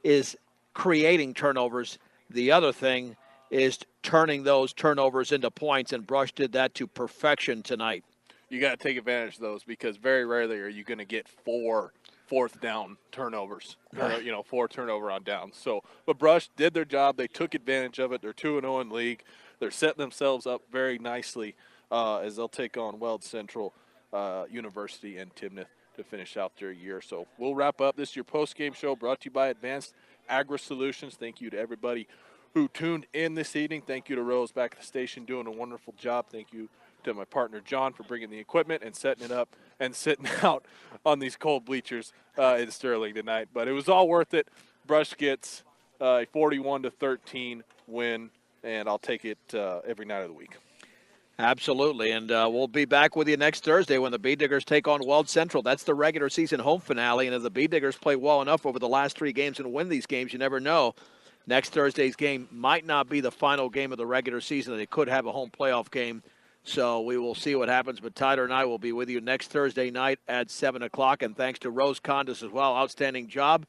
is creating turnovers. The other thing is turning those turnovers into points, and Brush did that to perfection tonight. You got to take advantage of those, because very rarely are you going to get fourth down turnovers, or, 4 turnover on downs. So, but Brush did their job. They took advantage of it. They're 2-0 in league. They're setting themselves up very nicely as they'll take on Weld Central University and Timnath to finish out their year. So we'll wrap up. This is your post-game show brought to you by Advanced Agri Solutions. Thank you to everybody who tuned in this evening. Thank you to Rose back at the station doing a wonderful job. Thank you to my partner John for bringing the equipment and setting it up and sitting out on these cold bleachers in Sterling tonight. But it was all worth it. Brush gets a 41-13 win, and I'll take it every night of the week. Absolutely, and we'll be back with you next Thursday when the B-Diggers take on Weld Central. That's the regular season home finale, and if the B-Diggers play well enough over the last 3 games and win these games, you never know. Next Thursday's game might not be the final game of the regular season. They could have a home playoff game. So we will see what happens, but Tyler and I will be with you next Thursday night at 7 o'clock, and thanks to Rose Condis as well. Outstanding job.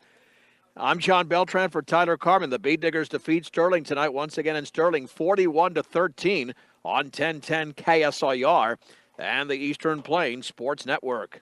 I'm John Beltran for Tyler Carmen. The B-Diggers defeat Sterling tonight once again in Sterling, 41-13 on 1010 KSIR and the Eastern Plains Sports Network.